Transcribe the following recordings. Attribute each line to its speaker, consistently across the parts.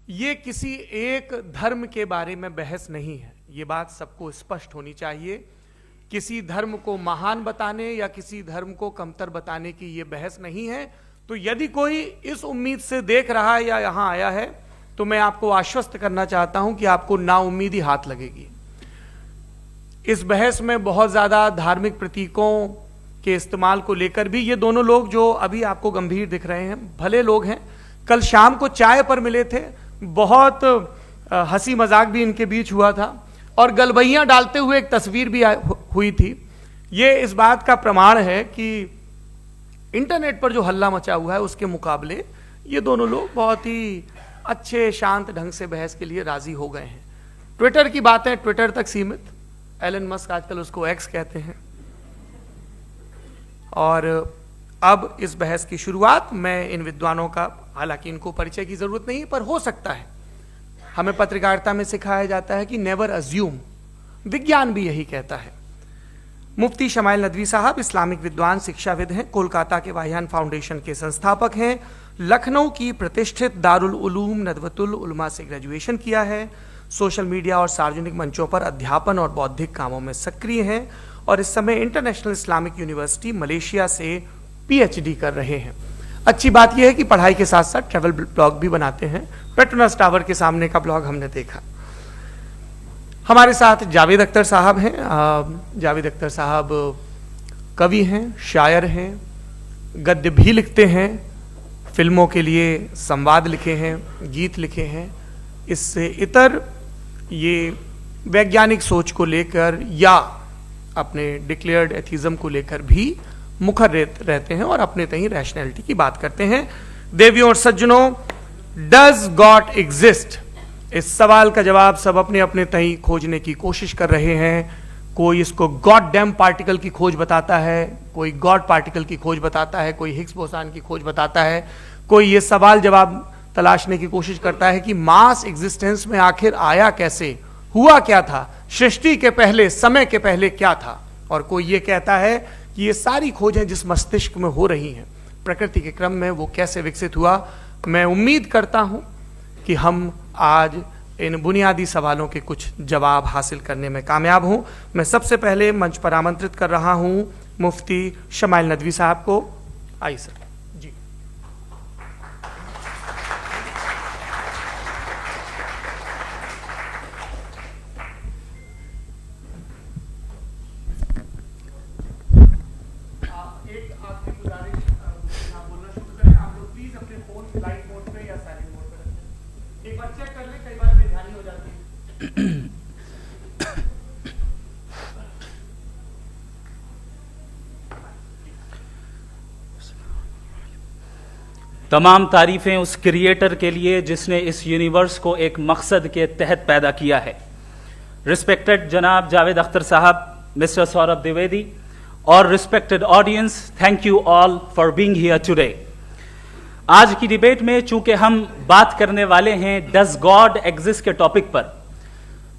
Speaker 1: ये किसी एक धर्म के बारे में बहस नहीं है, ये बात सबको स्पष्ट होनी चाहिए। किसी धर्म को महान बताने या किसी धर्म को कमतर बताने की ये बहस नहीं है। तो यदि कोई इस उम्मीद से देख रहा है या यहां आया है तो मैं आपको आश्वस्त करना चाहता हूं कि आपको नाउम्मीदी हाथ लगेगी। इस बहस में बहुत ज्यादा धार्मिक प्रतीकों के इस्तेमाल को लेकर भी ये दोनों लोग जो अभी आपको गंभीर दिख रहे हैं भले लोग हैं, कल शाम को चाय पर मिले थे, बहुत हंसी मजाक भी इनके बीच हुआ था और गलबैयां डालते हुए एक तस्वीर भी हुई थी। ये इस बात का प्रमाण है कि इंटरनेट पर जो हल्ला मचा हुआ है उसके मुकाबले ये दोनों लोग बहुत ही अच्छे शांत ढंग से बहस के लिए राजी हो गए हैं। ट्विटर की बातें ट्विटर तक सीमित, एलन मस्क आजकल उसको एक्स कहते हैं। और अब इस बहस की शुरुआत मैं इन विद्वानों का, हालांकि इनको परिचय की जरूरत नहीं पर हो सकता है, हमें पत्रकारिता में सिखाया जाता है कि नेवर अज्यूम, विज्ञान भी यही कहता है। मुफ्ती शमाइल नदवी साहब इस्लामिक विद्वान, शिक्षाविद हैं, कोलकाता के वाहियान फाउंडेशन के संस्थापक हैं, लखनऊ की प्रतिष्ठित दारुल उलूम नदवतुल उलमा से ग्रेजुएशन किया है, सोशल मीडिया और सार्वजनिक मंचों पर अध्यापन और बौद्धिक कामों में सक्रिय हैं और इस समय इंटरनेशनल इस्लामिक यूनिवर्सिटी मलेशिया से पीएचडी कर रहे हैं। अच्छी बात यह है कि पढ़ाई के साथ साथ ट्रैवल ब्लॉग भी बनाते हैं। पेट्रोनस टावर के सामने का ब्लॉग हमने देखा। हमारे साथ जावेद अख्तर साहब हैं। जावेद अख्तर साहब कवि हैं, शायर हैं, गद्य भी लिखते हैं, फिल्मों के लिए संवाद लिखे हैं, गीत लिखे हैं। इससे इतर ये वैज्ञानिक सोच को लेकर या अपने डिक्लेयर्ड एथिज्म को लेकर भी मुखर रहते हैं और अपने तहीं रैशनैलिटी की बात करते हैं। देवियों और सज्जनों, डज गॉड एग्जिस्ट? इस सवाल का जवाब सब अपने अपने तहीं खोजने की कोशिश कर रहे हैं। कोई इसको गॉड डैम पार्टिकल की खोज बताता है, कोई गॉड पार्टिकल की खोज बताता है, कोई हिग्स बोसान की खोज बताता है, कोई ये सवाल जवाब तलाशने की कोशिश करता है कि मास एग्जिस्टेंस में आखिर आया कैसे, हुआ क्या था, सृष्टि के पहले, समय के पहले क्या था। और कोई ये कहता है कि ये सारी खोजें जिस मस्तिष्क में हो रही हैं प्रकृति के क्रम में, वो कैसे विकसित हुआ। मैं उम्मीद करता हूं कि हम आज इन बुनियादी सवालों के कुछ जवाब हासिल करने में कामयाब हों। मैं सबसे पहले मंच पर आमंत्रित कर रहा हूं मुफ्ती शमाइल नदवी साहब को। आइए सर। जी
Speaker 2: तमाम तारीफ़ें उस क्रिएटर के लिए जिसने इस यूनिवर्स को एक मकसद के तहत पैदा किया है। रिस्पेक्टेड जनाब जावेद अख्तर साहब, मिस्टर सौरभ द्विवेदी और respected audience, thank you all for being here today. आज की डिबेट में चूंकि हम बात करने वाले हैं डज गॉड एग्जिस्ट के टॉपिक पर,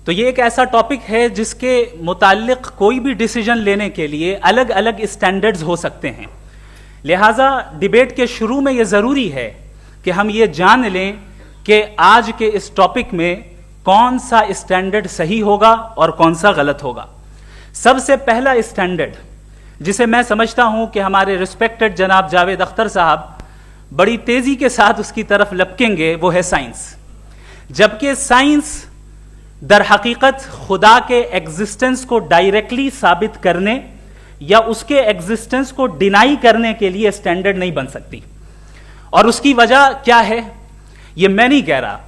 Speaker 2: तो ये एक ऐसा टॉपिक है जिसके मुताल्लिक कोई भी डिसीजन लेने के लिए अलग अलग स्टैंडर्ड्स हो सकते हैं। लिहाजा डिबेट के शुरू में यह जरूरी है कि हम ये जान लें कि आज के इस टॉपिक में कौन सा स्टैंडर्ड सही होगा और कौन सा गलत होगा। सबसे पहला स्टैंडर्ड जिसे मैं समझता हूं कि हमारे रिस्पेक्टेड जनाब जावेद अख्तर साहब बड़ी तेजी के साथ उसकी तरफ लपकेंगे, वो है साइंस। जबकि साइंस दर हकीकत खुदा के एग्जिस्टेंस को डायरेक्टली साबित करने या उसके एग्जिस्टेंस को डिनाई करने के लिए स्टैंडर्ड नहीं बन सकती। और उसकी वजह क्या है, ये मैं नहीं कह रहा,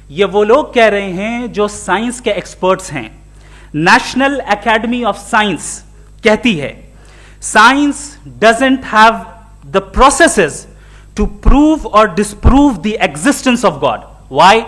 Speaker 2: ये वो लोग कह रहे हैं जो साइंस के एक्सपर्ट्स हैं। नेशनल एकेडमी ऑफ साइंस कहती है science doesn't have the processes to prove और disprove the existence of God. Why?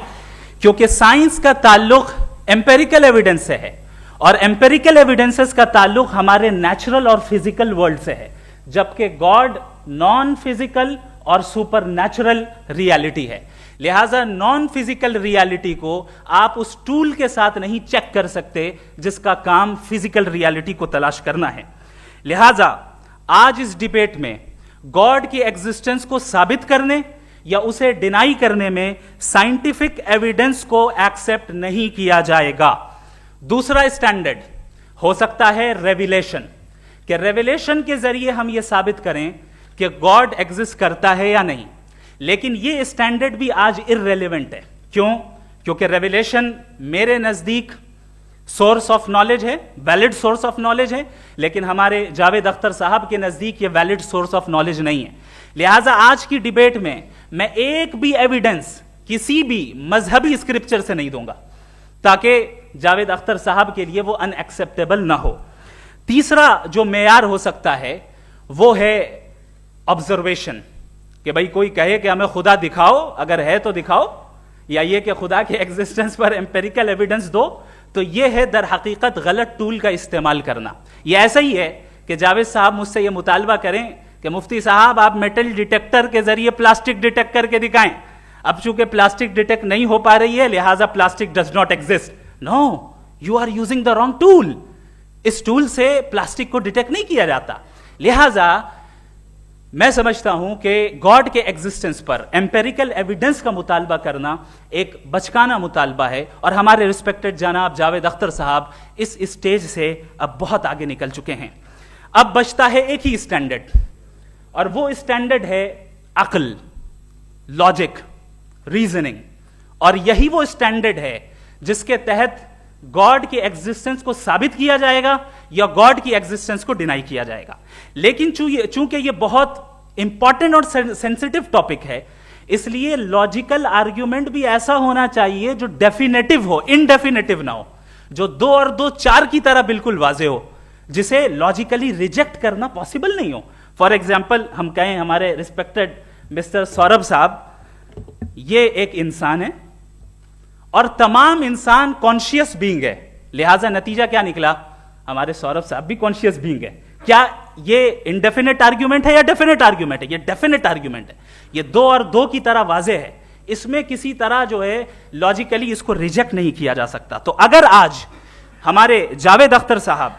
Speaker 2: क्योंकि साइंस का ताल्लुक एम्पेरिकल एविडेंस से है और एम्पेरिकल एविडेंसेस का ताल्लुक हमारे नेचुरल और फिजिकल वर्ल्ड से है, जबकि गॉड नॉन फिजिकल और सुपर नेचुरल रियलिटी है। लिहाजा नॉन फिजिकल रियलिटी को आप उस टूल के साथ नहीं चेक कर सकते जिसका काम फिजिकल रियलिटी को तलाश करना है। लिहाजा आज इस डिबेट में गॉड की एग्जिस्टेंस को साबित करने या उसे डिनाई करने में साइंटिफिक एविडेंस को एक्सेप्ट नहीं किया जाएगा। दूसरा स्टैंडर्ड हो सकता है रेविलेशन, कि रेविलेशन के जरिए हम यह साबित करें कि गॉड एग्जिस्ट करता है या नहीं। लेकिन यह स्टैंडर्ड भी आज इररेलेवेंट है। क्यों? क्योंकि रेविलेशन मेरे नजदीक सोर्स ऑफ नॉलेज है, वैलिड सोर्स ऑफ नॉलेज है, लेकिन हमारे जावेद अख्तर साहब के नजदीक ये वैलिड सोर्स ऑफ नॉलेज नहीं है। लिहाजा आज की डिबेट में मैं एक भी एविडेंस किसी भी मजहबी स्क्रिप्चर से नहीं दूंगा, ताकि जावेद अख्तर साहब के लिए वो अनएक्सेप्टेबल ना हो। तीसरा जो मेयार हो सकता है वो है ऑब्जर्वेशन, कि भाई कोई कहे कि हमें खुदा दिखाओ, अगर है तो दिखाओ, या ये कि खुदा के एग्जिस्टेंस पर एम्पेरिकल एविडेंस दो, तो यह है दर हकीकत गलत टूल का इस्तेमाल करना। यह ऐसा ही है कि जावेद साहब मुझसे यह मुतालबा करें कि मुफ्ती साहब आप मेटल डिटेक्टर के जरिए प्लास्टिक डिटेक्ट करके दिखाएं। अब चूंकि प्लास्टिक डिटेक्ट नहीं हो पा रही है, लिहाजा plastic does not exist. No, you are using the wrong tool. इस टूल से प्लास्टिक को डिटेक्ट नहीं किया जाता। लिहाजा मैं समझता हूं कि गॉड के एग्जिस्टेंस पर एम्पेरिकल एविडेंस का मुतालबा करना एक बचकाना मुतालबा है, और हमारे रिस्पेक्टेड जनाब जावेद अख्तर साहब इस स्टेज से अब बहुत आगे निकल चुके हैं। अब बचता है एक ही स्टैंडर्ड, और वो स्टैंडर्ड है अक्ल, लॉजिक, रीजनिंग। और यही वो स्टैंडर्ड है जिसके तहत गॉड की एग्जिस्टेंस को साबित किया जाएगा या गॉड की एग्जिस्टेंस को डिनाई किया जाएगा। लेकिन चूंकि ये बहुत इंपॉर्टेंट और सेंसिटिव टॉपिक है, इसलिए लॉजिकल आर्ग्यूमेंट भी ऐसा होना चाहिए जो डेफिनेटिव हो, इनडेफिनेटिव ना हो, जो 2 और 2 4 की तरह बिल्कुल वाजे हो, जिसे लॉजिकली रिजेक्ट करना पॉसिबल नहीं हो। फॉर एग्जाम्पल हम कहें हमारे रिस्पेक्टेड मिस्टर सौरभ साहब, ये एक इंसान है और तमाम इंसान कॉन्शियस बीइंग है, लिहाजा नतीजा क्या निकला? हमारे सौरभ साहब भी कॉन्शियस बीइंग है। क्या ये इनडेफिनेट आर्ग्यूमेंट है या डेफिनेट आर्ग्यूमेंट है? ये डेफिनेट आर्ग्यूमेंट है। ये 2 और 2 की तरह वाजे है, इसमें किसी तरह जो है लॉजिकली इसको रिजेक्ट नहीं किया जा सकता। तो अगर आज हमारे जावेद अख्तर साहब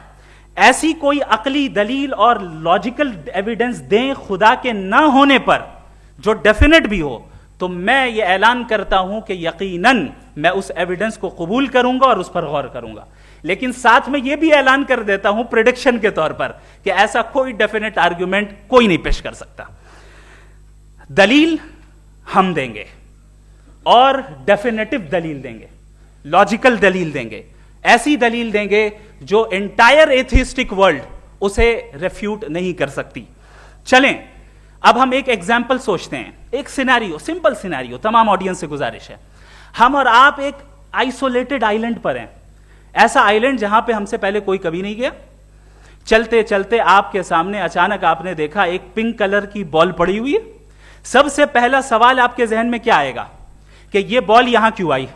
Speaker 2: ऐसी कोई अकली दलील और लॉजिकल एविडेंस दें खुदा के ना होने पर जो डेफिनेट भी हो, तो मैं ये ऐलान करता हूं कि यकीनन मैं उस एविडेंस को कबूल करूंगा और उस पर गौर करूंगा। लेकिन साथ में यह भी ऐलान कर देता हूं प्रेडिक्शन के तौर पर कि ऐसा कोई डेफिनेट आर्ग्यूमेंट कोई नहीं पेश कर सकता। दलील हम देंगे और डेफिनेटिव दलील देंगे, लॉजिकल दलील देंगे, ऐसी दलील देंगे जो एंटायर एथिस्टिक वर्ल्ड उसे रेफ्यूट नहीं कर सकती। चलें अब हम एक एग्जाम्पल सोचते हैं, एक सिनेरियो, सिंपल सिनेरियो, तमाम ऑडियंस से गुजारिश है, हम और आप एक आइसोलेटेड आइलैंड पर हैं, ऐसा आइलैंड जहां पे हमसे पहले कोई कभी नहीं गया। चलते चलते आपके सामने अचानक आपने देखा एक पिंक कलर की बॉल पड़ी हुई है। सबसे पहला सवाल आपके जहन में क्या आएगा कि ये बॉल यहां क्यों आई,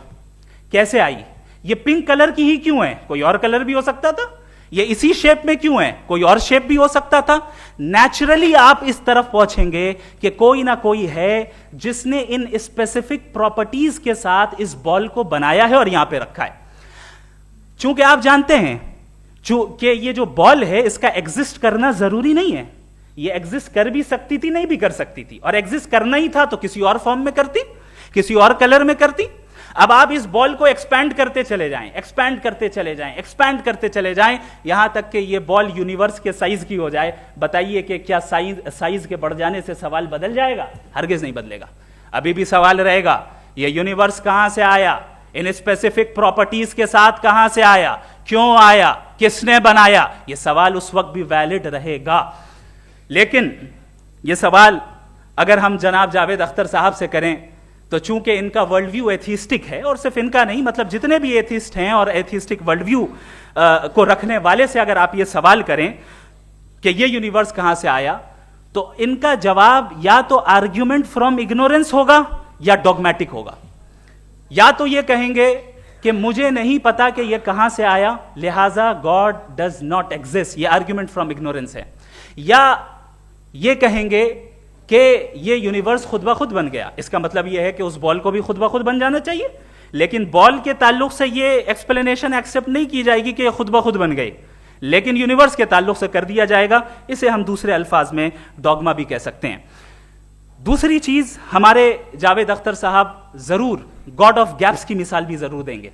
Speaker 2: कैसे आई, ये पिंक कलर की ही क्यों है, कोई और कलर भी हो सकता था, ये इसी शेप में क्यों है, कोई और शेप भी हो सकता था। नेचुरली आप इस तरफ पहुंचेंगे कि कोई ना कोई है जिसने इन स्पेसिफिक प्रॉपर्टीज के साथ इस बॉल को बनाया है और यहां पे रखा है। चूंकि आप जानते हैं कि ये जो बॉल है इसका एग्जिस्ट करना जरूरी नहीं है, ये एग्जिस्ट कर भी सकती थी, नहीं भी कर सकती थी, और एग्जिस्ट करना ही था तो किसी और फॉर्म में करती, किसी और कलर में करती। अब आप इस बॉल को एक्सपैंड करते चले जाएं, एक्सपैंड करते चले जाएं, एक्सपैंड करते चले जाएं, यहां तक कि ये बॉल यूनिवर्स के साइज की हो जाए। बताइए कि क्या साइज के बढ़ जाने से सवाल बदल जाएगा? हरगिज नहीं बदलेगा। अभी भी सवाल रहेगा, ये यूनिवर्स कहां से आया, इन स्पेसिफिक प्रॉपर्टीज के साथ कहां से आया, क्यों आया, किसने बनाया, यह सवाल उस वक्त भी वैलिड रहेगा। लेकिन यह सवाल अगर हम जनाब जावेद अख्तर साहब से करें तो चूंकि इनका वर्ल्ड व्यू एथिस्टिक है, और सिर्फ इनका नहीं, मतलब जितने भी एथिस्ट हैं और एथिस्टिक वर्ल्ड व्यू को रखने वाले से अगर आप ये सवाल करें कि ये यूनिवर्स कहां से आया, तो इनका जवाब या तो आर्ग्यूमेंट फ्रॉम इग्नोरेंस होगा या डॉगमेटिक होगा। या तो ये कहेंगे कि मुझे नहीं पता कि ये कहां से आया, लिहाजा गॉड डज नॉट एग्जिस्ट, ये आर्ग्यूमेंट फ्रॉम इग्नोरेंस है, या ये कहेंगे कि ये यूनिवर्स खुद ब खुद बन गया। इसका मतलब ये है कि उस बॉल को भी खुद ब खुद बन जाना चाहिए, लेकिन बॉल के ताल्लुक से ये एक्सप्लेनेशन एक्सेप्ट नहीं की जाएगी कि ये खुद ब खुद बन गई, लेकिन यूनिवर्स के ताल्लुक से कर दिया जाएगा। इसे हम दूसरे अल्फाज में डॉगमा भी कह सकते हैं। दूसरी चीज, हमारे जावेद अख्तर साहब जरूर गॉड ऑफ गैप्स की मिसाल भी जरूर देंगे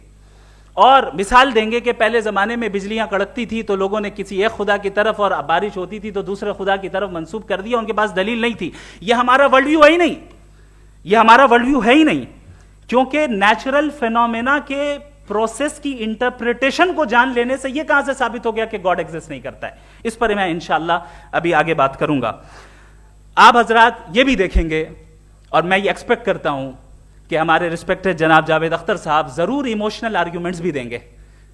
Speaker 2: और मिसाल देंगे कि पहले जमाने में बिजलियां कड़कती थी तो लोगों ने किसी एक खुदा की तरफ और बारिश होती थी तो दूसरे खुदा की तरफ मंसूब कर दिया, उनके पास दलील नहीं थी। यह हमारा वर्ल्ड व्यू है ही नहीं, यह हमारा वर्ल्ड व्यू है ही नहीं, क्योंकि नेचुरल फेनोमेना के प्रोसेस की इंटरप्रिटेशन को जान लेने से यह कहां से साबित हो गया कि गॉड एग्जिस्ट नहीं करता है। इस पर मैं इंशाअल्लाह अभी आगे बात करूंगा। आप हजरात ये भी देखेंगे और मैं ये एक्सपेक्ट करता हूं कि हमारे रिस्पेक्टेड जनाब जावेद अख्तर साहब जरूर इमोशनल आर्ग्यूमेंट्स भी देंगे,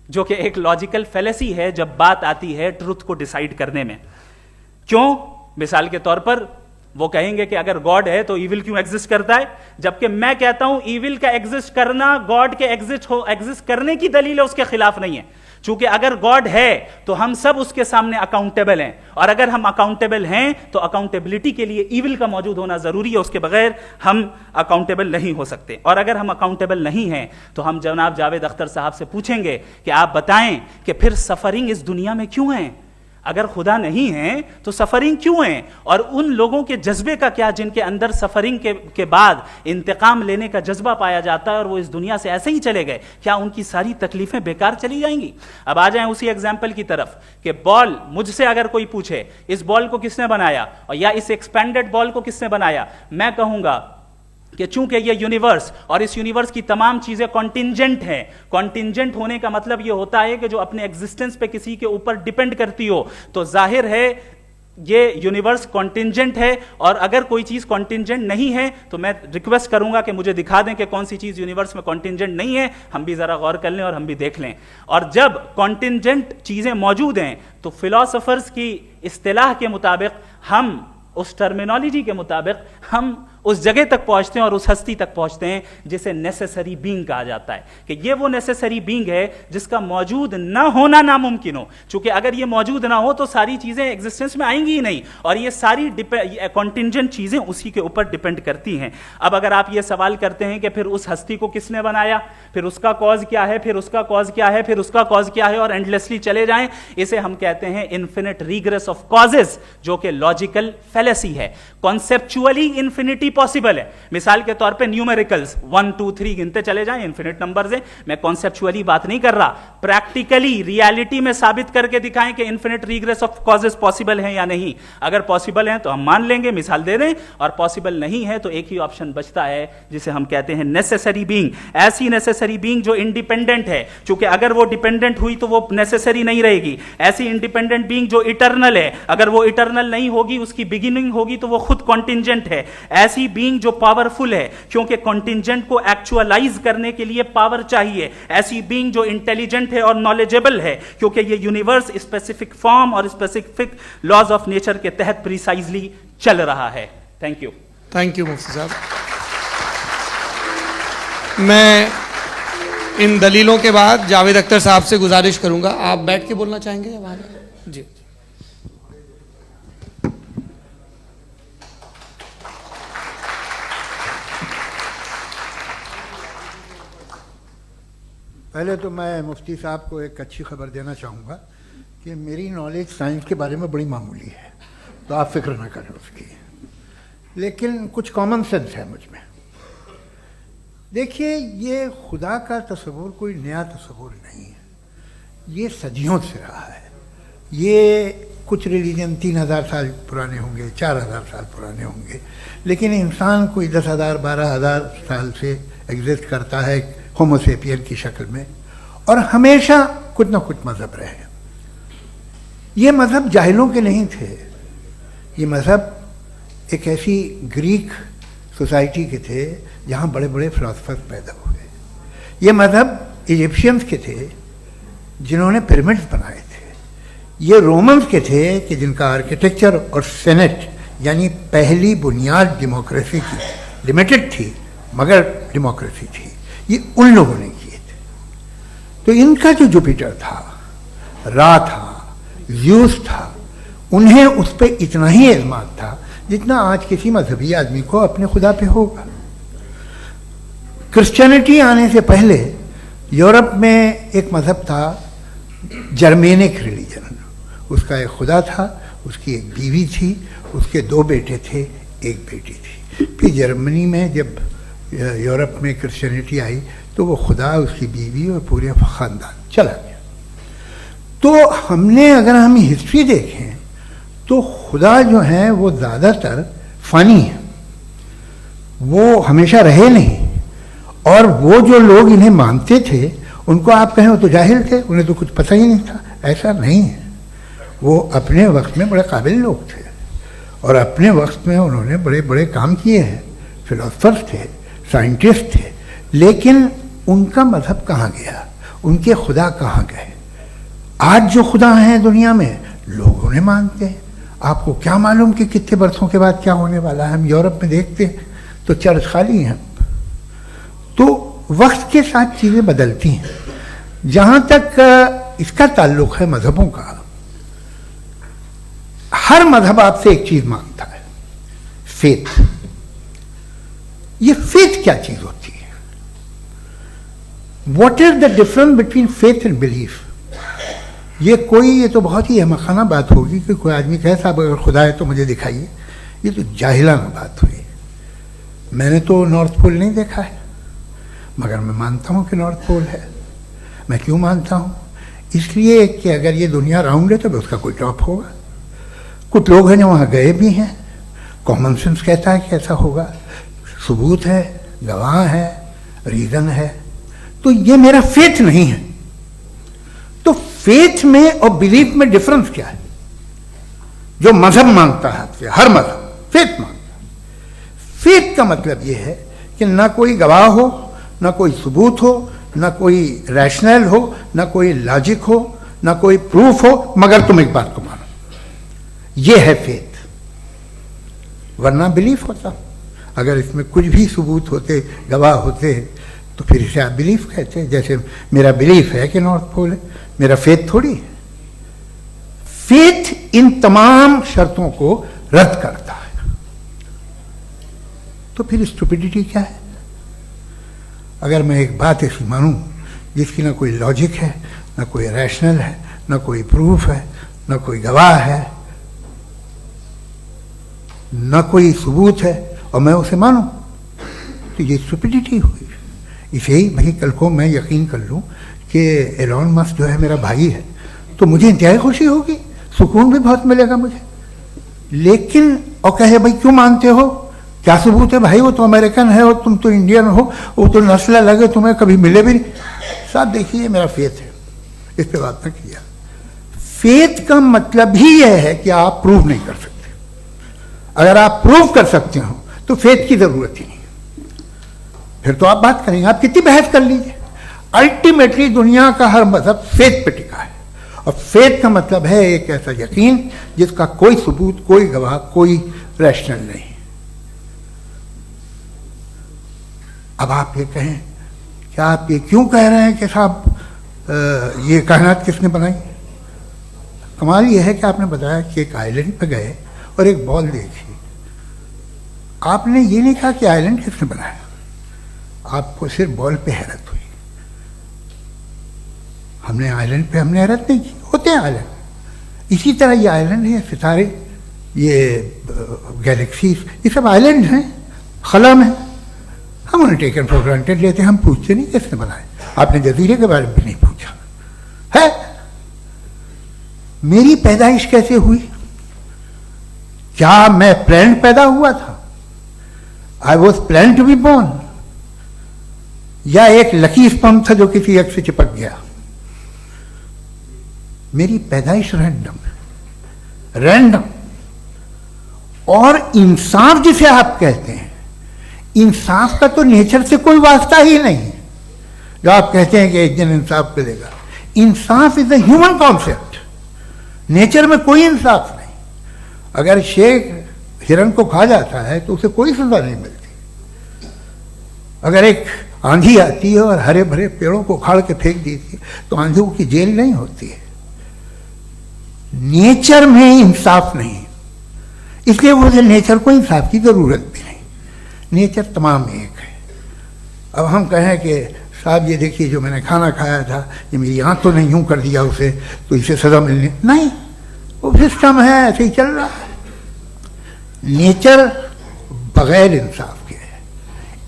Speaker 2: जो कि एक लॉजिकल फेलेसी है जब बात आती है ट्रुथ को डिसाइड करने में। क्यों? मिसाल के तौर पर वो कहेंगे कि अगर गॉड है तो ईविल क्यों एग्जिस्ट करता है, जबकि मैं कहता हूं ईविल का एग्जिस्ट करना गॉड के एग्जिस्ट करने की दलील है, उसके खिलाफ नहीं है। चूंकि अगर गॉड है तो हम सब उसके सामने अकाउंटेबल हैं, और अगर हम अकाउंटेबल हैं तो अकाउंटेबिलिटी के लिए ईविल का मौजूद होना जरूरी है, उसके बगैर हम अकाउंटेबल नहीं हो सकते। और अगर हम अकाउंटेबल नहीं हैं तो हम जनाब जावेद अख्तर साहब से पूछेंगे कि आप बताएं कि फिर सफरिंग इस दुनिया में क्यों है? अगर खुदा नहीं है तो सफरिंग क्यों है? और उन लोगों के जज्बे का क्या जिनके अंदर सफरिंग के बाद इंतकाम लेने का जज्बा पाया जाता है और वो इस दुनिया से ऐसे ही चले गए, क्या उनकी सारी तकलीफें बेकार चली जाएंगी? अब आ जाएं उसी एग्जाम्पल की तरफ कि बॉल, मुझसे अगर कोई पूछे इस बॉल को किसने बनाया और या इस एक्सपेंडेड बॉल को किसने बनाया, मैं कहूंगा कि चूंकि ये यूनिवर्स और इस यूनिवर्स की तमाम चीजें कॉन्टिंजेंट हैं। कॉन्टिंजेंट होने का मतलब ये होता है कि जो अपने एग्जिस्टेंस पे किसी के ऊपर डिपेंड करती हो, तो जाहिर है ये यूनिवर्स कॉन्टिंजेंट है। और अगर कोई चीज कॉन्टिंजेंट नहीं है तो मैं रिक्वेस्ट करूंगा कि मुझे दिखा दें कि कौन सी चीज यूनिवर्स में कॉन्टिंजेंट नहीं है, हम भी जरा गौर कर लें और हम भी देख लें। और जब कॉन्टिंजेंट चीजें मौजूद हैं तो फिलोसोफर्स की इस्तिलाह के मुताबिक, हम उस टर्मिनोलॉजी के मुताबिक हम उस जगह तक पहुंचते हैं और उस हस्ती तक पहुंचते हैं जिसे नेसेसरी बीइंग कहा जाता है, कि ये वो नेसेसरी बीइंग है जिसका मौजूद ना होना नामुमकिन हो। क्योंकि अगर ये मौजूद ना हो तो सारी चीजें एग्जिस्टेंस में आएंगी ही नहीं, और ये सारी कॉन्टिंजेंट चीजें उसी के ऊपर डिपेंड करती हैं। अब अगर आप ये सवाल करते हैं कि फिर उस हस्ती को किसने बनाया, फिर उसका कॉज क्या है, फिर उसका कॉज क्या है, फिर उसका कॉज क्या है, और एंडलेसली चले जाएं, इसे हम कहते हैं इन्फिनिट रीग्रेस ऑफ कॉजेस, जो कि लॉजिकल फेलेसी है। कॉन्सेप्चुअली इन्फिनिटी पॉसिबल है। मिसाल के तौर पे न्यूमेरिकल्स 1 2 3 गिनते चले जाएं, इन्फिनिट नंबर्स हैं। मैं कॉन्सेप्चुअली बात नहीं कर रहा, प्रैक्टिकली रियलिटी में साबित करके दिखाएं कि infinite regress of causes possible है या नहीं। अगर पॉसिबल है तो हम मान लेंगे, मिसाल दे दें, और पॉसिबल नहीं है तो एक ही ऑप्शन बचता है जिसे हम कहते हैं नेसेसरी बीइंग। ऐसी नेसेसरी बीइंग जो इंडिपेंडेंट है, क्योंकि अगर वो डिपेंडेंट हुई तो वो नेसेसरी नहीं रहेगी। ऐसी इंडिपेंडेंट बीइंग जो इटर्नल है, अगर वो इटर्नल नहीं होगी, उसकी बिगिनिंग होगी तो वो खुद कॉन्टिंजेंट है। ऐसी बीइंग जो पावरफुल है, क्योंकि कॉन्टिंजेंट को एक्चुअलाइज करने के लिए पावर चाहिए। ऐसी बीइंग जो इंटेलिजेंट है और नॉलेजेबल है, क्योंकि ये यूनिवर्स स्पेसिफिक फॉर्म और स्पेसिफिक लॉज ऑफ नेचर के तहत प्रिसाइजली चल रहा है। Thank you.
Speaker 1: थैंक यू मुफ्ती साहब। मैं इन दलीलों के बाद जावेद अख्तर साहब से गुजारिश करूंगा, आप बैठ के बोलना चाहेंगे? जी।
Speaker 3: पहले तो मैं मुफ्ती साहब को एक अच्छी खबर देना चाहूँगा कि मेरी नॉलेज साइंस के बारे में बड़ी मामूली है, तो आप फिक्र ना करें उसकी, लेकिन कुछ कॉमन सेंस है मुझ में। देखिए, ये खुदा का तस्वुर कोई नया तस्वुर नहीं है, ये सदियों से रहा है। ये कुछ रिलीजन 3000 साल पुराने होंगे, 4000 साल पुराने होंगे, लेकिन इंसान कोई 10,000 12,000 साल से एग्जिस्ट करता है होमोसेपियन की शक्ल में, और हमेशा कुछ ना कुछ मज़हब रहे। ये मज़हब जाहिलों के नहीं थे, ये मज़हब एक ऐसी ग्रीक सोसाइटी के थे जहाँ बड़े बड़े फिलोसफर्स पैदा हुए। ये मज़हब इजिप्शियंस के थे जिन्होंने पिरामिड्स बनाए थे। ये रोमन्स के थे कि जिनका आर्किटेक्चर और सेनेट यानी पहली बुनियाद डेमोक्रेसी की, लिमिटेड थी मगर डेमोक्रेसी थी, ये उन लोगों ने किए थे। तो इनका जो जुपिटर था, रा था, ज़्यूस था, उन्हें उस पर इतना ही एतमाद था जितना आज किसी मजहबी आदमी को अपने खुदा पे होगा। क्रिश्चियनिटी आने से पहले यूरोप में एक मजहब था, जर्मेनिक रिलीजन। उसका एक खुदा था, उसकी एक बीवी थी, उसके 2 बेटे थे, एक बेटी थी। फिर जर्मनी में जब यूरोप में क्रिश्चियनिटी आई तो वो खुदा, उसकी बीवी और पूरे ख़ानदान चला गया। तो हमने, अगर हम हिस्ट्री देखें तो खुदा जो है वो ज़्यादातर फ़नी है, वो हमेशा रहे नहीं। और वो जो लोग इन्हें मानते थे उनको आप कहें वो तो जाहिल थे, उन्हें तो कुछ पता ही नहीं था, ऐसा नहीं है। वो अपने वक्त में बड़े काबिल लोग थे और अपने वक्त में उन्होंने बड़े बड़े काम किए हैं, फिलोसफर्स थे, साइंटिस्ट थे, लेकिन उनका मजहब कहाँ गया, उनके खुदा कहाँ गए? आज जो खुदा हैं दुनिया में लोग उन्हें मानते हैं। आपको क्या मालूम कि कितने बरसों के बाद क्या होने वाला है? हम यूरोप में देखते हैं तो चर्च खाली हैं। तो वक्त के साथ चीज़ें बदलती हैं। जहाँ तक इसका ताल्लुक है मजहबों का, हर मजहब आपसे एक चीज़ मांगता है, फेथ। ये फेथ क्या चीज़ होती है? What is the difference between faith and belief? ये तो बहुत ही अहमखाना बात होगी कि कोई आदमी कहे साहब अगर खुदा है तो मुझे दिखाइए। ये तो जाहिलाना बात हुई। मैंने तो नॉर्थ पोल नहीं देखा है, मगर मैं मानता हूँ कि नॉर्थ पोल है। मैं क्यों मानता हूँ? इसलिए कि अगर ये दुनिया राउंड है तो उसका कोई टॉप होगा। कुछ लोग हैं जो वहाँ गए भी हैं, कॉमन सेंस कहता है कि ऐसा होगा, सबूत है, गवाह है, रीज़न है। तो ये मेरा फेथ नहीं है। तो फेथ में और बिलीफ में डिफरेंस क्या है? जो मजहब मांगता है आपसे, हर मजहब फेथ मांगता है। फेथ का मतलब ये है कि ना कोई गवाह हो, ना कोई सबूत हो, ना कोई रैशनल हो, ना कोई लॉजिक हो, ना कोई प्रूफ हो, मगर तुम एक बात को मानो। ये है फेथ। वरना बिलीफ होता। अगर इसमें कुछ भी सबूत होते, गवाह होते, तो फिर इसे आप बिलीफ कहते। जैसे मेरा बिलीफ है कि नॉर्थ पोल है, मेरा फेथ थोड़ी है। फेथ इन तमाम शर्तों को रद्द करता है। तो फिर स्टुपिडिटी क्या है? अगर मैं एक बात ऐसी मानूं जिसकी ना कोई लॉजिक है, ना कोई रैशनल है, ना कोई प्रूफ है, ना कोई गवाह है, ना कोई सबूत है, और मैं उसे मानूं, तो ये स्टुपिडिटी हुई। इसे ही भाई कल को मैं यकीन कर लूं कि एलॉन मस्क जो है मेरा भाई है, तो मुझे इंतहाई खुशी होगी, सुकून भी बहुत मिलेगा मुझे। लेकिन और कहे भाई क्यों मानते हो, क्या सबूत है भाई, वो तो अमेरिकन है और तुम तो इंडियन हो, वो तो नस्ल लगे, तुम्हें कभी मिले भी नहीं। साहब देखिए मेरा फेथ है, इस पर बात न किया। फेथ का मतलब ही यह है कि आप प्रूव नहीं कर सकते। अगर आप प्रूव कर सकते हो तो फेथ की जरूरत ही नहीं, फिर तो आप बात करेंगे, आप कितनी बहस कर लीजिए। अल्टीमेटली दुनिया का हर मजहब फेथ पे टिका है, और फेथ का मतलब है एक ऐसा यकीन जिसका कोई सबूत, कोई गवाह, कोई रैशनल नहीं। अब आप ये कहें, क्या आप ये क्यों कह रहे हैं कि साहब ये कायनात किसने बनाई? कमाल ये है कि आपने बताया कि एक आइलैंड पे गए और एक बॉल देखी। आपने ये नहीं कहा कि आइलैंड किसने बनाया, आपको सिर्फ बॉल पे हैरत हुई। हमने आइलैंड पे हमने हैरत नहीं की, होते हैं आइलैंड। इसी तरह ये आइलैंड है, सितारे, ये गैलेक्सीज, ये सब आइलैंड हैं, खला में। हम उन्हें टेकन फॉर ग्रांटेड लेते हैं, हम पूछते नहीं किसने बनाए। आपने जजीरे के बारे में भी नहीं पूछा है। मेरी पैदाइश कैसे हुई? क्या मैं प्लान पैदा हुआ था? I was plan to be born, या एक लकी स्पर्म था जो किसी एक से चिपक गया? मेरी पैदाइश रैंडम। और इंसाफ जिसे आप कहते हैं, इंसाफ का तो नेचर से कोई वास्ता ही नहीं है। जो आप कहते हैं कि एक दिन इंसाफ मिलेगा, इंसाफ is a human concept. Nature में कोई इंसाफ नहीं। अगर शेर हिरन को खा जाता है तो उसे कोई सजा नहीं मिलती। अगर एक आंधी आती है और हरे भरे पेड़ों को उखाड़ के फेंक देती है तो आंधियों की जेल नहीं होती है। नेचर में इंसाफ नहीं, इसलिए मुझे नेचर को इंसाफ की जरूरत भी नहीं। नेचर तमाम एक है। अब हम कहें कि साहब ये देखिए जो मैंने खाना खाया था, ये मेरी आंख तो नहीं यूं कर दिया उसे, तो इसे सजा मिलनी नहीं। वो सिस्टम है, ऐसे ही चल रहा है। नेचर बगैर इंसाफ के है।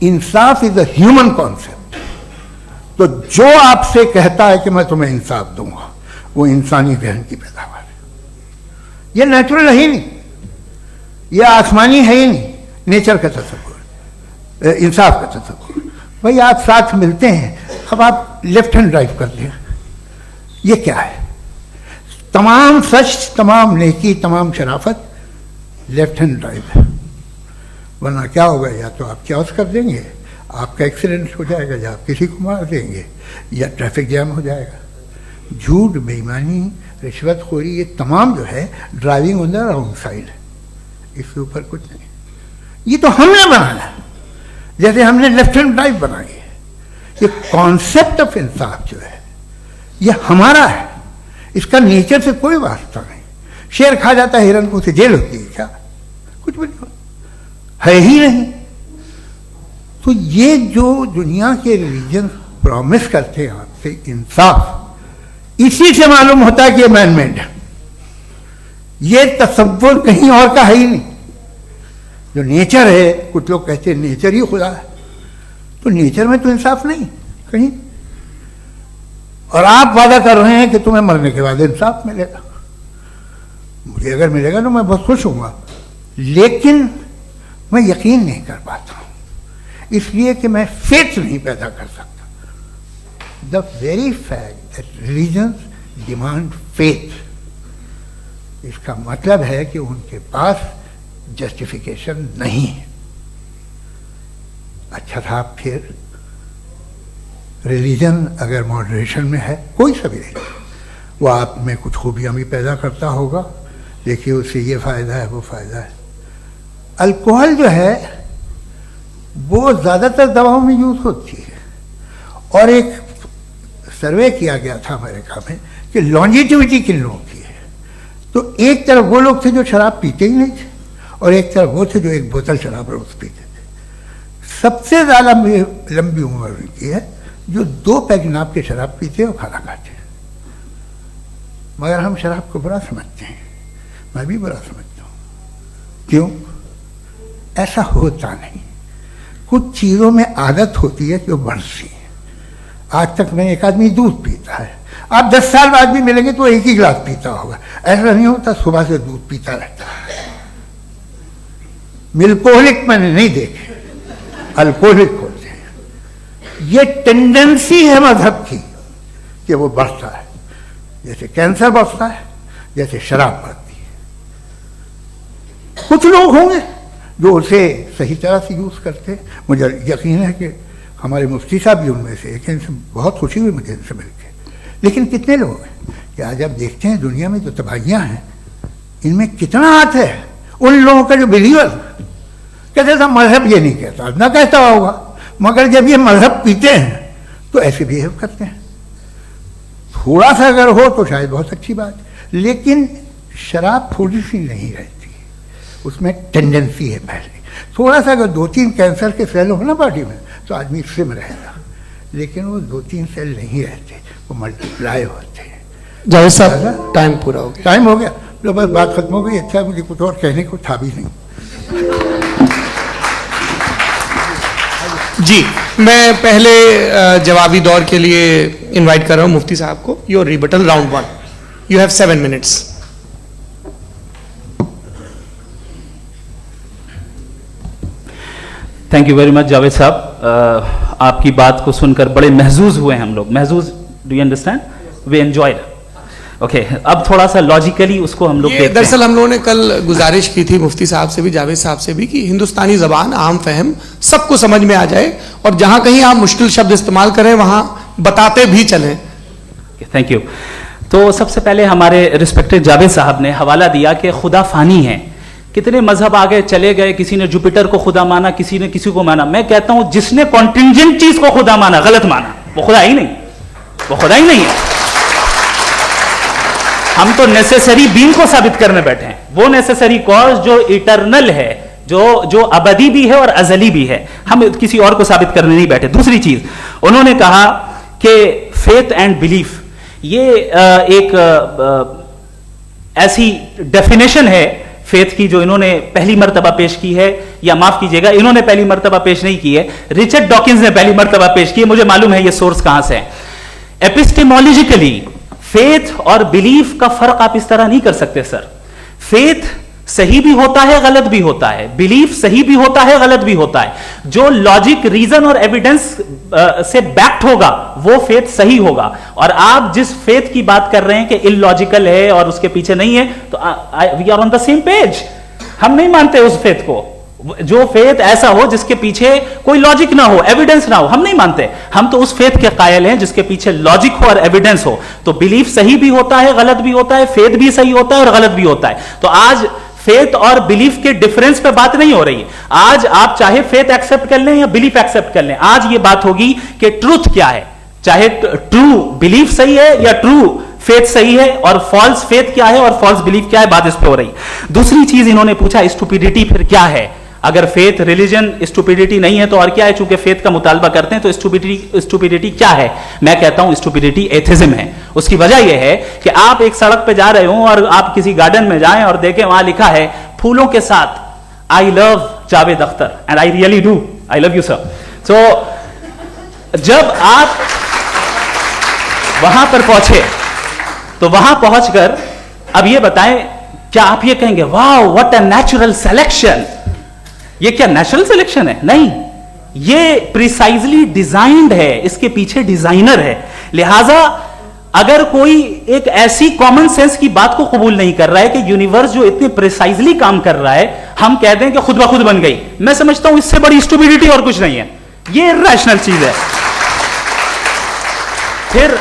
Speaker 3: इंसाफ इज अ ह्यूमन कॉन्सेप्ट। तो जो आपसे कहता है कि मैं तुम्हें इंसाफ दूंगा, वो इंसानी जहन की पैदावार है। ये नेचुरल है ही नहीं, ये आसमानी है ही नहीं। नेचर का तसव्वुर, इंसाफ का तसव्वुर। भाई आप साथ मिलते हैं, अब आप लेफ्ट हैंड ड्राइव कर लें, ये क्या है? तमाम सच, तमाम नेकी, तमाम शराफत लेफ्ट हैंड ड्राइव है। वरना क्या होगा, या तो आप क्रॉस कर देंगे, आपका एक्सीडेंट हो जाएगा, या आप किसी को मार देंगे, या ट्रैफिक जैम हो जाएगा। झूठ, बेईमानी, रिश्वतखोरी, ये तमाम जो है driving on the wrong side है। इसके ऊपर कुछ नहीं। ये तो हमने बनाया, जैसे हमने लेफ्ट हैंड ड्राइव बनाई है। ये कॉन्सेप्ट ऑफ इंसाफ जो है ये हमारा है, इसका नेचर से कोई वास्ता नहीं। शेर खा जाता है हिरन को, उसे जेल होती है क्या? कुछ भी नहीं, है ही नहीं। तो ये जो दुनिया के रिलीजन प्रॉमिस करते हैं आपसे इंसाफ, इसी से मालूम होता है कि ये मैन मेड है। ये तसव्वुर कहीं और का है ही नहीं। जो नेचर है, कुछ लोग कहते हैं नेचर ही खुदा है, तो नेचर में तो इंसाफ नहीं कहीं। और आप वादा कर रहे हैं कि तुम्हें मरने के बाद इंसाफ मिलेगा। मुझे अगर मिलेगा तो मैं बहुत खुश होऊंगा, लेकिन मैं यकीन नहीं कर पाता हूं, इसलिए कि मैं फेथ नहीं पैदा कर सकता। The very fact that religions demand faith, इसका मतलब है कि उनके पास जस्टिफिकेशन नहीं है। अच्छा साहब, फिर रिलीजन अगर मॉडरेशन में है, कोई सा भी नहीं, वो आप में कुछ खूबियां भी पैदा करता होगा, देखिए उससे ये फ़ायदा है, वो फ़ायदा है। अल्कोहल जो है वो ज़्यादातर दवाओं में यूज़ होती है, और एक सर्वे किया गया था अमेरिका में कि लॉन्जिटिविटी किन लोगों की है। तो एक तरफ वो लोग थे जो शराब पीते ही नहीं थे, और एक तरफ वो थे जो एक बोतल शराब रोज पीते थे। सबसे ज़्यादा लंबी उम्र उनकी है जो 2 पैग नाप के शराब पीते हैं और खाना खाते हैं। मगर हम शराब को बुरा समझते हैं, मैं भी बुरा समझता हूँ। क्यों? ऐसा होता नहीं। कुछ चीज़ों में आदत होती है कि वो बढ़ती है। आज तक में एक आदमी दूध पीता है, आप 10 साल बाद भी मिलेंगे तो एक ही गिलास पीता होगा। ऐसा नहीं होता, सुबह से दूध पीता रहता है। मिल्कोहलिक मैंने नहीं देखे, अल्कोहलिक होते हैं। ये टेंडेंसी है मजहब की कि वो बढ़ता है, जैसे कैंसर बढ़ता है, जैसे शराब बढ़ती है। कुछ लोग होंगे जो उसे सही तरह से यूज़ करते हैं। मुझे यकीन है कि हमारे मुफ्ती साहब भी उनमें से एक, इनसे बहुत खुशी हुई मुझे इनसे मिलकर। लेकिन कितने लोग हैं कि आज आप देखते हैं दुनिया में जो तबाहियाँ हैं, इनमें कितना हाथ है उन लोगों का जो बिलीवर कहते थे मजहब ये नहीं कहता, ना कहता होगा, मगर जब ये मजहब पीते हैं तो ऐसे बिहेव करते हैं। थोड़ा सा अगर हो तो शायद बहुत अच्छी बात, लेकिन शराब थोड़ी सी नहीं रहती, उसमें टेंडेंसी है। पहले थोड़ा सा अगर 2-3 कैंसर के सेल हो ना बॉडी में तो आदमी सिम रहेगा, लेकिन वो 2-3 सेल नहीं रहते, वो मल्टीप्लाई होते हैं।
Speaker 1: जावेद साहब, टाइम पूरा हो गया।
Speaker 3: टाइम हो गया, तो बस बात खत्म हो गई। अच्छा, मुझे कुछ और कहने को था भी नहीं।
Speaker 1: जी, मैं पहले जवाबी दौर के लिए इनवाइट कर रहा हूं मुफ्ती साहब को। Your rebuttal round 1, you have 7 minutes.
Speaker 2: Thank you very much Javed साहब, आपकी बात को सुनकर बड़े महजूज हुए हम लोग। महजूज, do you understand? We enjoyed. Okay, अब थोड़ा सा लॉजिकली उसको हम लोग देखते हैं।
Speaker 1: दरअसल हम लोगों ने कल गुजारिश की थी मुफ्ती साहब से भी, जावेद साहब से भी, कि हिंदुस्तानी जबान आम फहम सबको समझ में आ जाए, और जहां कहीं आप मुश्किल शब्द इस्तेमाल करें वहां बताते भी चलें।
Speaker 2: Thank you. तो सबसे पहले हमारे रिस्पेक्टेड जावेद साहब ने हवाला दिया कि खुदा फानी है। कितने मजहब आगे चले गए, किसी ने जुपिटर को खुदा माना, किसी ने किसी को माना। मैं कहता हूं जिसने कॉन्टिंजेंट चीज को खुदा माना, गलत माना, वो खुदा ही नहीं, वो खुदा ही नहीं है। हम तो नेसेसरी बीइंग को साबित करने बैठे हैं, वो नेसेसरी कॉज जो इटरनल है, जो अबदी भी है और अजली भी है। हम किसी और को साबित करने नहीं बैठे। दूसरी चीज उन्होंने कहा कि फेथ एंड बिलीफ, ये एक ऐसी डेफिनेशन है फेथ की जो इन्होंने पहली मर्तबा पेश की है, या माफ कीजिएगा इन्होंने पहली मर्तबा पेश नहीं की है, रिचर्ड डॉकिंस ने पहली मर्तबा पेश की है। मुझे मालूम है ये सोर्स कहां से है। एपिस्टेमोलॉजिकली फेथ और बिलीफ का फर्क आप इस तरह नहीं कर सकते सर। फेथ सही भी होता है, गलत भी होता है, बिलीफ सही भी होता है, गलत भी होता है। जो लॉजिक, रीजन और एविडेंस से बैक्ड होगा वो फेथ सही होगा। और आप जिस फेथ की बात कर रहे हैं कि इलॉजिकल है और उसके पीछे नहीं है, तो we are on the same page. हम नहीं मानते उस फेथ को, जो फेथ ऐसा हो जिसके पीछे कोई लॉजिक ना हो, एविडेंस ना हो, हम नहीं मानते। हम तो उस फेथ के कायल हैं जिसके पीछे लॉजिक हो और एविडेंस हो। तो बिलीफ सही भी होता है, गलत भी होता है, फेथ भी सही होता है और गलत भी होता है। तो आज फेथ और बिलीफ के डिफरेंस पे बात नहीं हो रही है। आज आप चाहे फेथ एक्सेप्ट कर लें या बिलीफ एक्सेप्ट कर लें, आज ये बात होगी कि ट्रूथ क्या है, चाहे ट्रू बिलीफ सही है या ट्रू फेथ सही है, और फॉल्स फेथ क्या है और फॉल्स बिलीफ क्या है, बात इस पे हो रही। दूसरी चीज इन्होंने पूछा, स्टुपिडिटी फिर क्या है? अगर फेथ, रिलीजन स्टुपिडिटी नहीं है तो और क्या है? चूंकि फेथ का मुतालबा करते हैं तो स्टुपिडिटी क्या है? मैं कहता हूं स्टुपिडिटी एथिज्म है। उसकी वजह यह है कि आप एक सड़क पे जा रहे हो और आप किसी गार्डन में जाएं और देखें वहां लिखा है फूलों के साथ, I love Javed Akhtar, and I really do, I love you sir. So जब आप वहां पर पहुंचे तो वहां पहुंचकर अब ये बताएं, क्या आप ये कहेंगे वाह व्हाट अ नेचुरल सिलेक्शन? ये क्या नेचुरल सिलेक्शन है? नहीं, ये प्रिसाइजली डिजाइंड है, इसके पीछे डिजाइनर है। लिहाजा अगर कोई एक ऐसी कॉमन सेंस की बात को कबूल नहीं कर रहा है कि यूनिवर्स जो इतने प्रिसाइजली काम कर रहा है, हम कह दें कि खुद ब खुद बन गई, मैं समझता हूं इससे बड़ी स्टुपिडिटी और कुछ नहीं है। ये इर्रेशनल चीज है। फिर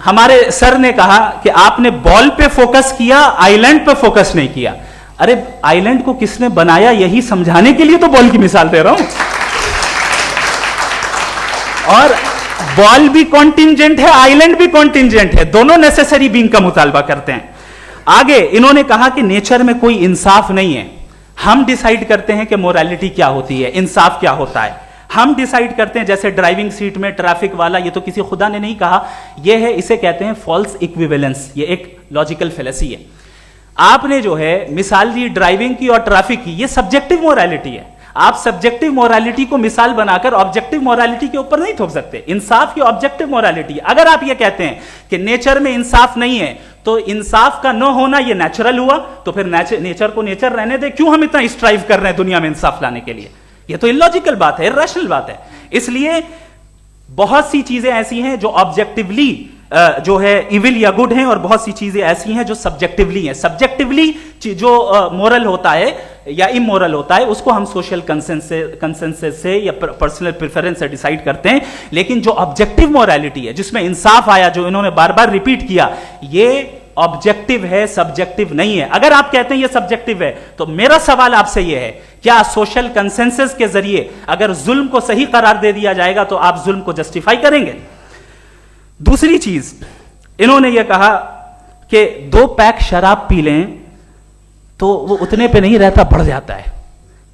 Speaker 2: हमारे सर ने कहा कि आपने बॉल पे फोकस किया, आइलैंड पे फोकस नहीं किया। अरे आइलैंड को किसने बनाया यही समझाने के लिए तो बॉल की मिसाल दे रहा हूं। और बॉल भी कॉन्टिंजेंट है, आइलैंड भी कॉन्टिंजेंट है, दोनों नेसेसरी बीइंग का मुतालबा करते हैं। आगे इन्होंने कहा कि नेचर में कोई इंसाफ नहीं है, हम डिसाइड करते हैं कि मोरालिटी क्या होती है, इंसाफ क्या होता है। हम डिसाइड करते हैं, जैसे ड्राइविंग सीट में ट्रैफिक वाला, ये तो किसी खुदा ने नहीं कहा, ये है, इसे कहते हैं फॉल्स इक्विवेलेंस। ये एक लॉजिकल फेलेसी है। आपने जो है मिसाल दी ड्राइविंग की और ट्रैफिक की, ये सब्जेक्टिव मोरालिटी है। आप सब्जेक्टिव मोरालिटी को मिसाल बनाकर ऑब्जेक्टिव मोरालिटी के ऊपर नहीं थोप सकते। इंसाफ की ऑब्जेक्टिव मोरालिटी। अगर आप ये कहते हैं कि नेचर में इंसाफ नहीं है, तो इंसाफ का न होना ये नेचुरल हुआ, तो फिर नेचर को नेचर रहने दे, क्यों हम इतना स्ट्राइव कर रहे हैं दुनिया में इंसाफ लाने के लिए? ये तो इलॉजिकल बात है, इर्रेशनल बात है। इसलिए बहुत सी चीजें ऐसी हैं जो ऑब्जेक्टिवली जो है इविल या गुड हैं, और बहुत सी चीजें ऐसी हैं जो सब्जेक्टिवली हैं। सब्जेक्टिवली जो मोरल होता है या इमोरल होता है, उसको हम सोशल कंसेंसस से या पर्सनल प्रेफरेंस से डिसाइड करते हैं। लेकिन जो ऑब्जेक्टिव मोरालिटी है, जिसमें इंसाफ आया, जो इन्होंने बार बार रिपीट किया, ये ऑब्जेक्टिव है, सब्जेक्टिव नहीं है। अगर आप कहते हैं ये सब्जेक्टिव है, तो मेरा सवाल आपसे ये है, क्या सोशल कंसेंसस के जरिए अगर जुल्म को सही करार दे दिया जाएगा तो आप जुल्म को जस्टिफाई करेंगे? दूसरी चीज इन्होंने यह कहा कि 2 पैक शराब पी लें तो वो उतने पे नहीं रहता, बढ़ जाता है।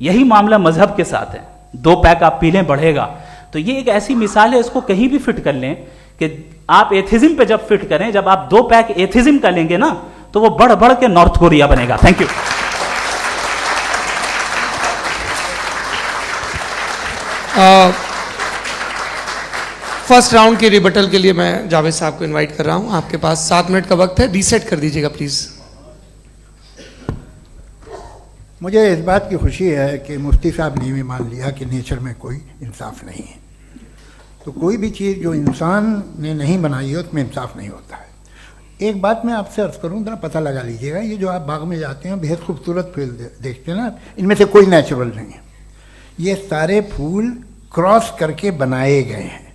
Speaker 2: यही मामला मजहब के साथ है। 2 पैक आप पी लें, बढ़ेगा। तो ये एक ऐसी मिसाल है, इसको कहीं भी फिट कर लें कि आप एथिज्म पे जब फिट करें, जब आप 2 पैक एथिज्म का लेंगे ना, तो वो बढ़ बढ़ के नॉर्थ कोरिया बनेगा। Thank you.
Speaker 1: फर्स्ट राउंड के रिबटल के लिए मैं जावेद साहब को इनवाइट कर रहा हूं। आपके पास 7 मिनट का वक्त है, रीसेट कर दीजिएगा प्लीज।
Speaker 3: मुझे इस बात की खुशी है कि मुफ्ती साहब ने भी मान लिया कि नेचर में कोई इंसाफ नहीं है। तो कोई भी चीज़ जो इंसान ने नहीं बनाई है उसमें इंसाफ नहीं होता है। एक बात मैं आपसे अर्ज़ करूँ, जरा पता लगा लीजिएगा, ये जो आप बाग में जाते हैं बेहद खूबसूरत फूल देखते हैं ना, इनमें से कोई नेचुरल नहीं है। ये सारे फूल क्रॉस करके बनाए गए हैं।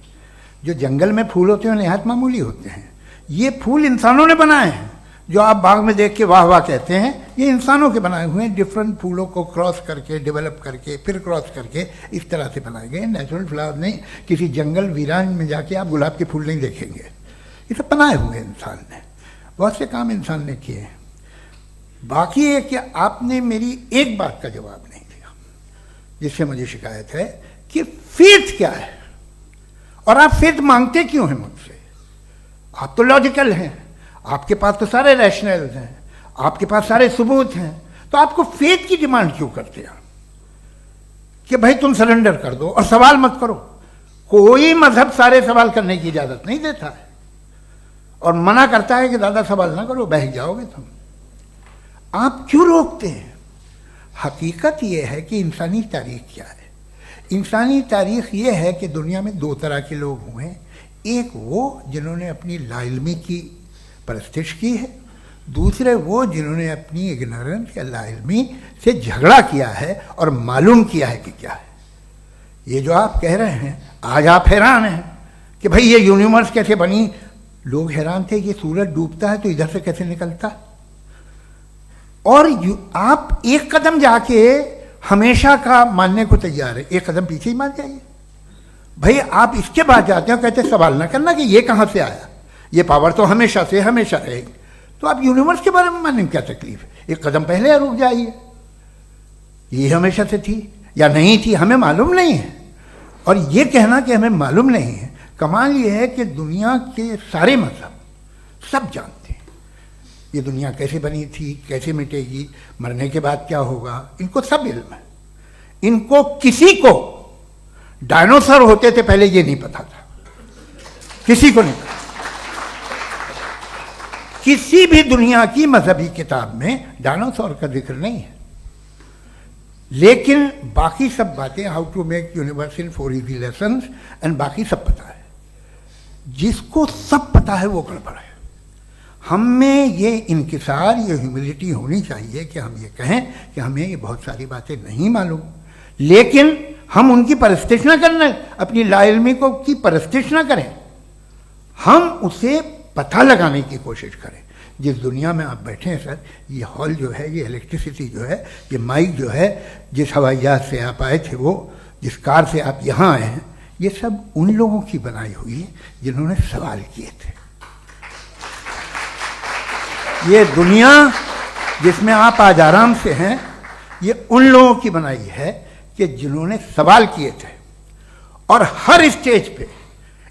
Speaker 3: जो जंगल में फूल होते हैं निहायत मामूली होते हैं, ये फूल इंसानों ने बनाए हैं। जो आप बाग में देख के वाह वाह कहते हैं, ये इंसानों के बनाए हुए हैं। डिफरेंट फूलों को क्रॉस करके, डेवलप करके, फिर क्रॉस करके इस तरह से बनाए गए। नेचुरल फ्लावर नहीं। किसी जंगल वीरान में जाके आप गुलाब के फूल नहीं देखेंगे। ये सब बनाए हुए इंसान ने, बहुत से काम इंसान ने किए हैं। बाकी है कि आपने मेरी एक बात का जवाब नहीं दिया, जिससे मुझे शिकायत है कि फेथ क्या है और आप फेथ मांगते क्यों हैं मुझसे? आप तो लॉजिकल हैं, आपके पास तो सारे रैशनल्स हैं, आपके पास सारे सबूत हैं, तो आपको फेथ की डिमांड क्यों करते हैं कि भाई तुम सरेंडर कर दो और सवाल मत करो? कोई मजहब सारे सवाल करने की इजाजत नहीं देता है और मना करता है कि दादा सवाल ना करो, बह जाओगे तुम। आप क्यों रोकते हैं? हकीकत यह है कि इंसानी तारीख क्या है। इंसानी तारीख ये है कि दुनिया में दो तरह के लोग हुए हैं। एक वो जिन्होंने अपनी लाइल्मी की परस्तिश की है, दूसरे वो जिन्होंने अपनी इग्नोरेंस या लाइल्मी से झगड़ा किया है और मालूम किया है कि क्या है। ये जो आप कह रहे हैं, आज आप हैरान हैं कि भाई ये यूनिवर्स कैसे बनी। लोग हैरान थे कि सूरज डूबता है तो इधर से कैसे निकलता, और आप एक कदम जाके हमेशा का मानने को तैयार है, एक कदम पीछे ही मान जाइए। भाई आप इसके बाद जाते हो, कहते सवाल ना करना कि ये कहाँ से आया, ये पावर तो हमेशा से हमेशा रहेगी। तो आप यूनिवर्स के बारे में मानने में क्या तकलीफ है? एक कदम पहले रुक जाइए, ये हमेशा से थी या नहीं थी हमें मालूम नहीं है। और ये कहना कि हमें मालूम नहीं है, कमाल ये है कि दुनिया के सारे मजहब सब जानते हैं ये दुनिया कैसे बनी थी, कैसे मिटेगी, मरने के बाद क्या होगा, इनको सब इल्म है। इनको किसी को डायनासोर होते थे पहले ये नहीं पता था, किसी को नहीं पता। किसी भी दुनिया की मजहबी किताब में डायनासोर का जिक्र नहीं है, लेकिन बाकी सब बातें, how to make universe in 4 easy lessons and बाकी सब पता है। जिसको सब पता है वो गड़बड़ है। हम में ये इनकिसार, ये ह्यूमिलिटी होनी चाहिए कि हम ये कहें कि हमें ये बहुत सारी बातें नहीं मालूम, लेकिन हम उनकी परस्तिश न करना, अपनी लाइल्मी को की परस्तिश न करें, हम उसे पता लगाने की कोशिश करें। जिस दुनिया में आप बैठे हैं सर, ये हॉल जो है, ये इलेक्ट्रिसिटी जो है, ये माइक जो है, जिस हवाई जहाज से आप आए थे, वो जिस कार से आप यहाँ आए हैं, ये सब उन लोगों की बनाई हुई है जिन्होंने सवाल किए थे। ये दुनिया जिसमें आप आज आराम से हैं, ये उन लोगों की बनाई है कि जिन्होंने सवाल किए थे, और हर स्टेज पे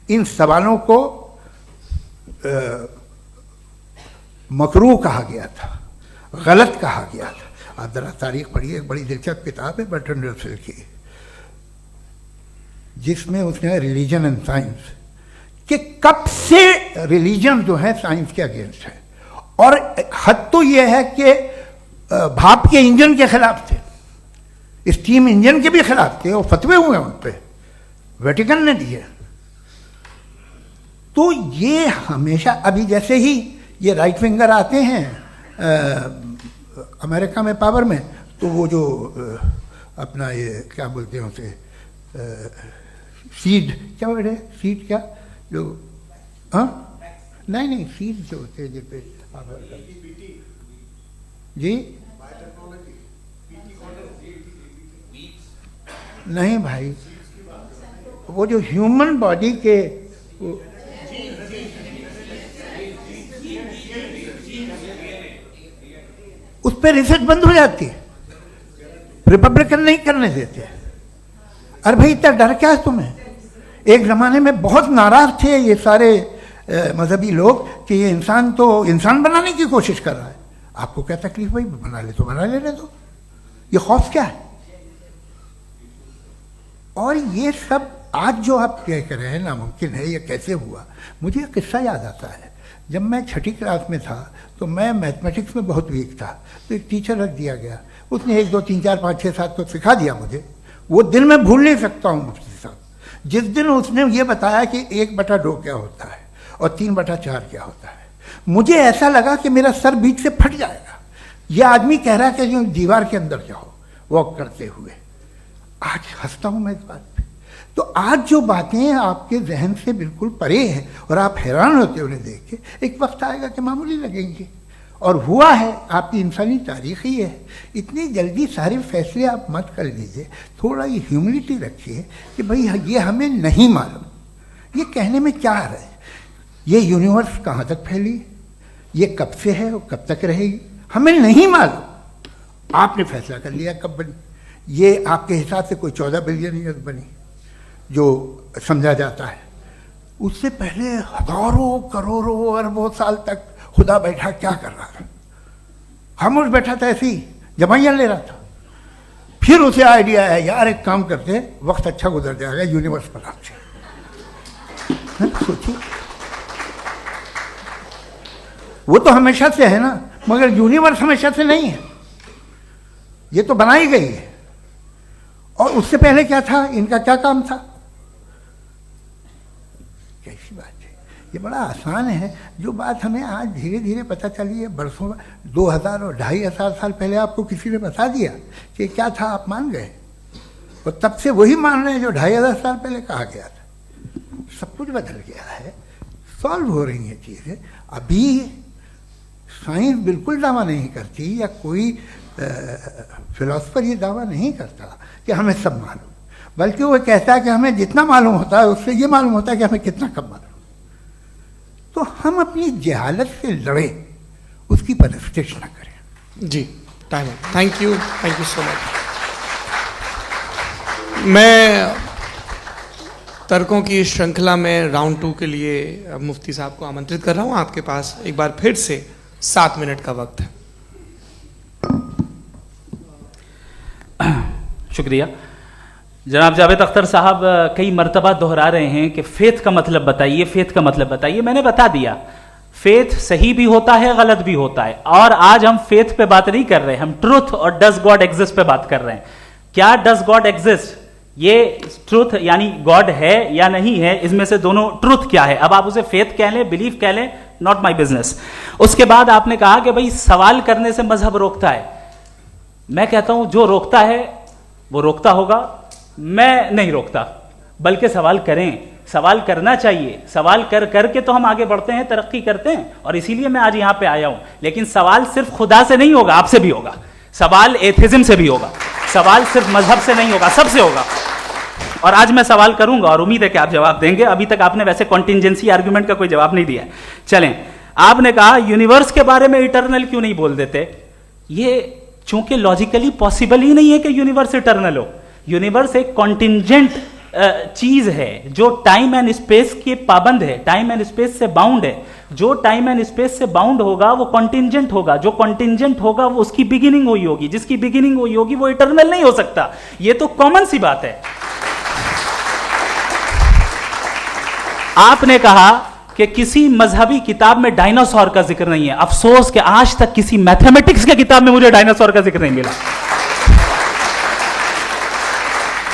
Speaker 3: इन सवालों को मकरूह कहा गया था, गलत कहा गया था। आप जरा तारीख पढ़िए, एक बड़ी दिलचस्प किताब है बर्ट्रैंड रसेल की, जिसमें उसने रिलीजन एंड साइंस कि कब से रिलीजन जो है साइंस के अगेंस्ट है, और हद तो यह है कि भाप के इंजन के खिलाफ थे, स्टीम इंजन के भी खिलाफ थे, और फतवे हुए उन पर, वेटिकन ने दिए। तो ये हमेशा, अभी जैसे ही ये राइट विंगर आते हैं अमेरिका में पावर में, तो वो जो अपना ये क्या बोलते हैं उसे, सीड क्या बोलते हैं, सीड क्या जो, हाँ नहीं सीड जो होते हैं जिन पे जी, नहीं भाई, वो जो ह्यूमन बॉडी के उस पर रिसर्च बंद हो जाती है, रिपब्लिकन नहीं करने देते। अरे भाई इतना डर क्या है तुम्हें? एक ज़माने में बहुत नाराज थे ये सारे मजहबी लोग कि ये इंसान तो इंसान बनाने की कोशिश कर रहा है। आपको क्या तकलीफ भाई, बना ले तो बना लेने दो, ये खौफ क्या है? और ये सब आज जो आप कह रहे हैं नामुमकिन है, ये कैसे हुआ? मुझे एक किस्सा याद आता है। जब मैं 6ठी क्लास में था तो मैं मैथमेटिक्स में बहुत वीक था, तो एक टीचर रख दिया गया, उसने 1 2 3 4 5 6 7 को सिखा दिया मुझे। वो दिन मैं भूल नहीं सकता हूँ मुफ्ती साहब, जिस दिन उसने ये बताया कि 1/2 क्या होता है और 3/4 क्या होता है। मुझे ऐसा लगा कि मेरा सर बीच से फट जाएगा। ये आदमी कह रहा है कि जो दीवार के अंदर जाओ वॉक करते हुए। आज हंसता हूँ मैं इस बात पे। तो आज जो बातें आपके जहन से बिल्कुल परे हैं और आप हैरान होते उन्हें देख के, एक वक्त आएगा कि मामूली लगेंगे। और हुआ है, आपकी इंसानी तारीख ही है। इतनी जल्दी सारे फैसले आप मत कर लीजिए, थोड़ा ये ह्यूमिलिटी रखिए कि भाई ये हमें नहीं मालूम। ये कहने में क्या आ रहा है? ये यूनिवर्स कहाँ तक फैली, ये कब से है और कब तक रहेगी, हमें नहीं मालूम। आपने फैसला कर लिया कब बनी। ये आपके हिसाब से कोई 14 बिलियन ईयर बनी जो समझा जाता है। उससे पहले हजारों करोड़ों अरबों साल तक खुदा बैठा क्या कर रहा था? खामोश बैठा था ऐसे ही, जमाइया ले रहा था। फिर उसे आइडिया आया, यार एक काम करते, वक्त अच्छा गुजर जाएगा, यूनिवर्स पर आपसे। सोचिए, वो तो हमेशा से है ना, मगर यूनिवर्स हमेशा से नहीं है, ये तो बनाई गई है। और उससे पहले क्या था, इनका क्या काम था? कैसी बात है, ये बड़ा आसान है। जो बात हमें आज धीरे धीरे पता चली है, बरसों 2000 और 2500 साल पहले आपको किसी ने बता दिया कि क्या था, आप मान गए, और तब से वही मान रहे हैं जो 2500 साल पहले कहा गया था। सब कुछ बदल गया है, सॉल्व हो रही हैं चीज़ें। अभी साइंस बिल्कुल दावा नहीं करती, या कोई फिलोसफर ये दावा नहीं करता कि हमें सब मालूम, बल्कि वो कहता है कि हमें जितना मालूम होता है उससे ये मालूम होता है कि हमें कितना कम मालूम। तो हम अपनी जहालत से लड़े, उसकी परस्तिश न करें।
Speaker 1: जी, time, thank you so much. मैं तर्कों की श्रृंखला में राउंड 2 के लिए मुफ्ती साहब को आमंत्रित कर रहा हूं। आपके पास एक बार फिर से 7 मिनट का वक्त है।
Speaker 2: शुक्रिया। जनाब जावेद अख्तर साहब कई मर्तबा दोहरा रहे हैं कि फेथ का मतलब बताइए, फेथ का मतलब बताइए। मैंने बता दिया, फेथ सही भी होता है, गलत भी होता है। और आज हम फेथ पे बात नहीं कर रहे, हम ट्रूथ और डज गॉड एग्जिस्ट पे बात कर रहे हैं। क्या डज गॉड एग्जिस्ट, ये ट्रूथ यानी गॉड है या नहीं है, इसमें से दोनों ट्रूथ क्या है। अब आप उसे फेथ कह लें, बिलीफ कह लें, नॉट माई बिजनेस। उसके बाद आपने कहा कि भाई सवाल करने से मजहब रोकता है। मैं कहता हूं जो रोकता है वो रोकता होगा, मैं नहीं रोकता, बल्कि सवाल करें, सवाल करना चाहिए। सवाल कर करके तो हम आगे बढ़ते हैं, तरक्की करते हैं, और इसीलिए मैं आज यहां पे आया हूं। लेकिन सवाल सिर्फ खुदा से नहीं होगा, आपसे भी होगा। सवाल एथिज्म से भी होगा, सवाल सिर्फ मजहब से नहीं होगा, सबसे होगा। और आज मैं सवाल करूंगा और उम्मीद है कि आप जवाब देंगे। अभी तक आपने वैसे कॉन्टिंजेंसी आर्ग्यूमेंट का कोई जवाब नहीं दिया। चलें, आपने कहा यूनिवर्स के बारे में इटर्नल क्यों नहीं बोल देते। ये चूंकि लॉजिकली पॉसिबल ही नहीं है कि यूनिवर्स इटर्नल हो। यूनिवर्स एक कॉन्टिंजेंट चीज है जो टाइम एंड स्पेस के पाबंद है, टाइम एंड स्पेस से बाउंड है। जो टाइम एंड स्पेस से बाउंड होगा वो कॉन्टिंजेंट होगा, जो कॉन्टिंजेंट होगा वो उसकी बिगिनिंग हुई होगी, जिसकी बिगिनिंग हुई होगी वो इटर्नल नहीं हो सकता। ये तो कॉमन सी बात है। आपने कहा कि किसी मजहबी किताब में डायनासोर का जिक्र नहीं है। अफसोस कि आज तक किसी मैथमेटिक्स की किताब में मुझे डायनासोर का जिक्र नहीं मिला।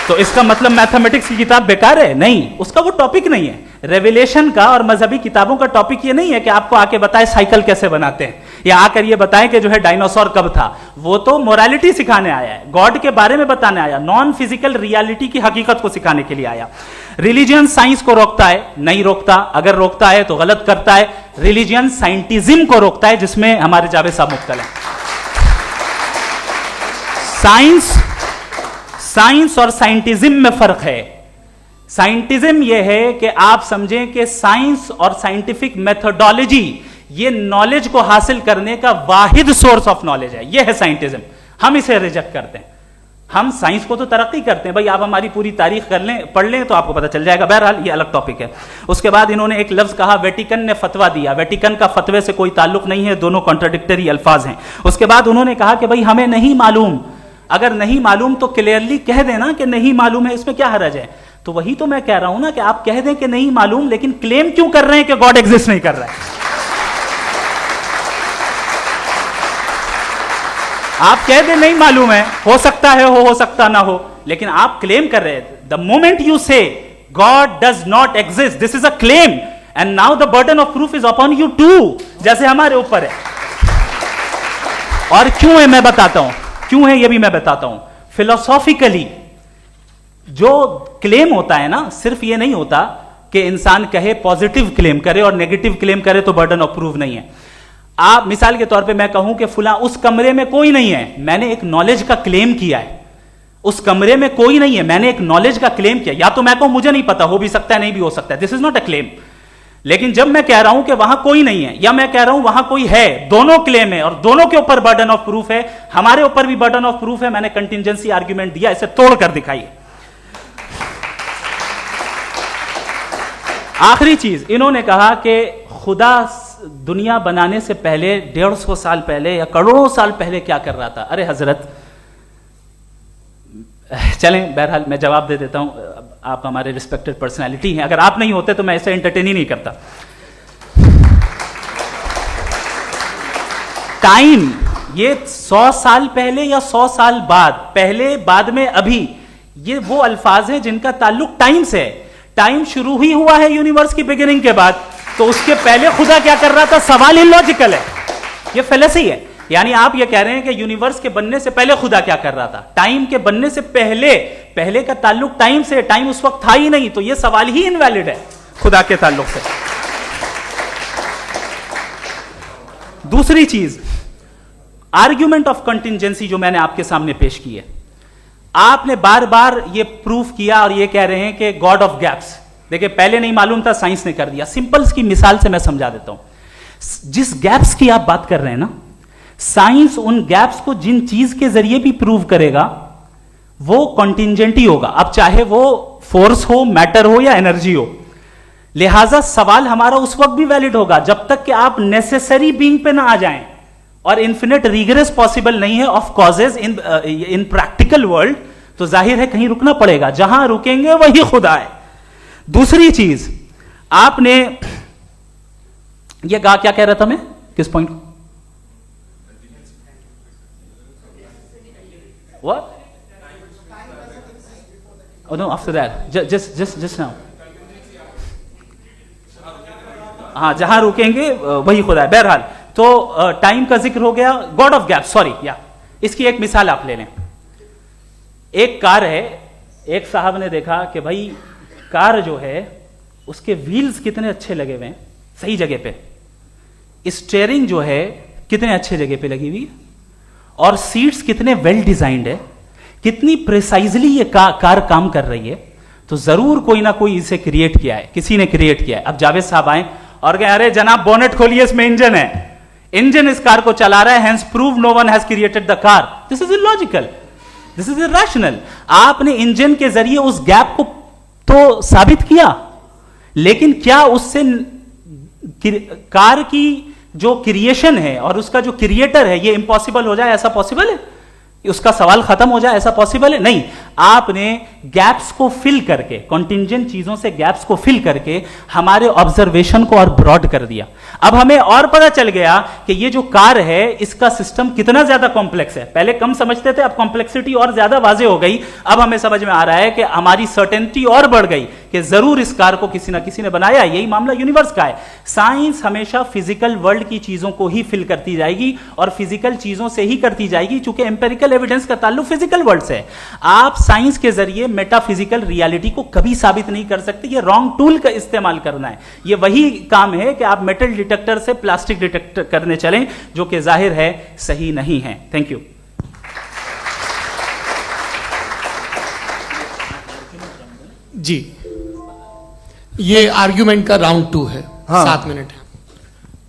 Speaker 2: तो इसका मतलब मैथमेटिक्स की किताब बेकार है? नहीं, उसका वो टॉपिक नहीं है। रेवलेशन का और मजहबी किताबों का टॉपिक ये नहीं है कि आपको आके बताए साइकिल कैसे बनाते हैं, या आकर ये बताएं कि जो है डायनासोर कब था। वो तो मोरालिटी सिखाने आया है, गॉड के बारे में बताने आया, नॉन फिजिकल रियलिटी की हकीकत को सिखाने के लिए आया। रिलीजियन साइंस को रोकता है? नहीं रोकता। अगर रोकता है तो गलत करता है। रिलीजियन साइंटिज्म को रोकता है, जिसमें हमारे जावेद साहब मुब्तला हैं। साइंस और साइंटिज्म में फर्क है। साइंटिज्म यह है कि आप समझें कि साइंस और साइंटिफिक मेथोडोलॉजी ये नॉलेज को हासिल करने का वाहिद सोर्स ऑफ नॉलेज है। यह है साइंटिज्म। हम इसे रिजेक्ट करते हैं। हम साइंस को तो तरक्की करते हैं, भाई आप हमारी पूरी तारीख कर लें, पढ़ लें तो आपको पता चल जाएगा। बहरहाल ये अलग टॉपिक है। उसके बाद इन्होंने एक लफ्ज कहा, वेटिकन ने फतवा दिया। वेटिकन का फतवे से कोई ताल्लुक नहीं है, दोनों कॉन्ट्राडिक्टरी अल्फाज हैं। उसके बाद उन्होंने कहा कि भाई हमें नहीं मालूम। अगर नहीं मालूम तो क्लियरली कह देना कि नहीं मालूम है, इसमें क्या हर्ज है। तो वही तो मैं कह रहा हूं ना कि आप कह दें कि नहीं मालूम, लेकिन क्लेम क्यों कर रहे हैं कि गॉड एग्जिस्ट नहीं कर रहा है। आप कह दें नहीं मालूम है, हो सकता है हो सकता ना हो, लेकिन आप क्लेम कर रहे हैं। The moment you say God does not exist, this is a claim, and now the burden of proof is upon you too, जैसे हमारे ऊपर है। और क्यों है मैं बताता हूं, क्यों है ये भी मैं बताता हूं। फिलोसॉफिकली जो क्लेम होता है ना, सिर्फ ये नहीं होता कि इंसान कहे पॉजिटिव क्लेम करे और नेगेटिव क्लेम करे तो बर्डन ऑफ प्रूफ नहीं है। आप मिसाल के तौर पे मैं कहूं कि फुला उस कमरे में कोई नहीं है, मैंने एक नॉलेज का क्लेम किया है। उस कमरे में कोई नहीं है, मैंने एक नॉलेज का क्लेम किया। या तो मैं कहूं मुझे नहीं पता, हो भी सकता है नहीं भी हो सकता है, this is not a claim. लेकिन जब मैं कह रहा हूं कि वहां कोई नहीं है, या मैं कह रहा हूं वहां कोई है, दोनों क्लेम है और दोनों के ऊपर बर्डन ऑफ प्रूफ है। हमारे ऊपर भी बर्डन ऑफ प्रूफ है। मैंने कंटिजेंसी आर्ग्यूमेंट दिया, इसे तोड़कर दिखाइए। आखिरी चीज, इन्होंने कहा कि खुदा दुनिया बनाने से पहले 150 साल पहले या करोड़ों साल पहले क्या कर रहा था? अरे हजरत, चलें, बहरहाल मैं जवाब दे देता हूं, आप हमारे रिस्पेक्टेड पर्सनालिटी हैं, अगर आप नहीं होते तो मैं ऐसे एंटरटेन ही नहीं करता। टाइम, ये 100 साल पहले या 100 साल बाद, पहले बाद में अभी, ये वो अल्फाज हैं जिनका ताल्लुक टाइम से है। टाइम शुरू ही हुआ है यूनिवर्स की बिगिनिंग के बाद, तो उसके पहले खुदा क्या कर रहा था? सवाल इलॉजिकल है, ये फेलेसी है। यानी आप ये कह रहे हैं कि यूनिवर्स के बनने से पहले खुदा क्या कर रहा था? टाइम के बनने से पहले, पहले का ताल्लुक टाइम से, टाइम उस वक्त था ही नहीं, तो ये सवाल ही इनवैलिड है खुदा के ताल्लुक से। दूसरी चीज, आर्ग्यूमेंट ऑफ कंटिंजेंसी जो मैंने आपके सामने पेश की है, आपने बार बार ये प्रूफ किया और ये कह रहे हैं कि गॉड ऑफ गैप्स। देखिए, पहले नहीं मालूम था, साइंस ने कर दिया। सिंपल्स की मिसाल से मैं समझा देता हूं। जिस गैप्स की आप बात कर रहे हैं ना, साइंस उन गैप्स को जिन चीज के जरिए भी प्रूव करेगा वो कॉन्टिंजेंट ही होगा, अब चाहे वो फोर्स हो, मैटर हो या एनर्जी हो। लिहाजा सवाल हमारा उस वक्त भी वैलिड होगा जब तक कि आप नेसेसरी बीइंग पे ना आ जाएं, और इन्फिनिट रिग्रेस पॉसिबल नहीं है of causes in practical world, तो जाहिर है कहीं रुकना पड़ेगा, जहां रुकेंगे वही खुदा है। दूसरी चीज, आपने ये कहा, क्या कह रहा था मैं, किस पॉइंट को? What? Oh no, after that, just now. हाँ, जहां रुकेंगे वही खुदा है। बहरहाल, तो टाइम का जिक्र हो गया, गॉड ऑफ गैप, सॉरी, या इसकी एक मिसाल आप ले लें। एक कार है, एक साहब ने देखा कि भाई कार जो है उसके व्हील्स कितने अच्छे लगे हुए हैं, सही जगह पे, स्टीयरिंग जो है कितने अच्छे जगह पे लगी हुई है, और सीट्स कितने वेल डिजाइंड है, कितनी प्रिसाइजली ये कार काम कर रही है, तो जरूर कोई ना कोई इसे क्रिएट किया है, किसी ने क्रिएट किया है। अब जावेद साहब आए और कहे, अरे जनाब बोनेट खोलिए, इसमें इंजन है, इंजन इस कार को चला रहा है, hence prove no one has created the car. This is illogical, this is irrational. आपने इंजन के जरिए उस गैप को तो साबित किया, लेकिन क्या उससे कार की जो क्रिएशन है और उसका जो क्रिएटर है ये इम्पॉसिबल हो जाए? ऐसा पॉसिबल है? उसका सवाल खत्म हो जाए, ऐसा पॉसिबल है? नहीं। आपने गैप्स को फिल करके, कॉन्टिंजेंट चीजों से गैप्स को फिल करके हमारे ऑब्जर्वेशन को और ब्रॉड कर दिया। अब हमें और पता चल गया कि ये जो कार है इसका सिस्टम कितना ज्यादा कॉम्प्लेक्स है। पहले कम समझते थे, अब कॉम्प्लेक्सिटी और ज्यादा वाजे हो गई। अब हमें समझ में आ रहा है कि हमारी सर्टेनिटी और बढ़ गई कि जरूर इस कार को किसी ना किसी ने बनाया। यही मामला यूनिवर्स का है। साइंस हमेशा फिजिकल वर्ल्ड की चीजों को ही फिल करती जाएगी और फिजिकल चीजों से ही करती जाएगी, चूंकि एम्पेरिकल एविडेंस का ताल्लुक फिजिकल वर्ल्ड से है। आप साइंस के जरिए मेटाफिजिकल रियलिटी को कभी साबित नहीं कर सकते। ये रॉन्ग टूल का इस्तेमाल करना है। ये वही काम है कि आप मेटल डिटेक्टर से प्लास्टिक डिटेक्टर करने चलें, जो कि जाहिर है सही नहीं है। Thank you.
Speaker 1: जी, ये आर्ग्यूमेंट का राउंड 2 है।
Speaker 3: हाँ।
Speaker 1: 7 मिनट है।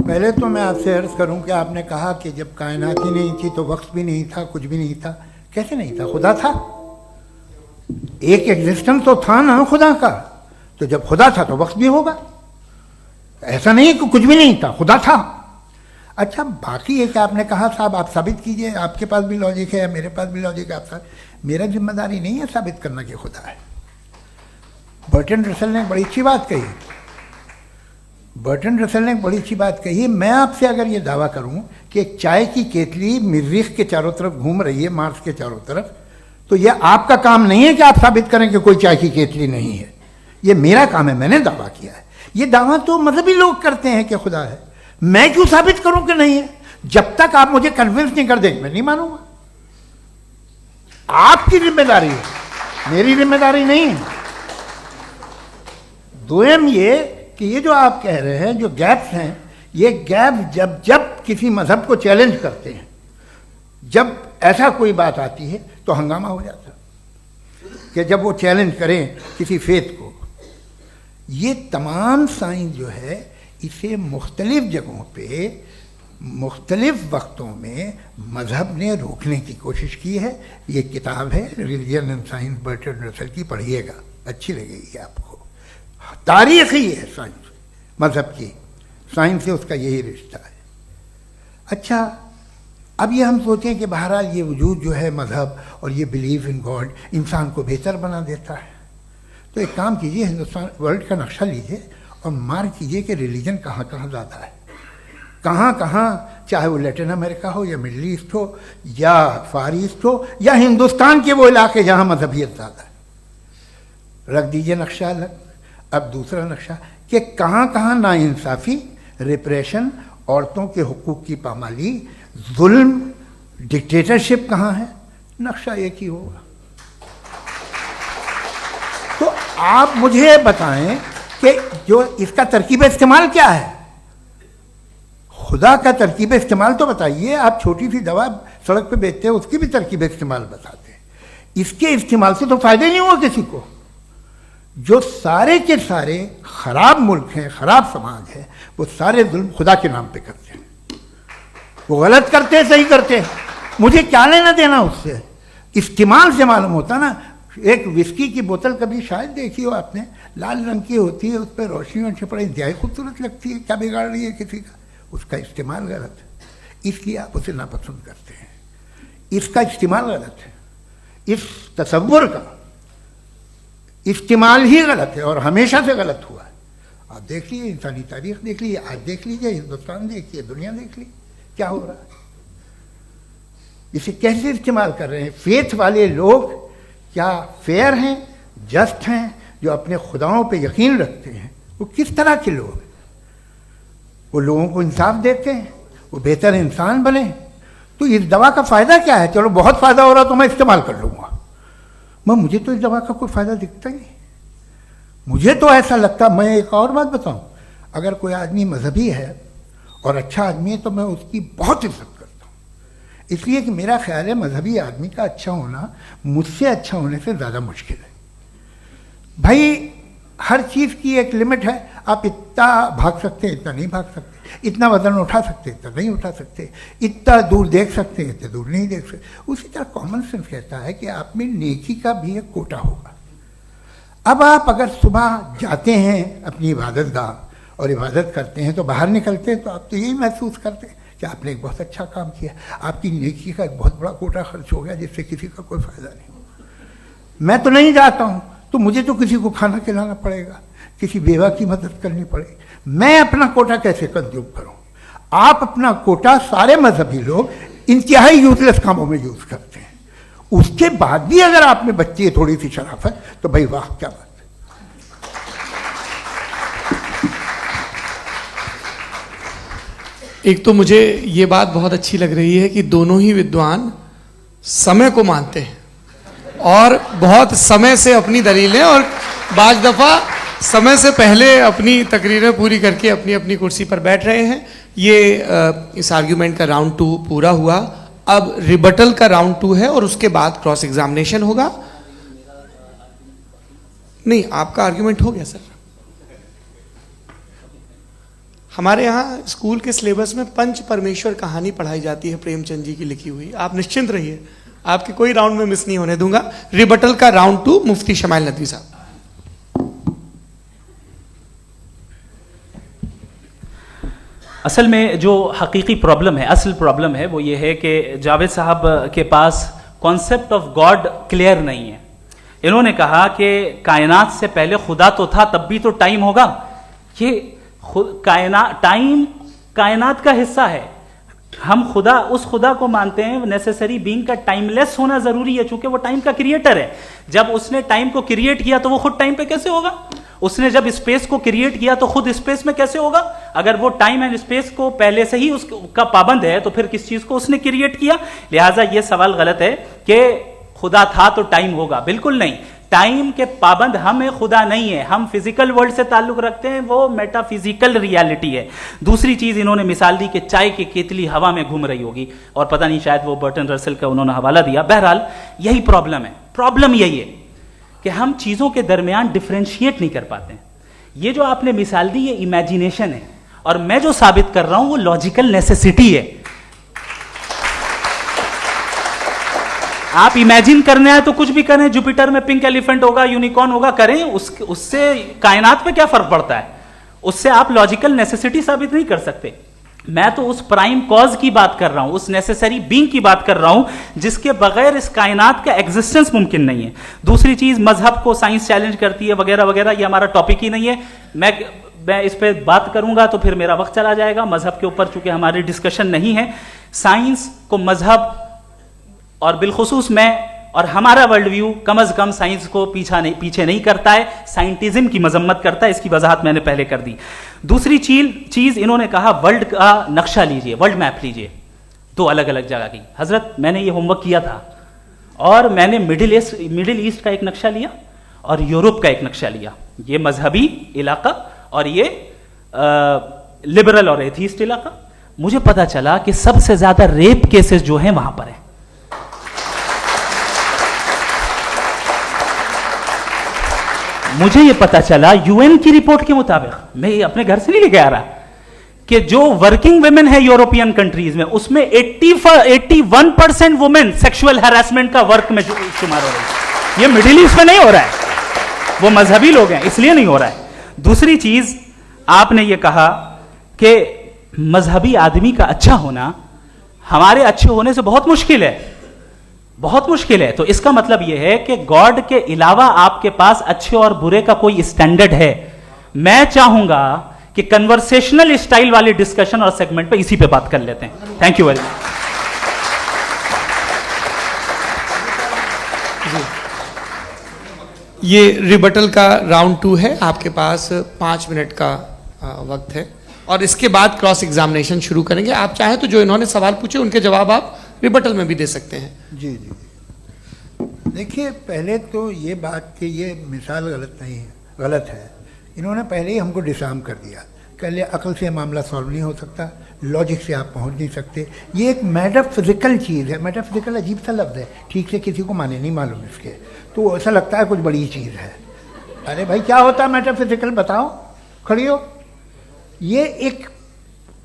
Speaker 3: पहले तो मैं आपसे अर्ज करूं कि आपने कहा कि जब कायनात ही नहीं थी तो वक्त भी नहीं था, कुछ भी नहीं था। कैसे नहीं था? खुदा था। एक एग्जिस्टेंस तो था ना खुदा का। तो जब खुदा था तो वक्त भी होगा। ऐसा नहीं कि कुछ भी नहीं था, खुदा था। अच्छा, बाकी एक आपने कहा साहब आप साबित कीजिए, आपके पास भी लॉजिक है या मेरे पास भी लॉजिक है। आप मेरा जिम्मेदारी नहीं है साबित करना कि खुदा है। बर्टन रसल ने बड़ी अच्छी बात कही। बर्टन रसल ने बड़ी अच्छी बात कही। मैं आपसे अगर ये दावा करूं कि एक चाय की केतली मरीख के चारों तरफ घूम रही है, मार्स के चारों तरफ, तो ये आपका काम नहीं है कि आप साबित करें कि कोई चाय की केतली नहीं है। ये मेरा काम है, मैंने दावा किया है। ये दावा तो मजहबी लोग करते हैं कि खुदा है। मैं क्यों साबित करूं कि नहीं है? जब तक आप मुझे कन्विंस नहीं कर देंगे मैं नहीं मानूंगा। आपकी जिम्मेदारी है, मेरी जिम्मेदारी नहीं है। दोयम ये कि ये जो आप कह रहे हैं, जो गैप्स हैं, ये गैप जब जब किसी मजहब को चैलेंज करते हैं, जब ऐसा कोई बात आती है तो हंगामा हो जाता है कि जब वो चैलेंज करें किसी फेथ को। ये तमाम साइंस जो है इसे मुख्तलिफ जगहों पे मुख्तलिफ वक्तों में मजहब ने रोकने की कोशिश की है। ये किताब है religion and science, Burton Russell की, पढ़िएगा, अच्छी लगेगी आपको। तारीख ही है साइंस, मजहब की साइंस से उसका यही रिश्ता है। अच्छा, अब ये हम सोचें कि बहरहाल ये वजूद जो है मज़हब और ये बिलीव इन गॉड इंसान को बेहतर बना देता है, तो एक काम कीजिए, हिंदुस्तान वर्ल्ड का नक्शा लीजिए और मार्क कीजिए कि रिलीजन कहाँ कहाँ ज़्यादा है, कहाँ कहाँ, चाहे वो लैटिन अमेरिका हो या मिडल ईस्ट हो या फार ईस्ट हो या हिंदुस्तान के वो इलाके जहाँ मजहबियत ज़्यादा है। रख दीजिए नक्शा अलग। अब दूसरा नक्शा कि कहाँ कहाँ नाइंसाफ़ी, रिप्रेशन, औरतों के हुकूक की पामाली, जुल्म, डिक्टेटरशिप कहाँ है, नक्शा एक ही होगा। तो आप मुझे बताएं कि जो इसका तरकीब इस्तेमाल क्या है, खुदा का तरकीब इस्तेमाल तो बताइए। आप छोटी सी दवा सड़क पे बेचते हैं, उसकी भी तरकीब इस्तेमाल बताते हैं। इसके इस्तेमाल से तो फायदे नहीं हुआ किसी को। जो सारे के सारे खराब मुल्क हैं, खराब समाज है, वो सारे जुल्म खुदा के नाम पे करते हैं। वो गलत करते हैं, सही करते हैं, मुझे क्या लेना देना उससे। इस्तेमाल से मालूम होता ना। एक विस्की की बोतल कभी शायद देखी हो आपने, लाल रंग की होती है, उस पर रोशनी और छपड़ा इंतहाई खूबसूरत लगती है, क्या बिगाड़ रही है किसी का, उसका इस्तेमाल गलत है, इसलिए आप उसे नापसंद करते हैं। इसका इस्तेमाल गलत है, इस तसव्वुर का इस्तेमाल ही गलत है और हमेशा से गलत हुआ है। आप देख लीजिए, इंसानी तारीख देख लीजिए, आज देख लीजिए, हिंदुस्तान देखिए, दुनिया देख लीजिए क्या हो रहा है। इसे कैसे इस्तेमाल कर रहे हैं फेथ वाले लोग, क्या फेयर हैं, जस्ट हैं, जो अपने खुदाओं पे यकीन रखते हैं, वो किस तरह के लोग हैं। वो लोगों को इंसाफ देते हैं, वो बेहतर इंसान बने। तो इस दवा का फ़ायदा क्या है? चलो बहुत फ़ायदा हो रहा तो मैं इस्तेमाल कर लूँगा, मुझे तो इस दवा का कोई फ़ायदा दिखता ही नहीं। मुझे तो ऐसा लगता, मैं एक और बात बताऊं, अगर कोई आदमी मजहबी है और अच्छा आदमी है तो मैं उसकी बहुत इज्जत करता हूँ, इसलिए कि मेरा ख्याल है मजहबी आदमी का अच्छा होना मुझसे अच्छा होने से ज़्यादा मुश्किल है। भाई हर चीज़ की एक लिमिट है। आप इतना भाग सकते हैं, इतना नहीं भाग सकते, इतना वजन उठा सकते, इतना नहीं उठा सकते, इतना दूर देख सकते हैं, इतना दूर नहीं देख सकते। उसी तरह कॉमन सेंस कहता है कि आप में नेकी का भी एक कोटा होगा। अब आप अगर सुबह जाते हैं अपनी इबादत गाह और इबादत करते हैं, तो बाहर निकलते हैं तो आप तो यही महसूस करते हैं कि आपने एक बहुत अच्छा काम किया, आपकी नेकी का एक बहुत बड़ा कोटा खर्च हो गया जिससे किसी का कोई फ़ायदा नहीं हो। मैं तो नहीं जाता हूँ तो मुझे तो किसी को खाना खिलाना पड़ेगा, किसी बेवा की मदद करनी पड़ेगी, मैं अपना कोटा कैसे कंज्यूम करूँ। आप अपना कोटा सारे मजहबी लोग इंतहाई यूजलेस कामों में यूज़ करते हैं, उसके बाद भी अगर आप में बच्ची है थोड़ी सी शराफत, तो भाई वाह क्या बात है।
Speaker 1: एक तो मुझे ये बात बहुत अच्छी लग रही है कि दोनों ही विद्वान समय को मानते हैं और बहुत समय से अपनी दलीलें और बाज़ दफ़ा समय से पहले अपनी तकरीरें पूरी करके अपनी अपनी कुर्सी पर बैठ रहे हैं। ये इस आर्ग्यूमेंट का राउंड 2 पूरा हुआ। अब रिबटल का राउंड 2 है और उसके बाद क्रॉस एग्जामिनेशन होगा। नहीं, आपका आर्ग्यूमेंट हो गया सर। हमारे यहाँ स्कूल के सिलेबस में पंच परमेश्वर कहानी पढ़ाई जाती है, प्रेमचंद जी की लिखी हुई। आप निश्चिंत रहिए, आपके कोई राउंड में मिस नहीं होने दूंगा। रिबटल का राउंड 2, मुफ्ती शमाइल नदवी साहब।
Speaker 2: असल में जो हकीकी प्रॉब्लम है, असल प्रॉब्लम है, वो ये है कि जावेद साहब के पास कॉन्सेप्ट ऑफ गॉड क्लियर नहीं है। इन्होंने कहा कि कायनात से पहले खुदा तो था, तब भी तो टाइम होगा। ये टाइम कायनात का हिस्सा है। हम खुदा, उस खुदा को मानते हैं नेसेसरी बीइंग का टाइमलेस होना जरूरी है, चूंकि वो टाइम का क्रिएटर है। जब उसने टाइम को क्रिएट किया तो वो खुद टाइम पे कैसे होगा? उसने जब स्पेस को क्रिएट किया तो खुद स्पेस में कैसे होगा? अगर वो टाइम एंड स्पेस को पहले से ही उसका पाबंद है तो फिर किस चीज को उसने क्रिएट किया? लिहाजा ये सवाल गलत है कि खुदा था तो टाइम होगा। बिल्कुल नहीं, टाइम के पाबंद हम हैं, खुदा नहीं है। हम फिजिकल वर्ल्ड से ताल्लुक रखते हैं, वो मेटाफिजिकल रियलिटी है। दूसरी चीज इन्होंने मिसाल दी कि चाय की केतली हवा में घूम रही होगी, और पता नहीं शायद वो बर्टन रसल का उन्होंने हवाला दिया। बहरहाल यही प्रॉब्लम है। प्रॉब्लम यही है कि हम चीजों के दरमियान डिफरेंशिएट नहीं कर पाते। ये जो आपने मिसाल दी ये इमेजिनेशन है, और मैं जो साबित कर रहा हूं वो लॉजिकल नेसेसिटी है। आप इमेजिन करने आए तो कुछ भी करें, जुपिटर में पिंक एलिफेंट होगा, यूनिकॉर्न होगा, करें, उससे कायनात पे क्या फर्क पड़ता है? उससे आप लॉजिकल नेसेसिटी साबित नहीं कर सकते। मैं तो उस प्राइम कॉज की बात कर रहा हूं, उस नेसेसरी बीइंग की बात कर रहा हूं जिसके बगैर इस कायनात का एग्जिस्टेंस मुमकिन नहीं है। दूसरी चीज, मजहब को साइंस चैलेंज करती है वगैरह वगैरह, ये हमारा टॉपिक ही नहीं है। मैं इस पे बात करूंगा तो फिर मेरा वक्त चला जाएगा। मजहब के ऊपर चूंकि हमारी डिस्कशन नहीं है, साइंस को मजहब और बिलखुसूस मैं और हमारा वर्ल्ड व्यू कम अज कम साइंस को पीछे नहीं करता है, साइंटिज्म की मजम्मत करता है। इसकी वजाहत मैंने पहले कर दी। दूसरी चीज इन्होंने कहा वर्ल्ड का नक्शा लीजिए, वर्ल्ड मैप लीजिए, दो अलग अलग जगह की। हजरत मैंने ये होमवर्क किया था और मैंने मिडिल ईस्ट का एक नक्शा लिया और यूरोप का एक नक्शा लिया, ये मजहबी इलाका और ये लिबरल और एथीस्ट इलाका। मुझे पता चला कि सबसे ज्यादा रेप केसेस जो हैं वहां पर है। मुझे ये पता चला यूएन की रिपोर्ट के मुताबिक, मैं ये अपने घर से नहीं लेके आ रहा, कि जो वर्किंग वुमेन है यूरोपियन कंट्रीज में, उसमें 81% वुमेन सेक्सुअल हैरेसमेंट का वर्क में शुमार हो रही है। ये मिडिल ईस्ट में नहीं हो रहा है, वो मजहबी लोग हैं इसलिए नहीं हो रहा है। दूसरी चीज, आपने ये कहा कि मजहबी आदमी का अच्छा होना हमारे अच्छे होने से बहुत मुश्किल है, बहुत मुश्किल है। तो इसका मतलब यह है कि गॉड के अलावा आपके पास अच्छे और बुरे का कोई स्टैंडर्ड है। मैं चाहूंगा कि कन्वर्सेशनल स्टाइल वाली डिस्कशन और सेगमेंट पे इसी पे बात कर लेते हैं। Thank you very much.
Speaker 1: ये रिबटल का राउंड 2 है, आपके पास 5 मिनट का वक्त है और इसके बाद क्रॉस एग्जामिनेशन शुरू करेंगे। आप चाहें तो जो इन्होंने सवाल पूछे उनके जवाब आप रिबटल में भी दे सकते हैं।
Speaker 3: जी जी, देखिए पहले तो ये बात कि ये मिसाल गलत नहीं है, गलत है। इन्होंने पहले ही हमको डिसार्म कर दिया, कह लिया अकल से मामला सॉल्व नहीं हो सकता, लॉजिक से आप पहुंच नहीं सकते। ये एक मेटाफिजिकल चीज़ है। मेटाफिजिकल अजीब सा लफ्ज़ है, ठीक से किसी को माने नहीं मालूम इसके, तो ऐसा लगता है कुछ बड़ी चीज़ है। अरे भाई क्या होता है मेटाफिजिकल, बताओ, खड़ी हो। ये एक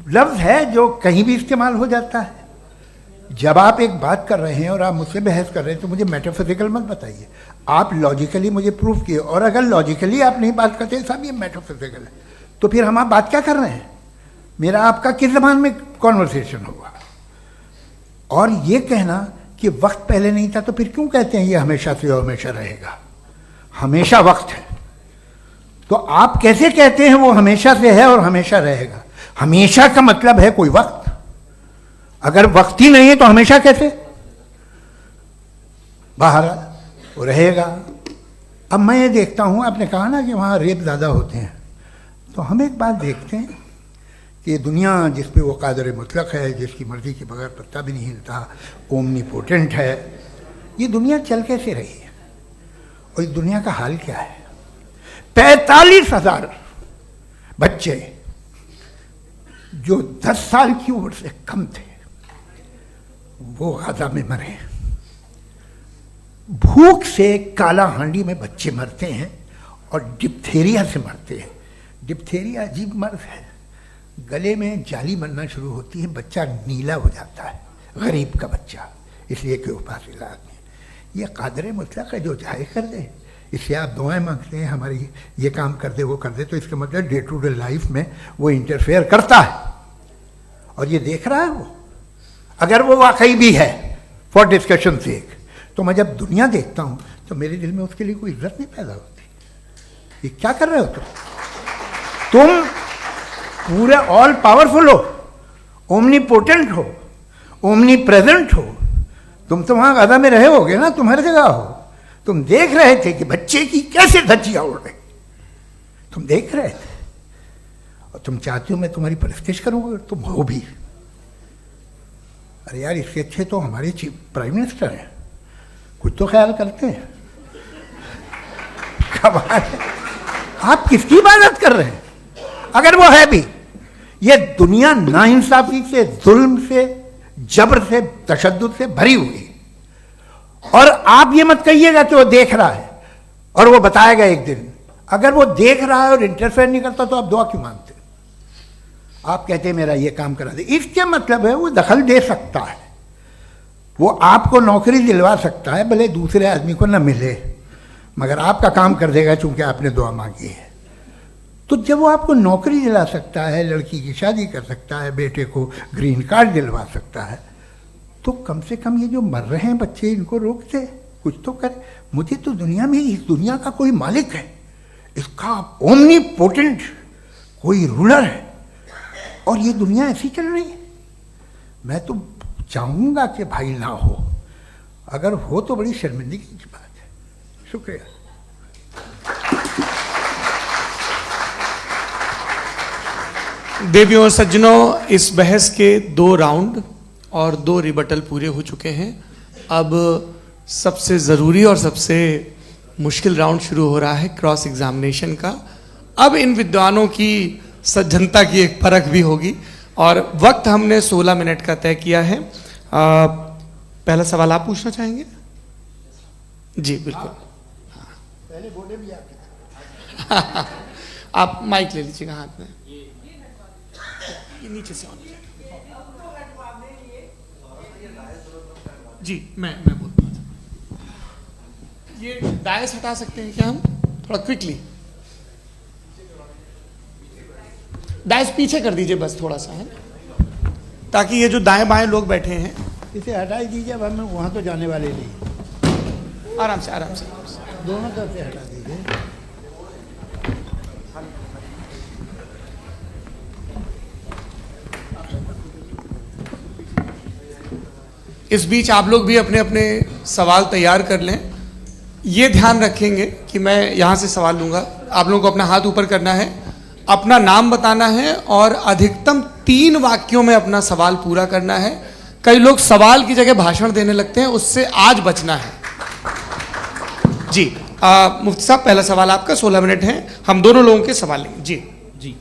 Speaker 3: लफ्ज़ है जो कहीं भी इस्तेमाल हो जाता है। जब आप एक बात कर रहे हैं और आप मुझसे बहस कर रहे हैं तो मुझे मेटाफिजिकल मत बताइए, आप लॉजिकली मुझे प्रूफ किए। और अगर लॉजिकली आप नहीं बात करते साहब ये मेटाफिजिकल है, तो फिर हम आप बात क्या कर रहे हैं? मेरा आपका किस ज़बान में कॉन्वर्सेशन होगा? और ये कहना कि वक्त पहले नहीं था, तो फिर क्यों कहते हैं ये हमेशा से और हमेशा रहेगा? हमेशा वक्त है, तो आप कैसे कहते हैं वो हमेशा से है और हमेशा रहेगा? हमेशा का मतलब है कोई वक्त, अगर वक्त ही नहीं है तो हमेशा कैसे? बाहर वो रहेगा। अब मैं ये देखता हूँ, आपने कहा ना कि वहाँ रेप ज़्यादा होते हैं, तो हम एक बात देखते हैं कि ये दुनिया जिस पे वो कादर मुतलक है, जिसकी मर्ज़ी के बगैर पत्ता भी नहीं हिलता, ओमनीपोटेंट है, ये दुनिया चल कैसे रही है? और इस दुनिया का हाल क्या है? 45,000 बच्चे जो 10 साल की उम्र से कम थे वो गाजा में मरे। भूख से काला हांडी में बच्चे मरते हैं और डिप्थेरिया से मरते हैं। डिप्थेरिया अजीब मर्ज है, गले में जाली बनना शुरू होती है, बच्चा नीला हो जाता है, गरीब का बच्चा, इसलिए कि उपास इलाज में। ये कादर मुतलक है जो चाहे कर दे, इससे आप दुआएं मांगते हैं हमारी ये काम कर दे वो कर दे, तो इसका मतलब डे टू डे लाइफ में वो इंटरफेयर करता है और ये देख रहा है वो। अगर वो वाकई भी है फॉर डिस्कशन सेक, तो मैं जब दुनिया देखता हूं तो मेरे दिल में उसके लिए कोई इज्जत नहीं पैदा होती। ये क्या कर रहे हो तुम पूरे ऑल पावरफुल हो, ओमनीपोटेंट हो, ओमनी प्रेजेंट हो। तुम तो वहां गाजा में रहे होगे ना, तुम हर जगह हो। तुम देख रहे थे कि बच्चे की कैसे धज्जियां उड़ रही, तुम देख रहे थे और तुम चाहते हो मैं तुम्हारी परस्तिश करूंगा, तुम हो भी। अरे यार, इसके अच्छे तो हमारे चीफ प्राइम मिनिस्टर हैं, कुछ तो ख्याल करते हैं। कमाल है, आप किसकी इबादत कर रहे हैं? अगर वो है भी, ये दुनिया नाइंसाफी से, जुल्म से, जबर से, तशद्दुद से भरी हुई। और आप ये मत कहिएगा कि वो देख रहा है और वो बताएगा एक दिन। अगर वो देख रहा है और इंटरफेयर नहीं करता तो आप दुआ क्यों मांगते? आप कहते हैं मेरा ये काम करा दे, इसके मतलब है वो दखल दे सकता है, वो आपको नौकरी दिलवा सकता है, भले दूसरे आदमी को न मिले, मगर आपका काम कर देगा चूंकि आपने दुआ मांगी है। तो जब वो आपको नौकरी दिला सकता है, लड़की की शादी कर सकता है, बेटे को ग्रीन कार्ड दिलवा सकता है, तो कम से कम ये जो मर रहे हैं बच्चे, इनको रोक दे, कुछ तो करे। मुझे तो दुनिया में, इस दुनिया का कोई मालिक है, इसका ओमनीपोटेंट कोई रूलर है, और ये दुनिया ऐसी चल रही है। मैं तो चाहूँगा कि भाई ना हो, अगर हो तो बड़ी शर्मिंदगी की बात है। शुक्रिया।
Speaker 1: देवियों और सज्जनों, इस बहस के 2 राउंड और 2 रिबटल पूरे हो चुके हैं। अब सबसे ज़रूरी और सबसे मुश्किल राउंड शुरू हो रहा है, क्रॉस एग्जामिनेशन का। अब इन विद्वानों की सज्जनता की एक परख भी होगी, और वक्त हमने 16 मिनट का तय किया है। पहला सवाल आप पूछना चाहेंगे? जी बिल्कुल।
Speaker 3: पहले बोले भी आपके
Speaker 1: आप माइक ले लीजिएगा हाथ में, ये नीचे से ऑन जी। मैं बोलता हूँ, ये डायस हटा सकते हैं क्या हम थोड़ा क्विकली? डायस पीछे कर दीजिए बस थोड़ा सा, है, ताकि ये जो दाएं बाएं लोग बैठे हैं,
Speaker 3: इसे हटा ही दीजिए। अब हम वहाँ तो जाने वाले नहीं।
Speaker 1: आराम से आराम से आराम से।
Speaker 3: दोनों तरफ से हटा दीजिए।
Speaker 1: इस बीच आप लोग भी अपने अपने सवाल तैयार कर लें। ये ध्यान रखेंगे कि मैं यहाँ से सवाल लूँगा, आप लोगों को अपना हाथ ऊपर करना है, अपना नाम बताना है, और अधिकतम 3 वाक्यों में अपना सवाल पूरा करना है। कई लोग सवाल की जगह भाषण देने लगते हैं, उससे आज बचना है। जी मुफ्ती साहब, पहला सवाल आपका, 16 मिनट हैं, हम दोनों लोगों के सवाल लेंगे। जी
Speaker 2: जी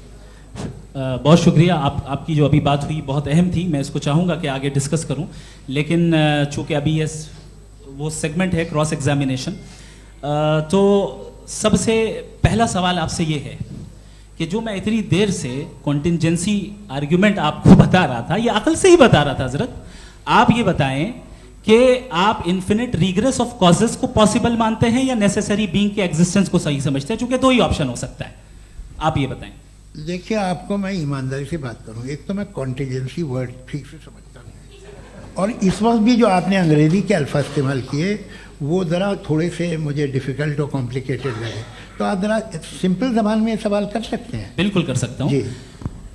Speaker 2: बहुत शुक्रिया। आपकी जो अभी बात हुई बहुत अहम थी, मैं इसको चाहूँगा कि आगे डिस्कस करूँ, लेकिन चूँकि अभी ये वो सेगमेंट है क्रॉस एग्जामिनेशन, तो सबसे पहला सवाल आपसे ये है कि जो मैं इतनी देर से कॉन्टिंजेंसी आर्ग्यूमेंट आपको बता रहा था, ये अकल से ही बता रहा था हजरत, आप ये बताएं कि आप इन्फिनिट रिग्रेस ऑफ कॉजेस को पॉसिबल मानते हैं या नेसेसरी बीइंग के एग्जिस्टेंस को सही समझते हैं? चूंकि 2 ही ऑप्शन हो सकता है, आप ये बताएं।
Speaker 3: देखिए, आपको मैं ईमानदारी से बात करूं, एक तो मैं कॉन्टिजेंसी वर्ड ठीक से समझता नहीं, और इस वक्त भी जो आपने अंग्रेजी के अल्फाज इस्तेमाल किए वो ज़रा थोड़े से मुझे डिफ़िकल्ट और कॉम्प्लिकेटेड लगे, तो आप ज़रा सिंपल ज़बान में सवाल कर सकते हैं?
Speaker 2: बिल्कुल कर सकता हूँ
Speaker 3: जी।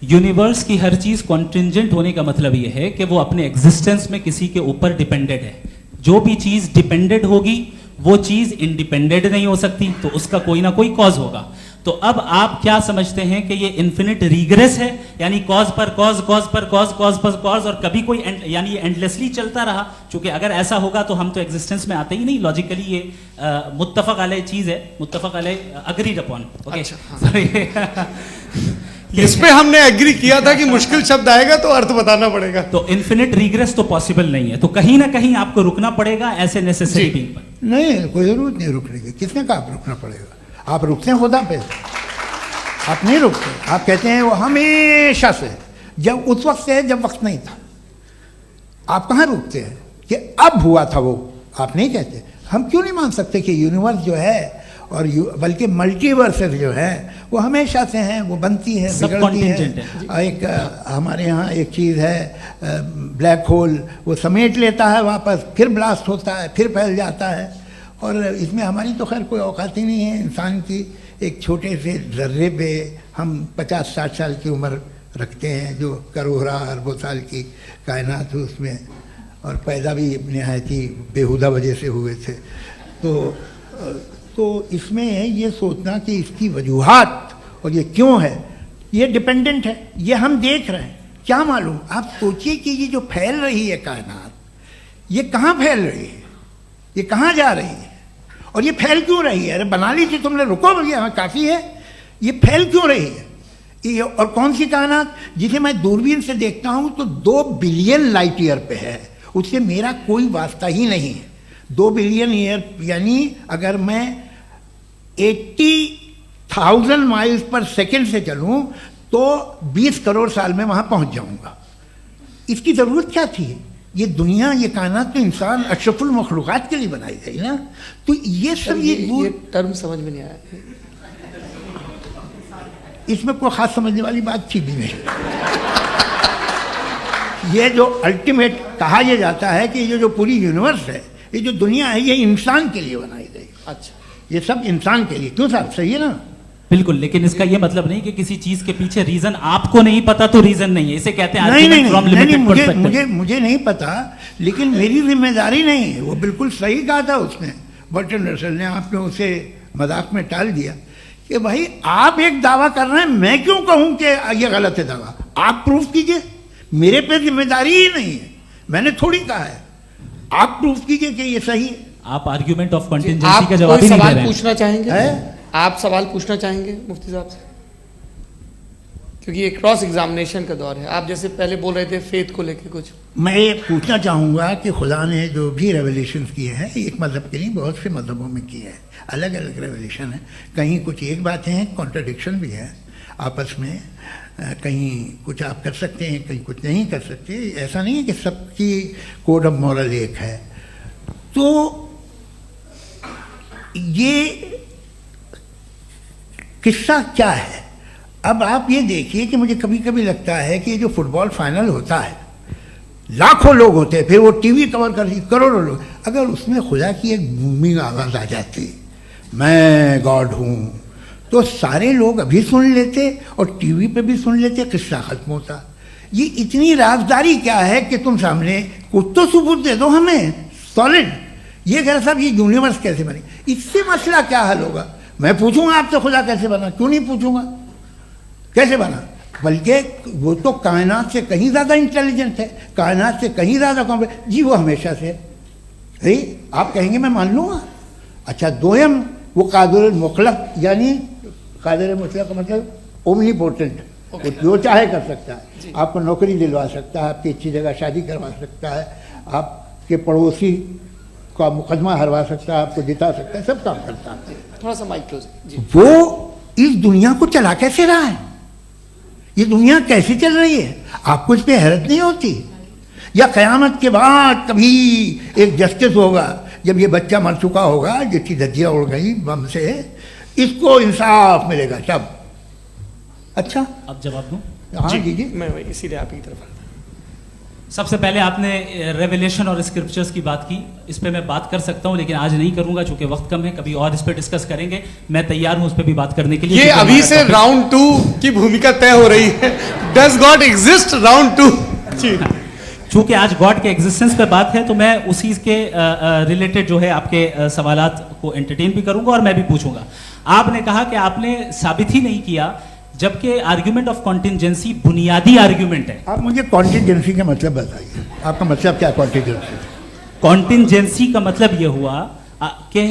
Speaker 2: यूनिवर्स की हर चीज कॉन्टिंजेंट होने का मतलब यह है कि वो अपने एग्जिस्टेंस में किसी के ऊपर डिपेंडेड है। जो भी चीज डिपेंडेड होगी वो चीज इंडिपेंडेंट नहीं हो सकती, तो उसका कोई ना कोई कॉज होगा। तो अब आप क्या समझते हैं कि ये इन्फिनिट रिग्रेस है, यानी कॉज पर कॉज, कॉज पर कॉज, कॉज पर कॉज, और कभी कोई यानी ये एंडलेसली चलता रहा? क्योंकि अगर ऐसा होगा तो हम तो एग्जिस्टेंस में आते ही नहीं। लॉजिकली ये मुत्तफक अलैह चीज है, मुत्तफक अलैह, अग्रीड अपॉन।
Speaker 1: इस पे हमने एग्री किया था कि मुश्किल शब्द आएगा तो अर्थ बताना पड़ेगा।
Speaker 2: तो इन्फिनिट रिग्रेस तो पॉसिबल नहीं है, तो कहीं ना कहीं आपको रुकना पड़ेगा ऐसे नेसेसरी बीइंग पर।
Speaker 3: नहीं, कोई जरूरत नहीं रुकने की। किसने कहा आप रुकना पड़ेगा? आप रुकते हैं खुदा पे, आप नहीं रुकते। आप कहते हैं वो हमेशा से, जब उस वक्त से जब वक्त नहीं था। आप कहाँ रुकते हैं कि अब हुआ था वो? आप नहीं कहते। हम क्यों नहीं मान सकते कि यूनिवर्स जो है और बल्कि मल्टीवर्सेस जो है वो हमेशा से हैं, वो बनती है, बिगड़ती है। एक हमारे यहाँ एक चीज़ है ब्लैक होल, वो समेट लेता है वापस, फिर ब्लास्ट होता है, फिर फैल जाता है। और इसमें हमारी तो खैर कोई औकात ही नहीं है इंसान की। एक छोटे से ज़र्रे पे हम 50-60 साल की उम्र रखते हैं, जो करोड़ों अरबों साल की कायनात है उसमें, और पैदा भी नहायत ही बेहुदा वजह से हुए थे। तो इसमें है ये सोचना कि इसकी वजूहात और ये क्यों है, ये डिपेंडेंट है, ये हम देख रहे हैं। क्या मालूम, आप सोचिए कि ये जो फैल रही है कायनात, ये कहाँ फैल रही है, ये कहाँ जा रही है, और ये फैल क्यों रही है? अरे बना ली थी तुमने, रुको भैया, काफ़ी है। ये फैल क्यों रही है? ये और कौन सी कायनात जिसे मैं दूरबीन से देखता हूँ तो 2 बिलियन लाइट ईयर पे है, उससे मेरा कोई वास्ता ही नहीं है। 2 बिलियन ईयर यानी अगर मैं 80,000 माइल्स पर सेकेंड से चलूं तो 20 करोड़ साल में वहां पहुंच जाऊंगा। इसकी ज़रूरत क्या थी? ये दुनिया, ये कायनात तो इंसान अशरफुल मखलूक़ात के लिए बनाई गई ना। तो ये सब ये
Speaker 1: टर्म समझ में नहीं आया।
Speaker 3: इसमें कोई खास समझने वाली बात थी भी नहीं। ये जो अल्टीमेट कहा यह जाता है कि ये जो पूरी यूनिवर्स है, ये जो दुनिया है, ये इंसान के लिए बनाई गई।
Speaker 1: अच्छा,
Speaker 3: ये सब इंसान के लिए। क्यों साहब, सही है ना?
Speaker 2: बिल्कुल, लेकिन इसका ये मतलब नहीं कि किसी चीज के पीछे रीजन आपको नहीं पता तो रीजन नहीं है, इसे कहते हैं
Speaker 3: नहीं,
Speaker 2: नहीं,
Speaker 3: मुझे नहीं पता, लेकिन मेरी जिम्मेदारी नहीं है। वो बिल्कुल सही कहा था उसने, बर्टन रसल ने। आपने उसे मजाक में टाल दिया कि भाई आप एक दावा कर रहे हैं, मैं क्यों कहूं कि ये गलत है दावा? आप प्रूफ कीजिए, मेरे पे जिम्मेदारी ही नहीं है, मैंने थोड़ी कहा है। आप प्रूफ कीजिए कि ये सही है।
Speaker 2: आप आर्ग्यूमेंट ऑफ कंटिंजेंसी का जवाब ही नहीं दे रहे हैं।
Speaker 1: पूछना चाहेंगे?
Speaker 3: आप
Speaker 1: सवाल पूछना चाहेंगे मुफ्ती साहब से? क्योंकि ये क्रॉस एग्जामिनेशन का दौर है। आप जैसे पहले बोल रहे थे फेथ को लेके कुछ,
Speaker 3: मैं ये पूछना चाहूँगा कि खुदा ने जो भी रेवलेशन किए हैं, एक मज़हब के लिए बहुत से मज़हबों में किए हैं, अलग अलग रेवलेशन है। कहीं कुछ एक बातें हैं, कॉन्ट्रडिक्शन भी है आपस में, कहीं कुछ आप कर सकते हैं, कहीं कुछ नहीं कर सकते। ऐसा नहीं है कि सबकी कोड ऑफ मॉरल एक है। तो ये किस्सा क्या है? अब आप ये देखिए कि मुझे कभी कभी लगता है कि जो फुटबॉल फाइनल होता है, लाखों लोग होते हैं, फिर वो टीवी कवर कर करोड़ों लोग, अगर उसमें खुदा की एक बूमिंग आवाज़ आ जाती, मैं गॉड हूँ, तो सारे लोग अभी सुन लेते और टीवी पे भी सुन लेते, किस्सा खत्म होता। ये इतनी राजदारी क्या है कि तुम सामने कुछ तो सबूत दे दो हमें सॉलिड। ये कह साहब ये यूनिवर्स कैसे बनी, इससे मसला क्या हल होगा? मैं पूछूंगा आपसे खुदा कैसे बना? क्यों नहीं पूछूंगा कैसे बना? बल्कि वो तो कायनात से कहीं ज़्यादा इंटेलिजेंट है, कायनात से कहीं ज़्यादा कॉम्प्लेक्स। जी वो हमेशा से है, आप कहेंगे मैं मान लूँगा। अच्छा, दोयम वो कादिर मुतलक, यानी कादिर मुतलक का मतलब ओमनीपोटेंट, वो जो चाहे कर सकता है। आपको नौकरी दिलवा सकता है, आपकी अच्छी जगह शादी करवा सकता है, आपके पड़ोसी का मुकदमा हरवा सकता है, आपको जिता सकता है, सब काम करता है।
Speaker 1: थोड़ा सा माइक क्लोज जी।
Speaker 3: वो इस दुनिया को चला कैसे रहा है? ये दुनिया कैसे चल रही है? आपको इस पर हैरत नहीं होती? या क़यामत के बाद कभी एक जस्टिस होगा, जब ये बच्चा मर चुका होगा, जिसकी धज्जियाँ उड़ गई बम से, इसको इंसाफ मिलेगा तब? अच्छा,
Speaker 2: अब जवाब दूं?
Speaker 3: हाँ जी,
Speaker 1: मैं इसीलिए आप की तरफ।
Speaker 2: सबसे पहले आपने रेवलेशन और स्क्रिप्चर्स की बात की, इस पे मैं बात कर सकता हूं, लेकिन आज नहीं करूंगा चूंकि वक्त कम है। कभी और इस पे डिस्कस करेंगे, मैं तैयार हूं उस पे भी बात करने के लिए।
Speaker 1: ये अभी से राउंड 2 की भूमिका तय हो रही है। Does God exist round 2?
Speaker 2: चूंकि आज गॉड के एग्जिस्टेंस पे बात है, तो मैं उसी के रिलेटेड जो है आपके सवालात को एंटरटेन भी करूंगा और मैं भी पूछूंगा। आपने कहा कि आपने साबित ही नहीं किया, जबकि आर्ग्यूमेंट ऑफ कॉन्टिंजेंसी बुनियादी आर्ग्यूमेंट है।
Speaker 3: आप मुझे कॉन्टिंजेंसी का मतलब बताइए, आपका मतलब क्या? कॉन्टिंजेंसी
Speaker 2: कॉन्टिंजेंसी का मतलब यह हुआ कि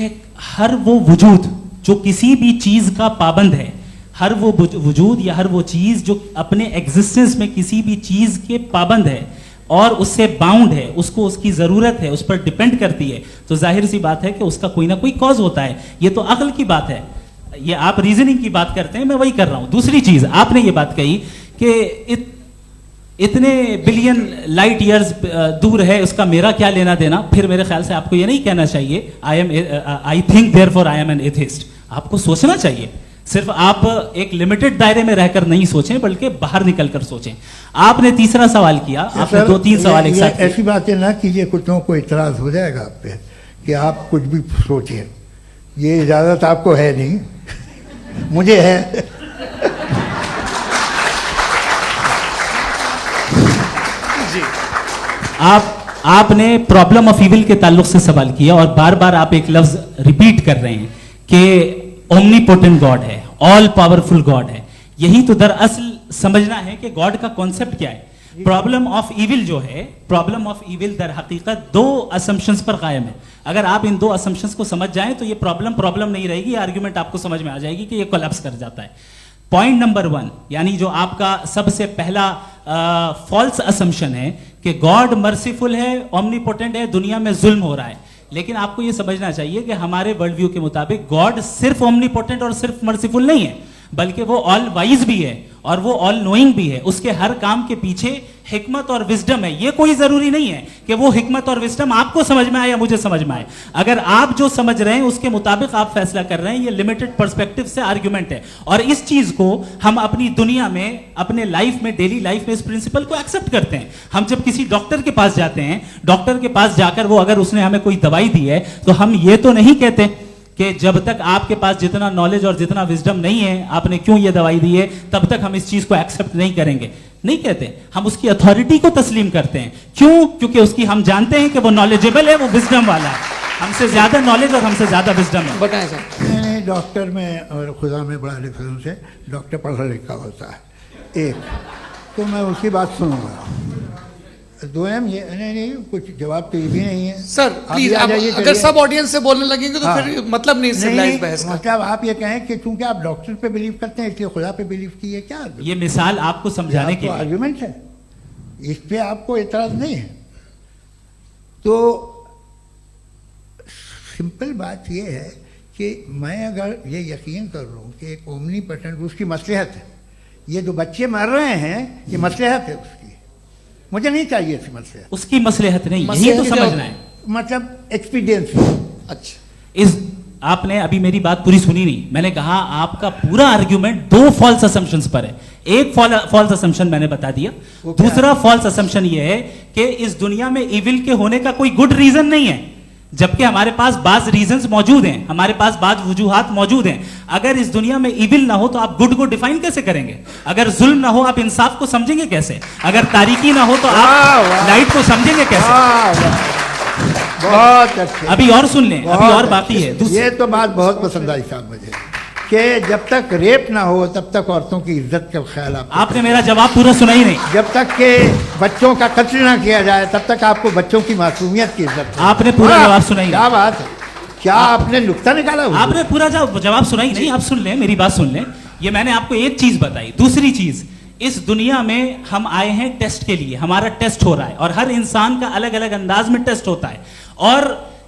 Speaker 2: हर वो वजूद जो किसी भी चीज का पाबंद है, हर वो वजूद या हर वो चीज जो अपने एग्जिस्टेंस में किसी भी चीज के पाबंद है और उससे बाउंड है, उसको उसकी जरूरत है, उस पर डिपेंड करती है, तो जाहिर सी बात है कि उसका कोई ना कोई कॉज होता है। ये तो अक्ल की बात है। ये आप रीजनिंग की बात करते हैं, मैं वही कर रहा हूं। दूसरी चीज, आपने ये बात कही कि इतने बिलियन लाइट ईयर्स दूर है, उसका मेरा क्या लेना देना। फिर मेरे ख्याल से आपको ये नहीं कहना चाहिए I think therefore I am an atheist. आपको सोचना चाहिए, सिर्फ आप एक लिमिटेड दायरे में रहकर नहीं सोचें, बल्कि बाहर निकलकर सोचें। आपने तीसरा सवाल किया, आपने 2-3 सवाल एक साथ।
Speaker 3: ऐसी बातें ना कीजिए, कुछ को इतराज हो जाएगा आप पे कि आप कुछ भी सोचिए। ये इजाजत आपको है नहीं, मुझे है।
Speaker 1: जी,
Speaker 2: आपने प्रॉब्लम ऑफ इविल के ताल्लुक से सवाल किया और बार बार आप एक लफ्ज रिपीट कर रहे हैं कि ओमनीपोटेंट गॉड है, ऑल पावरफुल गॉड है। यही तो दरअसल समझना है कि गॉड का कॉन्सेप्ट क्या है। प्रॉब्लम ऑफ इविल जो है, प्रॉब्लम ऑफ इविल दर हकीकत 2 असम्पशंस पर कायम है। अगर आप इन 2 असम्पशंस को समझ जाएं तो ये प्रॉब्लम नहीं रहेगी, आर्ग्यूमेंट आपको समझ में आ जाएगी कि ये कोलैप्स कर जाता है। पॉइंट नंबर 1, यानी जो आपका सबसे पहला फॉल्स असम्पशन है कि गॉड मर्सीफुल है, ओमनीपोटेंट है, दुनिया में जुल्म हो रहा है। लेकिन आपको ये समझना चाहिए कि हमारे वर्ल्ड व्यू के मुताबिक गॉड सिर्फ ओमनीपोटेंट और सिर्फ मर्सीफुल नहीं है, बल्कि वो ऑल वाइज भी है और वो ऑल नोइंग भी है। उसके हर काम के पीछे हिकमत और विजडम है, ये कोई जरूरी नहीं है कि वो हिकमत और विजडम आपको समझ में आए या मुझे समझ में आए। अगर आप जो समझ रहे हैं उसके मुताबिक आप फैसला कर रहे हैं, ये लिमिटेड पर्सपेक्टिव से आर्ग्यूमेंट है। और इस चीज को हम अपनी दुनिया में, अपने लाइफ में, डेली लाइफ में इस प्रिंसिपल को एक्सेप्ट करते हैं। हम जब किसी डॉक्टर के पास जाते हैं, डॉक्टर के पास जाकर वो अगर उसने हमें कोई दवाई दी है तो हम ये तो नहीं कहते कि जब तक आपके पास जितना नॉलेज और जितना विजडम नहीं है, आपने क्यों ये दवाई दी है, तब तक हम इस चीज को एक्सेप्ट नहीं करेंगे। नहीं कहते, हम उसकी अथॉरिटी को तस्लीम करते हैं। क्यों? क्योंकि उसकी हम जानते हैं कि वो नॉलेजेबल है, वो विजडम वाला है, हमसे ज्यादा नॉलेज और हमसे ज्यादा विजडम है।
Speaker 1: बताएं सर।
Speaker 3: नहीं, डॉक्टर में और खुदा में बड़ा डिफरेंस है। डॉक्टर पढ़ा लिखा होता है एक, तो मैं उसकी बात सुनूंगा। दोयम ये नहीं कुछ जवाब तो ये भी नहीं है
Speaker 1: सर। प्लीज अगर सब ऑडियंस से बोलने लगेंगे तो फिर मतलब नहीं सिविलाइज्ड बहस का।
Speaker 3: मतलब आप ये कहें कि चूंकि आप डॉक्टर पे बिलीव करते हैं इसलिए खुदा पे बिलीव किए, क्या
Speaker 2: ये मिसाल आपको समझाने के लिए
Speaker 3: आर्गुमेंट है, इस पे आपको एतराज नहीं है। तो सिंपल बात ये है कि मैं अगर ये यकीन कर लूँ कि एक ओमनीपोटेंट, उसकी मसलहत है, ये जो बच्चे मर रहे हैं ये मसलहत है उसकी, मुझे नहीं चाहिए थी मसलहत,
Speaker 2: उसकी मसलहत नहीं, यही तो समझना है,
Speaker 3: मतलब एक्सपीरियंस।
Speaker 1: अच्छा,
Speaker 2: इस आपने अभी मेरी बात पूरी सुनी नहीं। मैंने कहा आपका पूरा आर्ग्यूमेंट दो फॉल्स असम्पशंस पर है। एक फॉल्स असम्पशन मैंने बता दिया, दूसरा फॉल्स असम्पशन ये है कि इस दुनिया में इविल के होने का कोई गुड रीजन नहीं है, जबकि हमारे पास बाज रीजंस मौजूद हैं, हमारे पास बाज वजूहात मौजूद हैं। अगर इस दुनिया में इविल ना हो तो आप गुड को डिफाइन कैसे करेंगे? अगर जुल्म ना हो आप इंसाफ को समझेंगे कैसे? अगर तारीकी ना हो तो आप लाइट को समझेंगे कैसे?
Speaker 3: बहुत अच्छे।
Speaker 2: अभी और सुन लें, अभी और बाकी है।
Speaker 3: ये तो बात बहुत पसंद आई साहब मुझे, कि जब तक रेप ना हो तब तक औरतों की इज्जत का ख्याल
Speaker 2: आपने मेरा जवाब पूरा सुना ही नहीं।
Speaker 3: जब तक के बच्चों का कत्ल ना किया जाए तब तक आपको बच्चों की मासूमियत की इज्जत।
Speaker 2: आपने पूरा जवाब सुना ही नहीं।
Speaker 3: क्या बात है, क्या आपने नुक्ता निकाला?
Speaker 2: आपने पूरा जवाब सुना ही नहीं। आप सुन लें, मेरी बात सुन लें। ये मैंने आपको एक चीज बताई। दूसरी चीज, इस दुनिया में हम आए हैं टेस्ट के लिए, हमारा टेस्ट हो रहा है और हर इंसान का अलग अलग अंदाज में टेस्ट होता है। और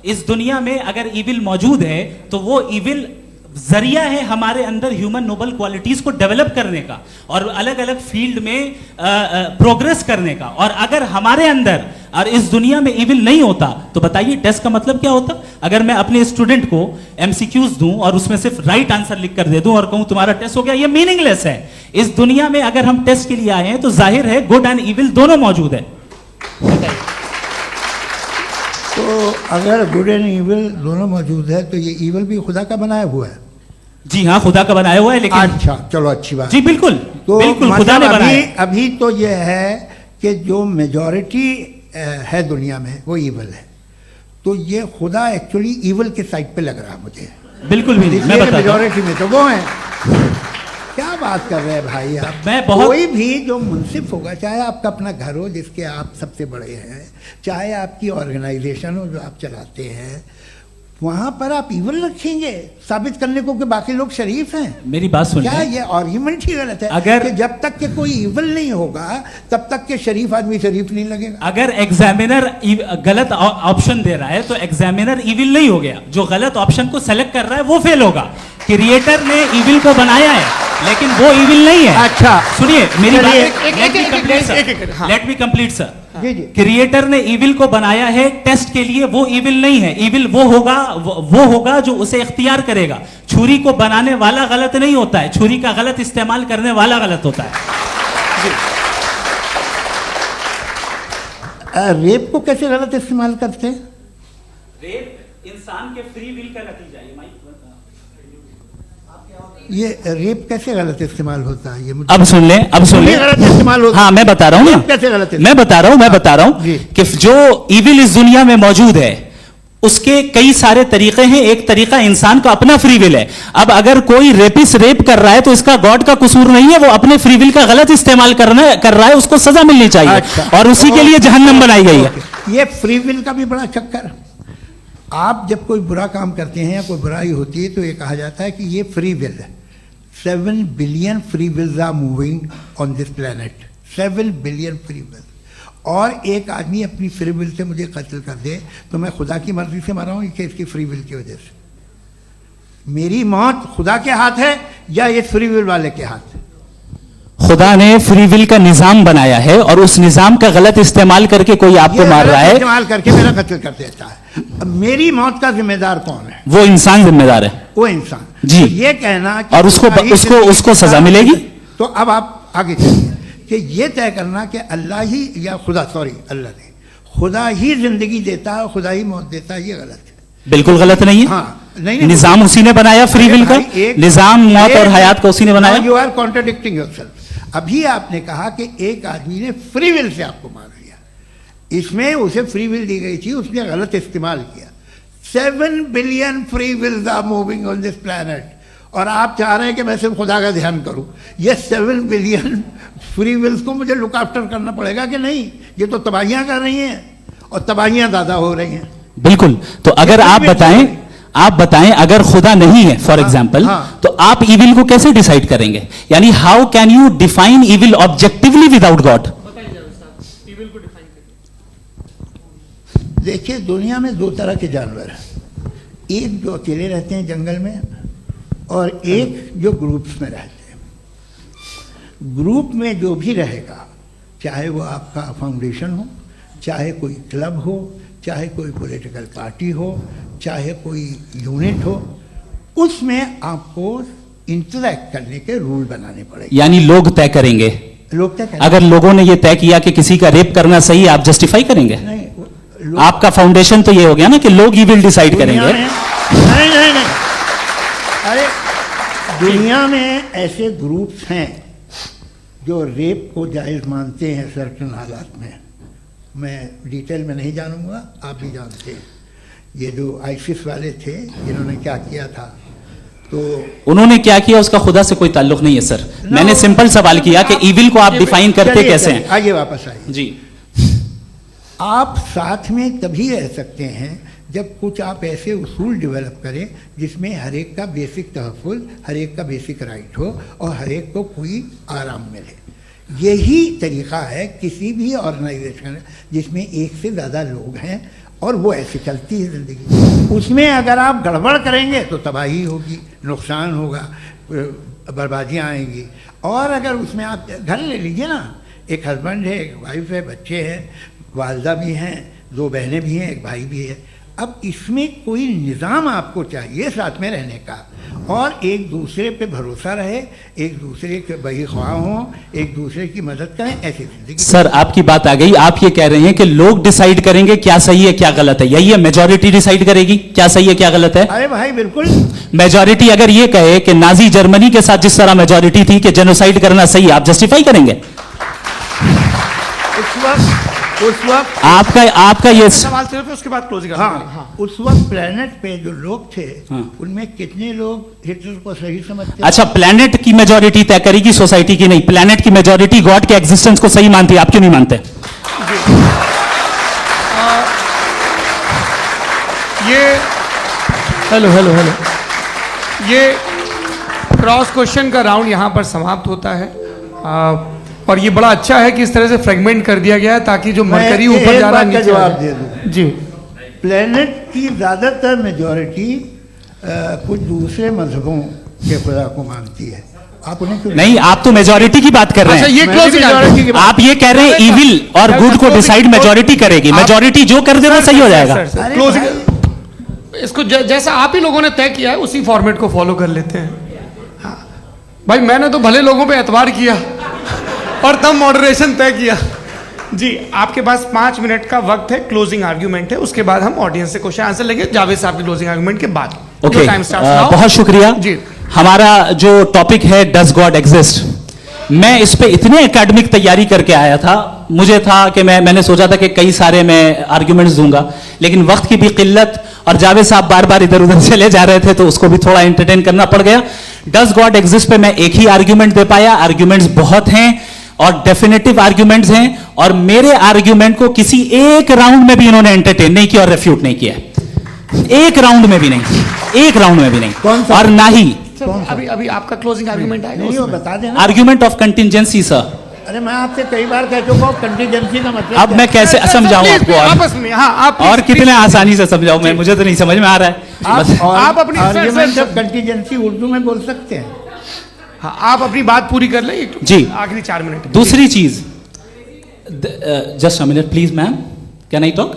Speaker 2: इस दुनिया में अगर इविल मौजूद है तो वो इविल जरिया है हमारे अंदर ह्यूमन नोबल क्वालिटीज को डेवलप करने का और अलग अलग फील्ड में प्रोग्रेस करने का। और अगर हमारे अंदर और इस दुनिया में इविल नहीं होता तो बताइए टेस्ट का मतलब क्या होता? अगर मैं अपने स्टूडेंट को एमसीक्यूज दूं और उसमें सिर्फ राइट आंसर लिख कर दे दूं और कहूं तुम्हारा टेस्ट हो गया, ये मीनिंगलेस है। इस दुनिया में अगर हम टेस्ट के लिए आए हैं तो जाहिर है गुड एंड इविल दोनों मौजूद है।
Speaker 3: तो अगर गुड एंड इविल दोनों मौजूद है तो ये इविल भी खुदा का बनाया हुआ है?
Speaker 2: जी हाँ, खुदा का बनाया हुआ है। लेकिन
Speaker 3: अच्छा, चलो अच्छी बात।
Speaker 2: जी बिल्कुल,
Speaker 3: तो
Speaker 2: बिल्कुल खुदा ने बनाया।
Speaker 3: अभी तो ये है कि जो मेजॉरिटी है दुनिया में वो इविल है, तो ये खुदा एक्चुअली इविल के साइड पे लग रहा है मुझे।
Speaker 2: बिल्कुल भी नहीं, मैं बताता हूं।
Speaker 3: मेजॉरिटी में तो वो है। क्या बात कर रहे हैं भाई आप? कोई भी जो मुंसिफ होगा, चाहे आपका अपना घर हो जिसके आप सबसे बड़े हैं, चाहे आपकी ऑर्गेनाइजेशन हो जो आप चलाते हैं, वहां पर आप इविल रखेंगे साबित करने को कि बाकी लोग शरीफ हैं?
Speaker 2: मेरी बात सुनिए।
Speaker 3: क्या ये आर्ग्यूमेंट ही गलत है?
Speaker 2: अगर
Speaker 3: कि जब तक के कोई इविल नहीं होगा तब तक के शरीफ आदमी शरीफ नहीं लगेगा।
Speaker 2: अगर एग्जामिनर गलत ऑप्शन दे रहा है तो एग्जामिनर इविल नहीं हो गया, जो गलत ऑप्शन को सेलेक्ट कर रहा है वो फेल होगा। क्रिएटर ने इविल को बनाया है लेकिन वो इविल नहीं है। अच्छा सुनिए मेरी बात, let me complete sir. Creator ने इविल को बनाया है टेस्ट के लिए, वो इविल नहीं है। इविल वो होगा जो उसे इख्तियार करेगा। छुरी को बनाने वाला गलत नहीं होता है, छुरी का गलत इस्तेमाल करने वाला गलत होता है।
Speaker 3: रेप को कैसे गलत इस्तेमाल करते हैं?
Speaker 2: रेप इंसान के फ्री विल का नतीजा है।
Speaker 3: ये रेप कैसे गलत इस्तेमाल होता है? ये
Speaker 2: अब सुन ले, अब सुन ले।
Speaker 3: गलत इस्तेमाल होता है।
Speaker 2: हाँ मैं बता रहा हूँ ना,
Speaker 3: कैसे गलत?
Speaker 2: मैं बता रहा हूँ कि जो इविल इस दुनिया में मौजूद है उसके कई सारे तरीके हैं। एक तरीका इंसान का अपना फ्री विल है। अब अगर कोई रेपिस्ट रेप कर रहा है तो इसका गॉड का कसूर नहीं है, वो अपने फ्री विल का गलत इस्तेमाल कर रहा है, उसको सजा मिलनी चाहिए। अच्छा, और उसी के लिए जहन्नम बनाई गई है।
Speaker 3: ये फ्री विल का भी बड़ा चक्कर। आप जब कोई बुरा काम करते हैं या कोई बुराई होती है तो ये कहा जाता है कि ये फ्री विल है। 7 billion free wills are moving on this planet. 7 billion free will. और एक आदमी अपनी फ्री विल से मुझे कत्ल कर दे तो मैं खुदा की मर्जी से मरा हूं कि इसकी फ्री विल की वजह से? मेरी मौत खुदा के हाथ है या इस फ्री विल वाले के हाथ?
Speaker 2: खुदा ने फ्री विल का निजाम बनाया है और उस निजाम का गलत इस्तेमाल करके कोई आपको मार रहा है,
Speaker 3: इस्तेमाल करके मेरा कत्ल कर देता है। अब मेरी मौत का जिम्मेदार कौन है?
Speaker 2: वो इंसान जिम्मेदार है।
Speaker 3: वो इंसान।
Speaker 2: जी।
Speaker 3: तो ये कहना कि
Speaker 2: और उसको सजा मिलेगी।
Speaker 3: तो अब आप आगे चलिए कि ये तय करना कि अल्लाह ही या खुदा, सॉरी अल्लाह ने, खुदा ही जिंदगी देता है, खुदा ही मौत देता है, ये गलत है।
Speaker 2: बिल्कुल गलत नहीं है।
Speaker 3: हाँ, नहीं,
Speaker 2: निजाम उसी ने बनाया फ्री विल का, निजाम मौत और हयात को उसी ने बनाया।
Speaker 3: You are contradicting yourself. अभी आपने कहा कि एक आदमी ने फ्री विल से आपको मार दिया, इसमें उसे फ्री विल दी गई थी, उसने गलत इस्तेमाल किया। 7 billion free wills are moving on this planet, और आप चाह रहे हैं कि मैं सिर्फ खुदा का ध्यान करूं। ये 7 बिलियन फ्री विल्स को मुझे लुक आफ्टर करना पड़ेगा कि नहीं? ये तो तबाहियां कर रही हैं और तबाहियां ज़्यादा हो रही हैं।
Speaker 2: बिल्कुल। तो अगर आप बताएं अगर खुदा नहीं है फॉर एग्जाम्पल, तो आप इविल को कैसे डिसाइड करेंगे? यानी how can you define evil objectively without God?
Speaker 3: देखिए, दुनिया में 2 तरह के जानवर हैं, एक जो अकेले रहते हैं जंगल में और एक जो ग्रुप्स में रहते हैं। ग्रुप में जो भी रहेगा, चाहे वो आपका फाउंडेशन हो, चाहे कोई क्लब हो, चाहे कोई पॉलिटिकल पार्टी हो, चाहे कोई यूनिट हो, उसमें आपको इंटरैक्ट करने के रूल बनाने पड़ेंगे।
Speaker 2: यानी लोग तय करेंगे।
Speaker 3: लोग तय करेंगे।
Speaker 2: अगर लोगों ने ये तय किया कि किसी का रेप करना सही, आप जस्टिफाई करेंगे?
Speaker 3: नहीं,
Speaker 2: आपका फाउंडेशन तो ये हो गया ना कि लोग ही विल डिसाइड करेंगे।
Speaker 3: नहीं, अरे दुनिया में ऐसे ग्रुप्स हैं जो रेप को जायज़ मानते हैं सर्टेन हालात में। मैं डिटेल में नहीं जानूंगा, आप भी जानते हैं। ये जो आईसिस वाले थे, इन्होंने क्या किया था, तो
Speaker 2: उन्होंने क्या किया उसका खुदा से कोई ताल्लुक नहीं है सर। मैंने सिंपल सवाल किया कि इविल को आप डिफाइन करते कैसे हैं?
Speaker 3: आगे वापस आइए
Speaker 2: जी।
Speaker 3: आप साथ में तभी रह सकते हैं जब कुछ आप ऐसे उसूल डेवलप करें जिसमें हर एक का बेसिक तहफ़्फ़ुज़, हर एक का बेसिक राइट हो और हर एक को कोई आराम मिले। यही तरीक़ा है किसी भी ऑर्गेनाइजेशन जिसमें एक से ज़्यादा लोग हैं और वो ऐसे चलती है ज़िंदगी। उसमें अगर आप गड़बड़ करेंगे तो तबाही होगी, नुकसान होगा, बर्बादियाँ आएंगी। और अगर उसमें आप घर ले लीजिए ना, एक हस्बैंड है, एक वाइफ है, बच्चे हैं, वालदा भी हैं, 2 बहनें भी हैं, एक भाई भी है। अब इसमें कोई निज़ाम आपको चाहिए साथ में रहने का, और एक दूसरे पे भरोसा रहे, एक दूसरे के बहीख्वाह हों, एक दूसरे की मदद करें, ऐसी जिंदगी।
Speaker 2: सर आपकी बात आ गई। आप ये कह रहे हैं कि लोग डिसाइड करेंगे क्या सही है क्या गलत है, यही है? मेजॉरिटी डिसाइड करेगी क्या सही है क्या गलत है?
Speaker 3: अरे भाई बिल्कुल।
Speaker 2: मेजॉरिटी अगर ये कहे कि नाजी जर्मनी के साथ जिस तरह मेजॉरिटी थी कि जेनोसाइड करना सही, आप जस्टिफाई करेंगे?
Speaker 3: उस वक्त
Speaker 2: आपका ये
Speaker 1: सवाल सिर्फ उसके बाद क्लोजिंग।
Speaker 3: हाँ, उस वक्त प्लेनेट पे जो लोग थे, उनमें कितने लोग हिटलर को सही समझते?
Speaker 2: अच्छा, प्लेनेट की मेजॉरिटी तय करेगी, सोसाइटी की नहीं। प्लेनेट की मेजॉरिटी गॉड के एग्जिस्टेंस को सही मानती है, आप क्यों नहीं मानते?
Speaker 1: हेलो ये क्रॉस क्वेश्चन का राउंड यहां पर समाप्त होता है। और ये बड़ा अच्छा है कि इस तरह से फ्रेगमेंट कर दिया गया है ताकि जो मरकरी ऊपर जा रहा है नीचे
Speaker 3: जवाब दे दूं।
Speaker 1: जी।
Speaker 3: प्लेनेट की ज़्यादातर मेजॉरिटी कुछ दूसरे मजहबों के खुदा को मानती है। आप उन्हें क्यों नहीं?
Speaker 2: आप तो मेजॉरिटी की बात कर रहे हैं।
Speaker 1: ये क्लोजिंग
Speaker 2: आप ये कह रहे हैं इविल और गुड को डिसाइड मेजॉरिटी करेगी, मेजॉरिटी जो कर देना सही हो जाएगा।
Speaker 1: क्लोजिंग इसको जैसा आप ही लोगों ने तय किया है उसी फॉर्मेट को फॉलो कर लेते हैं। हाँ भाई, मैंने तो भले लोगों पे एतबार किया और तब मॉडरेशन तय किया। जी, आपके पास 5 मिनट का वक्त है, क्लोजिंग आर्ग्यूमेंट है, उसके बाद हम ऑडियंस से क्वेश्चन आंसर लेंगे जावेद साहब के क्लोजिंग आर्ग्यूमेंट के बाद।
Speaker 2: ओके, बहुत शुक्रिया जी। हमारा जो टॉपिक है डज गॉड एग्जिस्ट, मैं इस पे इतने एकेडमिक तैयारी करके आया था, मुझे था कि मैंने सोचा था कि कई सारे मैं आर्ग्यूमेंट्स दूंगा, लेकिन वक्त की भी किल्लत और जावेद साहब बार बार इधर उधर चले जा रहे थे तो उसको भी थोड़ा एंटरटेन करना पड़ गया। डज गॉड एग्जिस्ट पे मैं एक ही आर्ग्यूमेंट दे पाया। आर्ग्यूमेंट्स बहुत हैं और डेफिनेटिव आर्ग्यूमेंट्स हैं, और मेरे आर्ग्यूमेंट को किसी एक राउंड में भी इन्होंने एंटरटेन नहीं किया और रेफ्यूट नहीं किया। एक राउंड में भी नहीं, एक राउंड में भी नहीं। और ना ही
Speaker 1: अभी आपका क्लोजिंग आर्ग्यूमेंट आएगा,
Speaker 3: नहीं, वो बता देना।
Speaker 2: Argument of contingency sir.
Speaker 3: अरे मैं आपसे कई बार कह चुका हूं कंटीजेंसी का मतलब
Speaker 2: अब मैं कैसे समझाऊं आपको?
Speaker 1: आपस में हाँ, आप
Speaker 2: और कितने आसानी से समझाऊं मैं, मुझे तो नहीं समझ में आ रहा है।
Speaker 3: आप अपनी आर्ग्यूमेंट ऑफ कंटीजेंसी उर्दू में बोल सकते हैं।
Speaker 1: हाँ, आप अपनी बात पूरी कर लें
Speaker 2: जी,
Speaker 1: आखिरी 4 मिनट।
Speaker 2: दूसरी चीज, just a minute please ma'am, can I talk?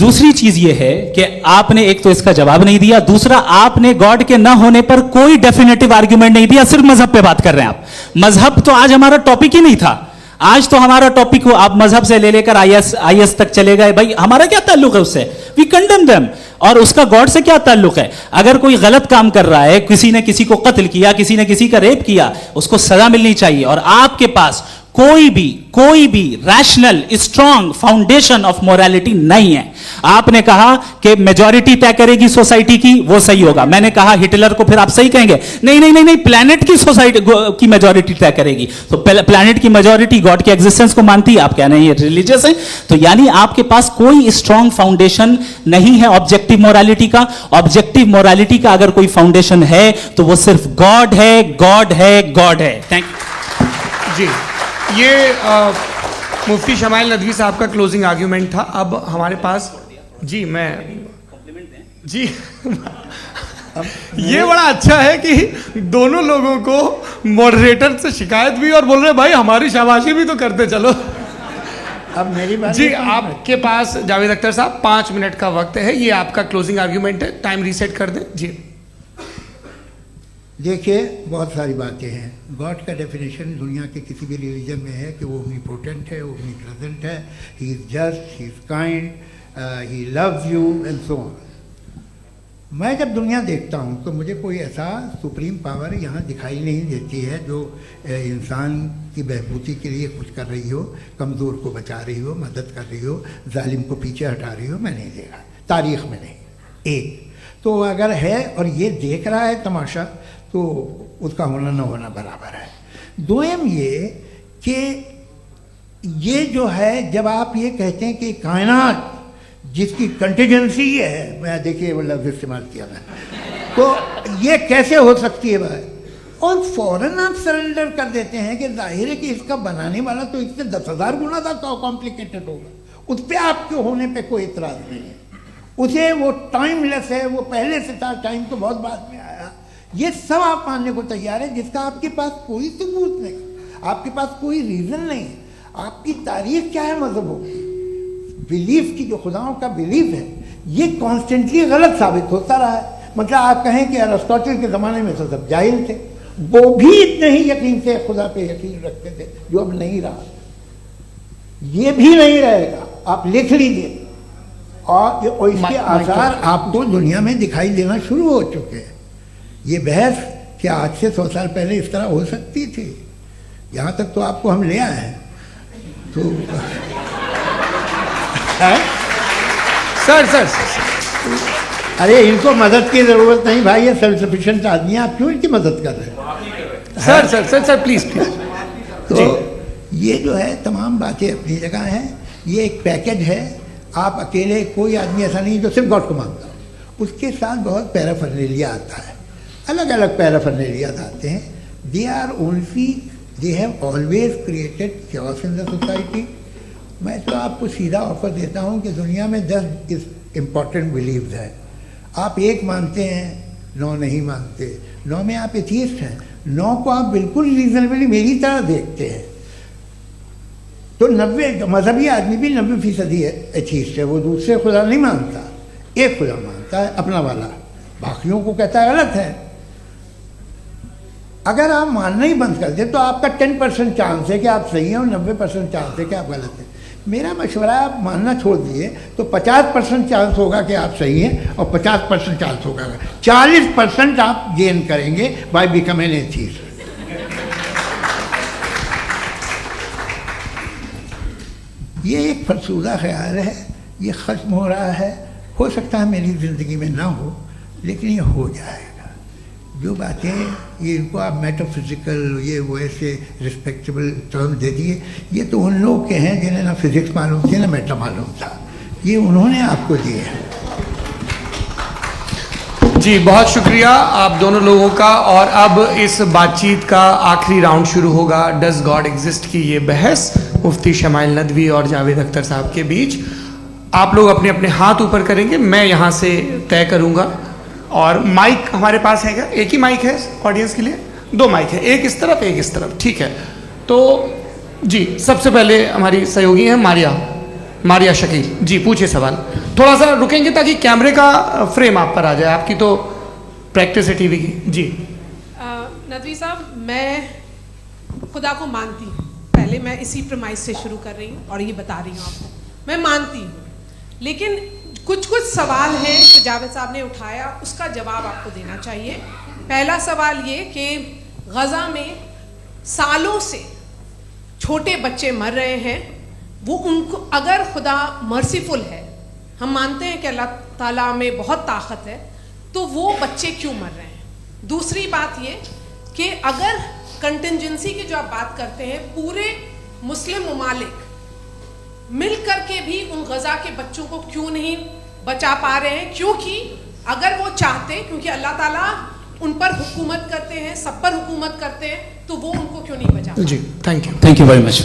Speaker 2: दूसरी चीज ये है कि आपने एक तो इसका जवाब नहीं दिया, दूसरा आपने गॉड के ना होने पर कोई डेफिनेटिव आर्ग्यूमेंट नहीं दिया, सिर्फ मजहब पे बात कर रहे हैं आप। मजहब तो आज हमारा टॉपिक ही नहीं था, आज तो हमारा टॉपिक हो, आप मजहब से ले लेकर आईएस तक चले गए। भाई हमारा क्या ताल्लुक है उससे? We condemn them. और उसका गॉड से क्या ताल्लुक है? अगर कोई गलत काम कर रहा है, किसी ने किसी को कत्ल किया, किसी ने किसी का रेप किया, उसको सजा मिलनी चाहिए। और आपके पास कोई भी rational strong foundation of morality नहीं है। आपने कहा कि मेजॉरिटी तय करेगी सोसाइटी की, वो सही होगा। मैंने कहा हिटलर को, फिर आप सही कहेंगे नहीं नहीं नहीं नहीं, प्लैनेट की सोसाइटी की मेजॉरिटी तय करेगी। तो प्लैनेट की मेजॉरिटी गॉड के एग्जिस्टेंस को मानती है, आप कह रहे हैं ये रिलीजियस है। तो यानी आपके पास कोई स्ट्रॉन्ग फाउंडेशन नहीं है ऑब्जेक्टिव मोरालिटी का। ऑब्जेक्टिव मोरालिटी का अगर कोई फाउंडेशन है तो वो सिर्फ गॉड है, गॉड है, गॉड है। थैंक यू
Speaker 1: जी। ये मुफ्ती शमाइल नदवी साहब का क्लोजिंग आर्ग्यूमेंट था। अब हमारे पास जी, मैं जी ये बड़ा अच्छा है कि दोनों लोगों को मॉडरेटर से शिकायत भी और बोल रहे भाई हमारी शाबाशी भी तो करते चलो।
Speaker 3: अब मेरी बात
Speaker 1: जी, आपके पास जावेद अख्तर साहब 5 मिनट का वक्त है, ये आपका क्लोजिंग आर्ग्यूमेंट है, टाइम रीसेट कर दें जी।
Speaker 3: देखिए, बहुत सारी बातें हैं। गॉड का डेफिनेशन दुनिया के किसी भी रिलीजन में है कि वो ओमनीपोटेंट है, ओमनीप्रेजेंट है, he is just, he is kind, he loves you and so on. मैं जब दुनिया देखता हूँ तो मुझे कोई ऐसा सुप्रीम पावर यहाँ दिखाई नहीं देती है जो इंसान की बहबूदी के लिए कुछ कर रही हो, कमज़ोर को बचा रही हो, मदद कर रही हो, जालिम को पीछे हटा रही हो। मैं नहीं देखा, तारीख़ में नहीं। एक तो अगर है और ये देख रहा है तमाशा, तो उसका होना न होना बराबर है। दोयम ये कि ये जो है, जब आप ये कहते हैं कि कायनात जिसकी कंटिजेंसी है, मैं देखिए वो लफ्ज़ इस्तेमाल किया मैं, तो ये कैसे हो सकती है भाई? और फौरन आप सरेंडर कर देते हैं कि जाहिर है कि इसका बनाने वाला तो इससे 10,000 गुना ज़्यादा कॉम्प्लिकेटेड होगा। उस पर आपके होने पे कोई इतराज़ नहीं है। उसे वो टाइमलेस है, वो पहले से था, टाइम तो बहुत बाद में आया। ये सब आप मानने को तैयार है जिसका आपके पास कोई सबूत नहीं, आपके पास कोई रीज़न नहीं है। आपकी तारीख क्या है मज़हबों की? बिलीफ की, जो खुदाओं का बिलीफ है, ये कॉन्स्टेंटली गलत साबित होता रहा है। मतलब आप कहें कि अरिस्टोटल के ज़माने में तो सब जाहिल थे, वो भी इतने ही यकीन से खुदा पे यकीन रखते थे, जो अब नहीं रहा। ये भी नहीं रहेगा, आप लिख लीजिए। और इसके आसार आपको दुनिया में दिखाई देना शुरू हो चुके हैं। ये बहस क्या आज से 100 साल पहले इस तरह हो सकती थी? यहाँ तक तो आपको हम ले आए हैं। तो
Speaker 1: सर
Speaker 3: अरे इनको मदद की ज़रूरत नहीं भाई, ये सेल्फ सफिशिएंट आदमी है, आप क्यों इनकी मदद कर रहे हैं?
Speaker 1: Sir please.
Speaker 3: तो ये जो है तमाम बातें अपनी जगह हैं। ये एक पैकेज है। आप अकेले, कोई आदमी ऐसा नहीं जो सिर्फ गॉड को मानता हो, उसके साथ बहुत पैराफर्नेलिया आता है, अलग अलग पैराफर्नेलियाज आते हैं। They have always created chaos in the society. मैं तो आपको सीधा ऑफर देता हूँ कि दुनिया में 10 इम्पॉर्टेंट बिलीव्स हैं। आप 1 मानते हैं, 9 नहीं मानते, 9 में आप एथीस्ट हैं, 9 को आप बिल्कुल रीजनेबली मेरी तरह देखते हैं। तो 90 मजहबी आदमी भी 90% एथीस्ट है। वो दूसरे खुदा नहीं मानता, एक खुदा मानता है, अपना वाला, बाकियों को कहता है गलत है। अगर आप मानना ही बंद कर दें तो आपका 10% चांस है कि आप सही हैं और 90% चांस है कि आप गलत हैं। मेरा मशवरा है, आप मानना छोड़ दिए तो 50% चांस होगा कि आप सही हैं और 50% चांस होगा, 40% आप गेन करेंगे बाय बिकमिंग एथीस्ट। ये एक फरसूदा ख्याल है, ये ख़त्म हो रहा है। हो सकता है मेरी ज़िंदगी में ना हो, लेकिन ये हो जाएगा। जो बातें ये इनको आप मेटाफिजिकल, ये वो ऐसे रिस्पेक्टेबल टर्म दे दिए, ये तो उन लोग के हैं जिन्हें ना फिज़िक्स मालूम थी ना मेटा मालूम था, ये उन्होंने आपको दिए हैं।
Speaker 1: जी बहुत शुक्रिया आप दोनों लोगों का। और अब इस बातचीत का आखिरी राउंड शुरू होगा, डज गॉड एग्जिस्ट की ये बहस मुफ्ती शमाइल नदवी और जावेद अख्तर साहब के बीच। आप लोग अपने अपने हाथ ऊपर करेंगे, मैं यहाँ से तय करूँगा और माइक हमारे पास है क्या? एक ही माइक है ऑडियंस के लिए? 2 माइक है, एक इस तरफ एक इस तरफ, ठीक है। तो जी सबसे पहले हमारी सहयोगी है मारिया शकील जी, पूछिए सवाल। थोड़ा सा रुकेंगे ताकि कैमरे का फ्रेम आप पर आ जाए, आपकी तो प्रैक्टिस है टीवी की। जी
Speaker 4: नदवी साहब, मैं खुदा को मानती हूँ, पहले मैं इसी प्रमाइस से शुरू कर रही हूँ और ये बता रही हूँ आपको, मैं मानती हूँ, लेकिन कुछ सवाल हैं जो जावेद साहब ने उठाया, उसका जवाब आपको देना चाहिए। पहला सवाल ये कि गज़ा में सालों से छोटे बच्चे मर रहे हैं, वो उनको, अगर खुदा मर्सीफुल है, हम मानते हैं कि अल्लाह ताला में बहुत ताकत है, तो वो बच्चे क्यों मर रहे हैं? दूसरी बात ये कि अगर कंटिजेंसी की जो आप बात करते हैं, पूरे मुस्लिम ममालिक मिल करके भी उन गज़ा के बच्चों को क्यों नहीं बचा पा रहे हैं? क्योंकि अगर वो चाहते, क्योंकि अल्लाह ताला उन पर हुकूमत करते हैं, सब पर हुकूमत करते हैं, तो वो उनको क्यों नहीं बचा?
Speaker 1: जी थैंक यू
Speaker 2: वेरी मच।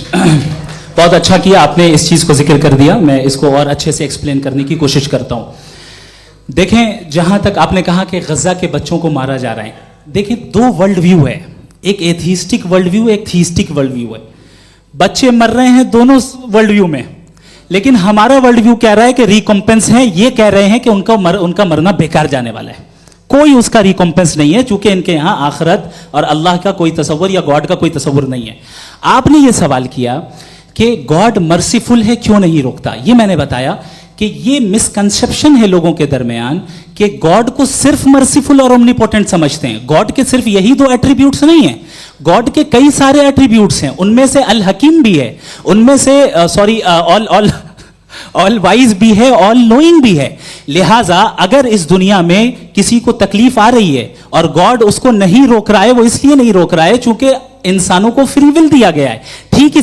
Speaker 2: बहुत अच्छा किया आपने इस चीज़ को जिक्र कर दिया, मैं इसको और अच्छे से एक्सप्लेन करने की कोशिश करता हूँ। देखें, जहाँ तक आपने कहा कि गज़ा के बच्चों को मारा जा रहा है, देखें 2 वर्ल्ड व्यू है, एक एथीस्टिक वर्ल्ड व्यू, एक थीस्टिक वर्ल्ड व्यू है। बच्चे मर रहे हैं दोनों वर्ल्ड व्यू में, लेकिन हमारा वर्ल्ड व्यू कह रहा है कि रिकॉम्पेंस है, ये कह रहे हैं कि उनका मरना बेकार जाने वाला है, कोई उसका रिकॉम्पेंस नहीं है, चूंकि इनके यहाँ आखिरत और अल्लाह का कोई तसव्वुर या गॉड का कोई तसव्वुर नहीं है। आपने ये सवाल किया कि गॉड मर्सीफुल है, क्यों नहीं रोकता? ये मैंने बताया कि ये मिसकंसेप्शन है लोगों के दरमियान कि गॉड को सिर्फ मर्सीफुल और ओमनीपोटेंट समझते हैं। गॉड के सिर्फ यही 2 एट्रीब्यूट्स नहीं है, गॉड के कई सारे एट्रीब्यूट्स हैं, उनमें से अल हकीम भी है, उनमें से ऑल वाइज भी है, ऑल नोइंग भी है। लिहाजा अगर इस दुनिया में किसी को तकलीफ आ रही है और गॉड उसको नहीं रोक रहा है, वो इसलिए नहीं रोक रहा है चूंकि इंसानों को फ्री विल दिया गया है। ठीक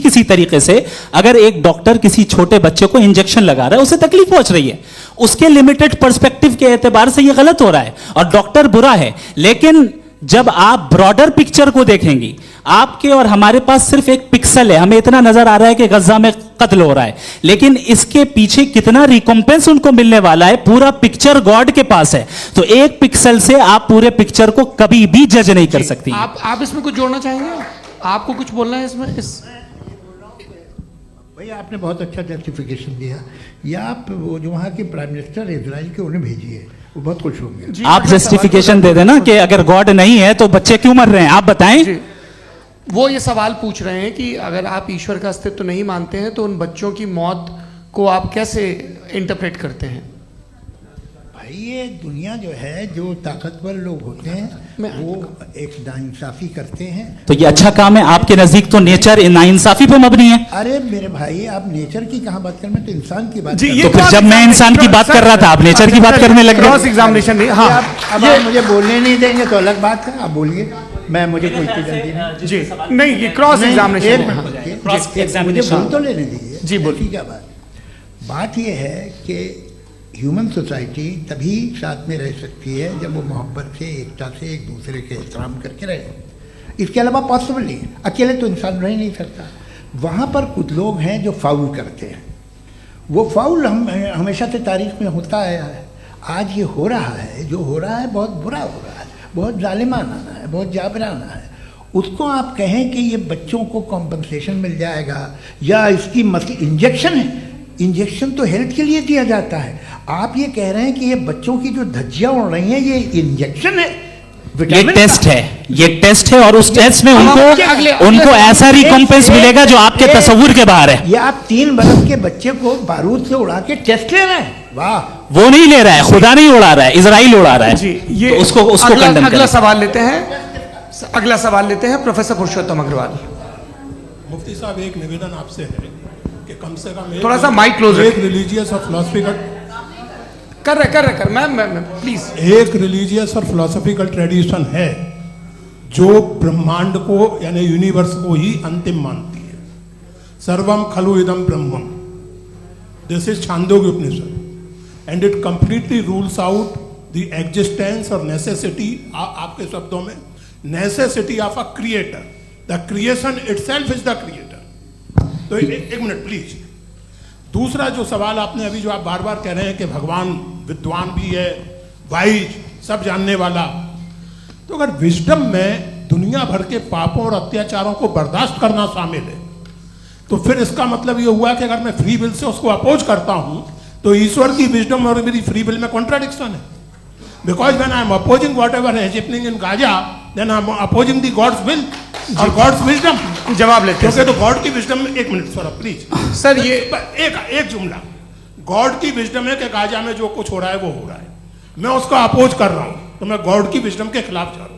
Speaker 2: इसी तरीके से अगर एक डॉक्टर किसी छोटे बच्चे को इंजेक्शन लगा रहा है, उसे तकलीफ पहुंच रही है, उसके लिमिटेड पर्सपेक्टिव के एतबार से यह गलत हो रहा है और डॉक्टर बुरा है, लेकिन जब आप ब्रॉडर पिक्चर को देखेंगी, आपके और हमारे पास सिर्फ एक पिक्सल है, हमें इतना नजर आ रहा है कि गजा में कत्ल हो रहा है, लेकिन इसके पीछे कितना रिकॉम्पेंस उनको मिलने वाला है, पूरा पिक्चर गॉड के पास है। तो एक पिक्सल से आप पूरे पिक्चर को कभी भी जज नहीं कर सकती।
Speaker 1: आप इसमें कुछ जोड़ना चाहेंगे? आपको कुछ बोलना है इसमें?
Speaker 3: भैया आपने बहुत अच्छा जस्टिफिकेशन दिया, या आप वो जो वहाँ के प्राइम मिनिस्टर इजराइल के उन्हें भेजिए, वो बहुत खुश होंगे।
Speaker 2: आप जस्टिफिकेशन दे देना कि अगर गॉड नहीं है तो बच्चे क्यों मर रहे हैं, आप बताएं।
Speaker 1: वो ये सवाल पूछ रहे हैं कि अगर आप ईश्वर का अस्तित्व नहीं मानते हैं तो उन बच्चों की मौत को आप कैसे इंटरप्रेट करते हैं?
Speaker 3: भाई ये दुनिया जो है, जो ताकतवर लोग होते हैं वो एक नाइंसाफी करते हैं।
Speaker 2: तो ये अच्छा काम है आपके नजदीक, तो नेचर नाइंसाफी पे मबनी है।
Speaker 3: अरे मेरे भाई, आप नेचर की कहाँ बात कर रहे हैं, तो इंसान की बात
Speaker 1: जी,
Speaker 3: कर।
Speaker 2: तो फिर जब मैं इंसान की बात कर रहा था आप नेचर की बात करने लग गए।
Speaker 1: क्रॉस एग्जामिनेशन नहीं। हाँ,
Speaker 3: अब आप मुझे बोलने नहीं देंगे तो अलग बात है, आप बोलिए, मुझे कोई जल्दी नहीं।
Speaker 1: जी नहीं, ये क्रॉस एग्जामिनेशन
Speaker 3: मुझे बोल तो लेने दीजिए।
Speaker 1: जी बोलिए।
Speaker 3: क्या बात ये है कि ह्यूमन सोसाइटी तभी साथ में रह सकती है जब वो मोहब्बत से, एकता से, एक दूसरे के एहतराम करके रहे। इसके अलावा पॉसिबल नहीं है, अकेले तो इंसान रह नहीं सकता। वहाँ पर कुछ लोग हैं जो फाउल करते हैं, वो फाउल हमेशा से तारीख में होता आया है। आज ये हो रहा है, जो हो रहा है बहुत बुरा हो रहा है, बहुत जालिमाना है, बहुत जाबराना है। उसको आप कहें कि ये बच्चों को कॉम्पनसेशन मिल जाएगा या इसकी इंजेक्शन है, इंजेक्शन तो हेल्थ के लिए दिया जाता है। आप ये कह रहे हैं कि ये बच्चों की जो धज्जियां उड़ रही हैं ये इंजेक्शन है,
Speaker 2: ये टेस्ट है, ये टेस्ट है और उस टेस्ट में उनको ऐसा रिकॉम्पेंस मिलेगा जो आपके तसव्वुर के बाहर है।
Speaker 3: ये आप 3 बरस के बच्चे को बारूद से उड़ा के टेस्ट ले रहे हैं, वाह।
Speaker 2: वो नहीं ले रहा है, खुदा नहीं उड़ा रहा है, इजराइल उड़ा रहा है।
Speaker 1: जी, ये
Speaker 2: तो उसको कंडेम
Speaker 1: अगला सवाल लेते हैं प्रोफेसर पुरुषोत्तम अग्रवाल।
Speaker 5: मुफ्ती साहब, एक निवेदन आपसे है कि कम से कम
Speaker 1: थोड़ा सा माइक क्लोज
Speaker 5: एक रिलीजियस और फिलोसफिकल
Speaker 1: मैं प्लीज,
Speaker 5: एक रिलीजियस और फिलोसफिकल ट्रेडिशन है जो ब्रह्मांड को यानी यूनिवर्स को ही अंतिम मानती है। सर्वम खलु इदम ब्रह्मम, this is Chandogya Upanishad and it completely rules out the existence और नेसेसिटी, आपके शब्दों में necessity of a creator. The creation itself is the creator. तो एक मिनट प्लीज। दूसरा जो सवाल आपने अभी, जो आप बार बार कह रहे हैं कि भगवान विद्वान भी है, वाइज, सब जानने वाला। तो अगर विजडम में दुनिया भर के पापों और अत्याचारों को बर्दाश्त करना शामिल है, तो फिर इसका मतलब ये हुआ कि अगर मैं फ्री विल से उसको अपोज करता हूं तो ईश्वर की विजडम और मेरी फ्री विल में कॉन्ट्राडिक्शन है। Because when I am opposing whatever is happening in Gaza, then I am opposing the God's will और गॉड्स विजडम।
Speaker 1: जवाब लेते हैं
Speaker 5: क्योंकि तो गॉड की विजडम में, एक मिनट सर प्लीज
Speaker 1: सर, ये
Speaker 5: एक जुमला, गॉड की विजडम है कि गाजा में जो कुछ हो रहा है वो हो रहा है, मैं उसका अपोज कर रहा हूं, तो मैं गॉड की विजडम के खिलाफ जा रहा हूं।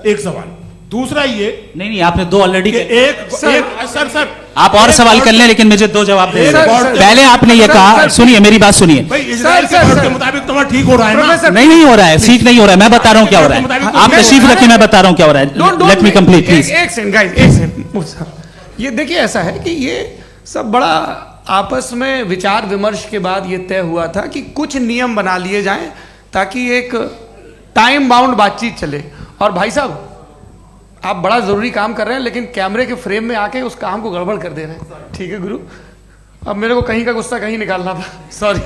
Speaker 5: एक सवाल। दूसरा ये
Speaker 2: नहीं, आपने दो ऑलरेडी।
Speaker 5: सर
Speaker 2: आप और सवाल कर लें, लेकिन मुझे दो जवाब दे। पहले आपने ये
Speaker 5: सर,
Speaker 2: कहा, सुनिए मेरी बात सुनिए।
Speaker 5: भाई इजराइल के गॉड के मुताबिक तुम्हारा ठीक हो रहा है ना?
Speaker 2: नहीं हो रहा है, ठीक नहीं हो रहा है। मैं बता रहा हूँ क्या हो रहा है, आप तशरीफ रखिए, मैं बता रहा हूँ क्या हो रहा है। Let me complete please.
Speaker 1: एक सेकंड गाइस, एक सेकंड। ये देखिए, ऐसा है कि ये सब बड़ा आपस में विचार विमर्श के बाद ये तय हुआ था कि कुछ नियम बना लिए जाएं ताकि एक टाइम बाउंड बातचीत चले। और भाई साहब, आप बड़ा जरूरी काम कर रहे हैं, लेकिन कैमरे के फ्रेम में आके उस काम को गड़बड़ कर दे रहे हैं। ठीक है गुरु, अब मेरे को कहीं का गुस्सा कहीं निकालना था, सॉरी।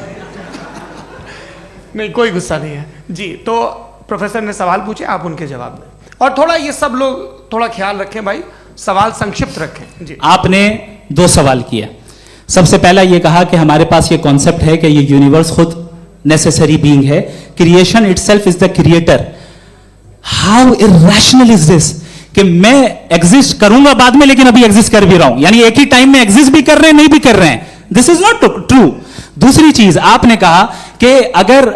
Speaker 1: नहीं, कोई गुस्सा नहीं है जी। तो प्रोफेसर ने सवाल पूछे, आप उनके जवाब दें, और थोड़ा ये सब लोग थोड़ा ख्याल रखें भाई, सवाल संक्षिप्त रखें जी।
Speaker 2: आपने दो सवाल किया। सबसे पहला ये कहा कि हमारे पास ये कॉन्सेप्ट है कि ये यूनिवर्स खुद नेसेसरी बीइंग है, creation itself is the creator. How irrational is this कि मैं एग्जिस्ट करूंगा बाद में, लेकिन अभी एग्जिस्ट कर भी रहा हूं, यानी एक ही टाइम में एग्जिस्ट भी कर रहे हैं, नहीं भी कर रहे हैं। This is not true. दूसरी चीज, आपने कहा कि अगर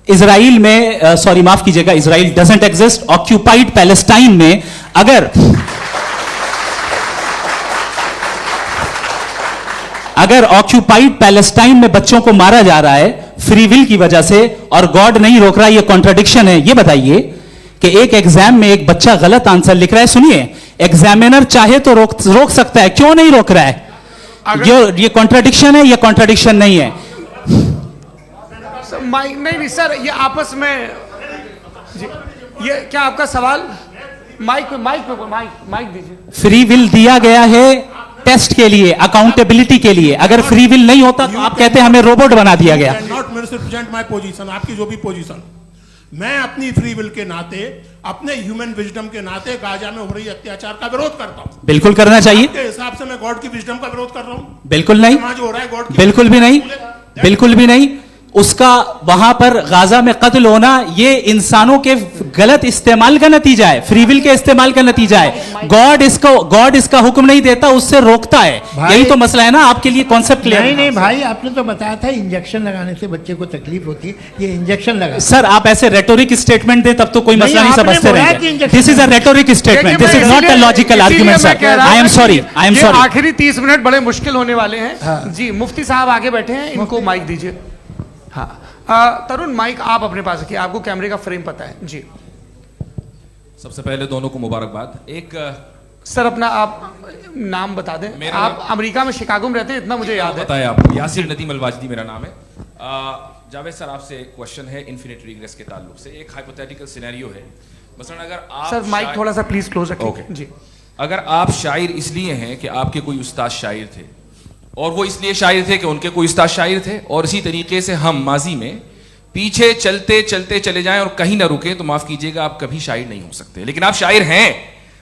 Speaker 2: इजराइल में, सॉरी माफ कीजिएगा, Israel doesn't exist, occupied Palestine में अगर ऑक्यूपाइड पैलेस्टाइन में बच्चों को मारा जा रहा है फ्री विल की वजह से और गॉड नहीं रोक रहा, ये कॉन्ट्रडिक्शन है। ये बताइए कि एक एग्जाम में एक बच्चा गलत आंसर लिख रहा है, सुनिए, एग्जामिनर चाहे तो रोक सकता है, क्यों नहीं रोक रहा है? ये कॉन्ट्रडिक्शन है, ये कॉन्ट्रडिक्शन नहीं है।
Speaker 1: माइक नहीं सर, ये आपस में जी, ये क्या आपका सवाल? माइक दीजिए।
Speaker 2: फ्री विल दिया गया है टेस्ट के लिए, अकाउंटेबिलिटी के लिए। अगर फ्री विल नहीं होता तो आप कहते हैं हमें रोबोट बना दिया गया।
Speaker 5: नॉट मिसरिप्रेजेंट माय पोजीशन, आपकी जो भी पोजीशन, मैं अपनी फ्री विल के नाते, अपने ह्यूमन विजडम के नाते गाजा में हो रही अत्याचार का विरोध करता हूं।
Speaker 2: बिल्कुल करना चाहिए।
Speaker 5: के हिसाब से मैं गॉड की विजडम का विरोध कर रहा हूं?
Speaker 2: बिल्कुल नहीं,
Speaker 5: जो हो रहा है गॉड,
Speaker 2: बिल्कुल भी नहीं, बिल्कुल भी नहीं। उसका वहां पर गाजा में कत्ल होना ये इंसानों के गलत इस्तेमाल का नतीजा है, फ्री विल के इस्तेमाल का नतीजा है। गॉड इसका हुक्म नहीं देता, उससे रोकता है। यही तो मसला है ना, आपके लिए कॉन्सेप्ट क्लियर
Speaker 3: नहीं नहीं भाई, आपने तो बताया था इंजेक्शन लगाने से बच्चे को तकलीफ होती है, ये इंजेक्शन लगा।
Speaker 2: सर आप ऐसे रेटोरिक स्टेटमेंट दे तब तो कोई मसला नहीं समझते रहेंगे। This is a rhetoric statement, this is not a logical argument sir. I am sorry, I am sorry.
Speaker 1: आखिरी 30 मिनट बड़े मुश्किल होने वाले हैं जी। मुफ्ती साहब आगे बैठे हैं, इनको माइक दीजिए। हाँ तरुण, माइक आप अपने पास रखिए, आपको कैमरे का फ्रेम पता है जी।
Speaker 6: सबसे पहले दोनों को मुबारकबाद। एक
Speaker 1: सर अपना आप नाम बता दें। आप अमेरिका में शिकागो में रहते हैं, इतना मुझे याद है।
Speaker 6: बताया आपको, यासिर नदीम अलवाजदी मेरा नाम है। जावेद सर, आपसे एक क्वेश्चन है इन्फिनिट रिग्रेस के ताल्लुक से। एक हाइपोथेटिकल सिनेरियो है, मसलन अगर आप
Speaker 1: सर माइक थोड़ा सा प्लीज क्लोज रखिए जी।
Speaker 6: अगर आप शायर इसलिए हैं कि आपके कोई उस्ताद शायर थे, और वो इसलिए शायर थे कि उनके कोई उस्ताद शायर थे, और इसी तरीके से हम माजी में पीछे चलते चलते चले जाएं और कहीं ना रुके, तो माफ कीजिएगा आप कभी शायर नहीं हो सकते। लेकिन आप शायर हैं,